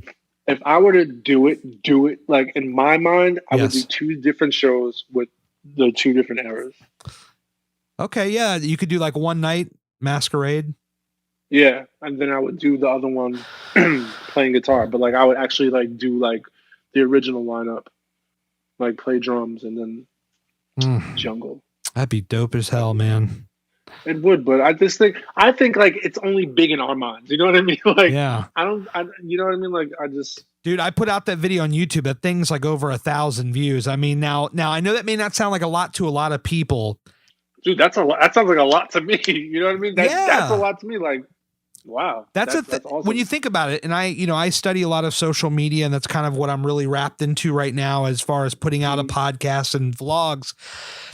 If I were to do it like in my mind, I would do two different shows with the two different eras. Okay, yeah, you could do like one night Masquerade. Yeah, and then I would do the other one playing guitar, but like I would actually like do like the original lineup, like play drums and then jungle. That'd be dope as hell, man. It would, but I think like it's only big in our minds. You know what I mean? Like, yeah. You know what I mean? Like, dude, I put out that video on YouTube. That thing's like over 1,000 views. I mean, now I know that may not sound like a lot to a lot of people. Dude, that's a lot. That sounds like a lot to me. You know what I mean? That's a lot to me. Like, wow. That's awesome. When you think about it, and I study a lot of social media, and that's kind of what I'm really wrapped into right now as far as putting out a podcast and vlogs.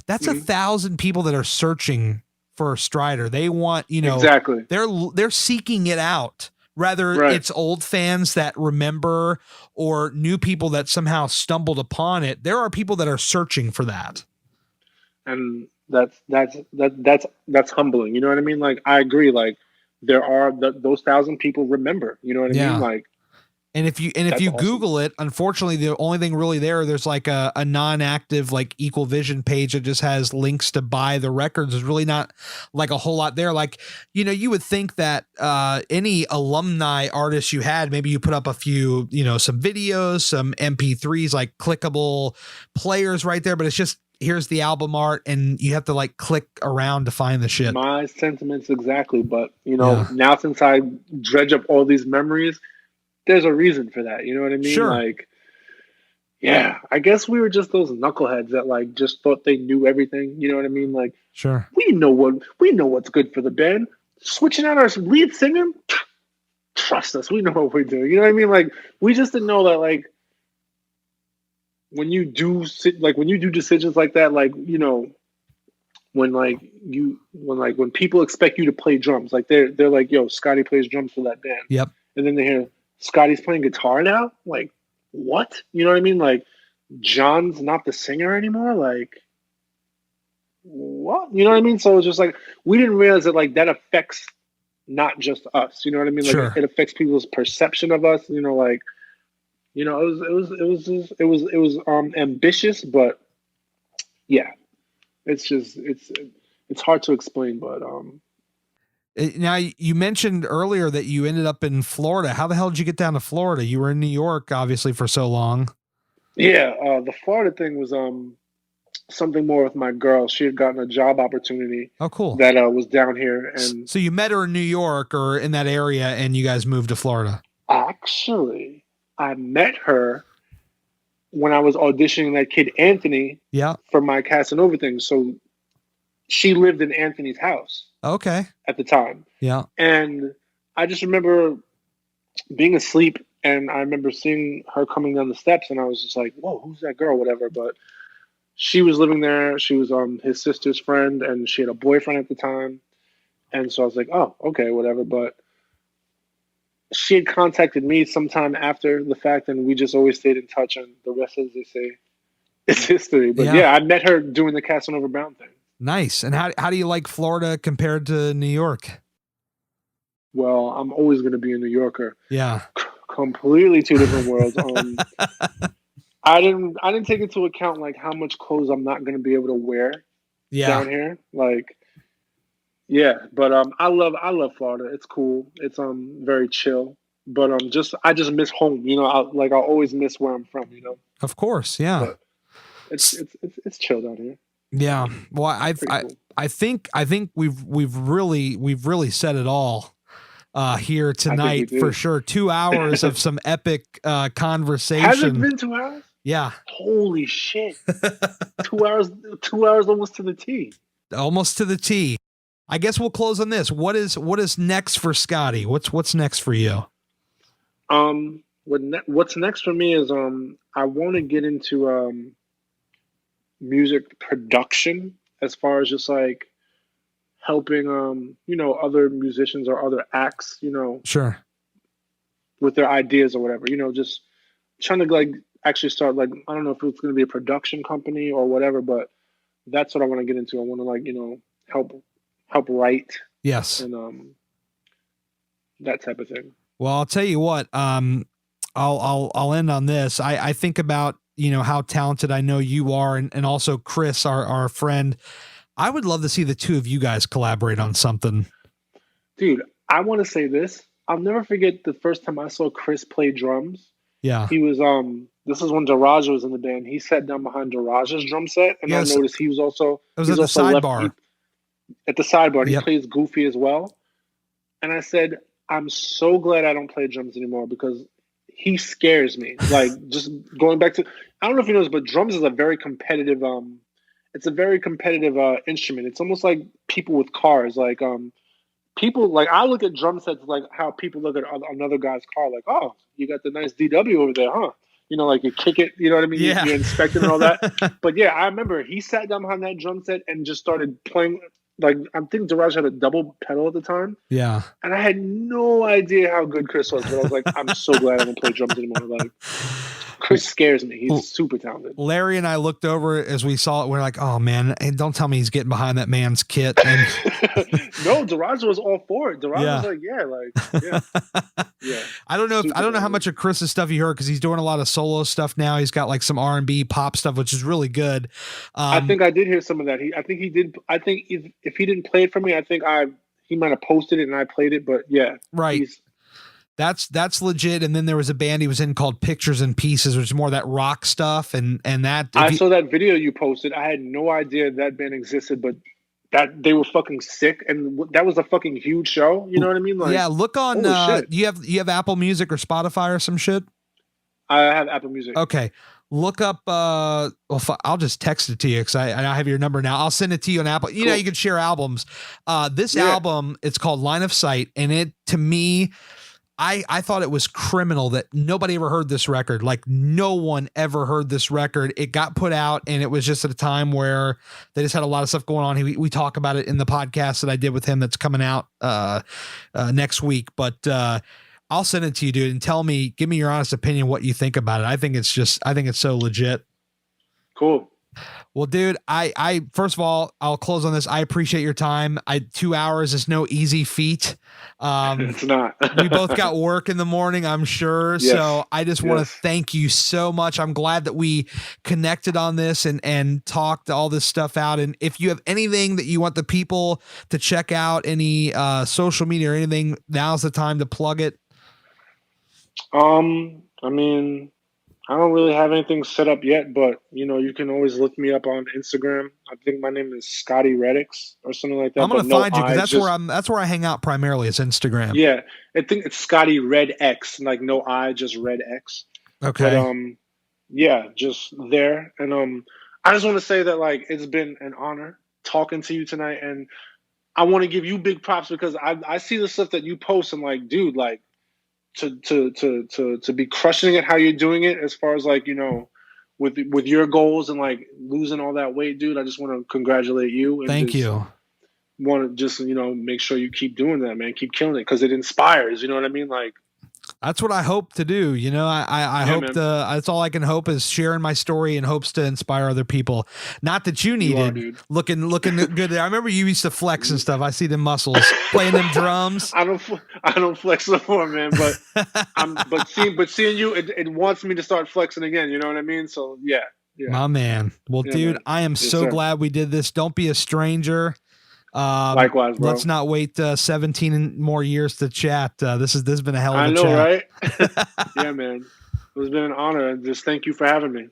That's 1,000 people that are searching for Stryder. They want, exactly. They're seeking it out. Rather it's old fans that remember or new people that somehow stumbled upon it. There are people that are searching for that. And that's humbling. You know what I mean? Like, I agree. Like, there are those 1,000 people remember. You know what I mean? Like, and if you awesome. Google it, unfortunately, the only thing really there's like a non-active like Equal Vision page that just has links to buy the records. There's really not like a whole lot there. Like, you would think that any alumni artists you had, maybe you put up a few, some videos, some MP3s, like clickable players right there, but it's just, here's the album art, and you have to like click around to find the shit. My sentiments exactly, but now since I dredge up all these memories, there's a reason for that. You know what I mean? Sure. Like, yeah, I guess we were just those knuckleheads that like just thought they knew everything. You know what I mean? Like, sure, we know what's good for the band. Switching out our lead singer, trust us, we know what we're doing. You know what I mean? Like, we just didn't know that like. When you do decisions like that, like, when people expect you to play drums, like they're like, yo, Scottie plays drums for that band. Yep. And then they hear Scottie's playing guitar now? Like, what? You know what I mean? Like, John's not the singer anymore? Like, what? You know what I mean? So it's just like, we didn't realize that, like, that affects not just us. You know what I mean? Like, Sure. it affects people's perception of us. You know, like, you know, it was ambitious, but yeah, it's hard to explain, but Now, you mentioned earlier that you ended up in Florida. How the hell did you get down to Florida? You were in New York, obviously, for so long. yeah, the Florida thing was something more with my girl. She had gotten a job opportunity. Oh, cool. That was down here, and so you met her in New York or in that area, and you guys moved to Florida. actually, I met her when I was auditioning that kid Anthony. Yeah. For my Casanova thing. So she lived in Anthony's house. Okay. At the time. Yeah. And I just remember being asleep, and I remember seeing her coming down the steps, and I was just like, whoa, who's that girl? Whatever. But she was living there. She was his sister's friend, and she had a boyfriend at the time. And so I was like, oh, okay, whatever. But she had contacted me sometime after the fact, and we just always stayed in touch, and the rest, as they say, is history. But yeah, I met her doing the Casanova Brown thing. Nice. And how do you like Florida compared to New York? Well, I'm always going to be a New Yorker. Yeah. Completely two different worlds. I didn't take into account like how much clothes I'm not going to be able to wear down here. Like, yeah, but I love Florida. It's cool. It's very chill. But I just miss home. You know, I'll always miss where I'm from. You know. Of course, yeah. But it's chill down here. Yeah. Well, I think we've really said it all here tonight for sure. 2 hours of some epic conversation. Has it been 2 hours? Yeah. Holy shit. 2 hours almost to the T. Almost to the T. I guess we'll close on this. What is next for Scottie? What's next for you? What's next for me is I want to get into music production, as far as just like helping other musicians or other acts, sure, with their ideas or whatever, just trying to like actually start, like, I don't know if it's going to be a production company or whatever, but that's what I want to get into. I want to, like, help write. Yes. And that type of thing. Well, I'll tell you what, I'll end on this. I think about, how talented I know you are, and also Chris, our friend. I would love to see the two of you guys collaborate on something. Dude, I want to say this. I'll never forget the first time I saw Chris play drums. Yeah. He was, this is when Durijah was in the band. He sat down behind Durijah's drum set, and yes. I noticed he was also, it was at the sidebar. At the sidebar. Yep. He plays goofy as well. And I said, I'm so glad I don't play drums anymore, because he scares me. Like, just going back to, I don't know if you know this, but drums is a very competitive, it's a very competitive instrument. It's almost like people with cars. Like, people, like, I look at drum sets like how people look at another guy's car. Like, oh, you got the nice DW over there, huh? Like, you kick it, you know what I mean? Yeah. You inspect it and all that. But yeah, I remember he sat down behind that drum set and just started playing. Like, I think Durijah had a double pedal at the time. Yeah. And I had no idea how good Chris was, but I was like, I'm so glad I don't play drums anymore. Like, Chris scares me. He's super talented. Larry and I looked over as we saw it. We're like, oh man, and don't tell me he's getting behind that man's kit. And no, Durijah was all for it. Durijah was like, yeah. I don't know how much of Chris's stuff you heard, because he's doing a lot of solo stuff now. He's got like some R&B pop stuff, which is really good. I think I did hear some of that. I think he did. I think if he didn't play it for me, I think he might have posted it and I played it. But yeah, right. That's legit. And then there was a band he was in called Pictures and Pieces, which is more that rock stuff. And that I saw that video you posted. I had no idea that band existed, but that they were fucking sick, and that was a fucking huge show. You know what I mean? Like, yeah. Look on. You have Apple Music or Spotify or some shit? I have Apple Music. Okay. Look up. I'll just text it to you because I have your number now. I'll send it to you on Apple. You know, you can share albums. This album, it's called Line of Sight, and it, to me, I thought it was criminal that nobody ever heard this record. Like, no one ever heard this record. It got put out, and it was just at a time where they just had a lot of stuff going on. We talk about it in the podcast that I did with him that's coming out next week. But I'll send it to you, dude, and give me your honest opinion, what you think about it. I think it's so legit. Cool. Well, dude, I first of all, I'll close on this. I appreciate your time. 2 hours is no easy feat. It's not. We both got work in the morning, I'm sure. Yes. So I just want to thank you so much. I'm glad that we connected on this and talked all this stuff out. And if you have anything that you want the people to check out, any social media or anything, now's the time to plug it. I mean, I don't really have anything set up yet, but you can always look me up on Instagram. I think my name is Scottie Redix or something like that. I'm gonna find you because that's where I hang out primarily. It's Instagram. Yeah, I think it's Scottie Redx, like no I, just Red X. Okay. But yeah, just there. And I just want to say that like it's been an honor talking to you tonight, and I want to give you big props because I see the stuff that you post and like, dude, like. To be crushing it how you're doing it as far as like with your goals and like losing all that weight, dude, I just want to congratulate you and thank you. Want to just make sure you keep doing that, man. Keep killing it because it inspires, you know what I mean? Like that's what I hope to do. I hope man. that's all I can hope is sharing my story in hopes to inspire other people. Not that you needed looking good. I remember you used to flex and stuff. I see the muscles playing them drums. I don't flex no more, man. But seeing you, it wants me to start flexing again. You know what I mean? So yeah. My man. Well, dude, man. I am so glad we did this. Don't be a stranger. Likewise, bro. Let's not wait 17 more years to chat. This has been a hell of a chat. I know, right? Yeah, man. It's been an honor. Just thank you for having me.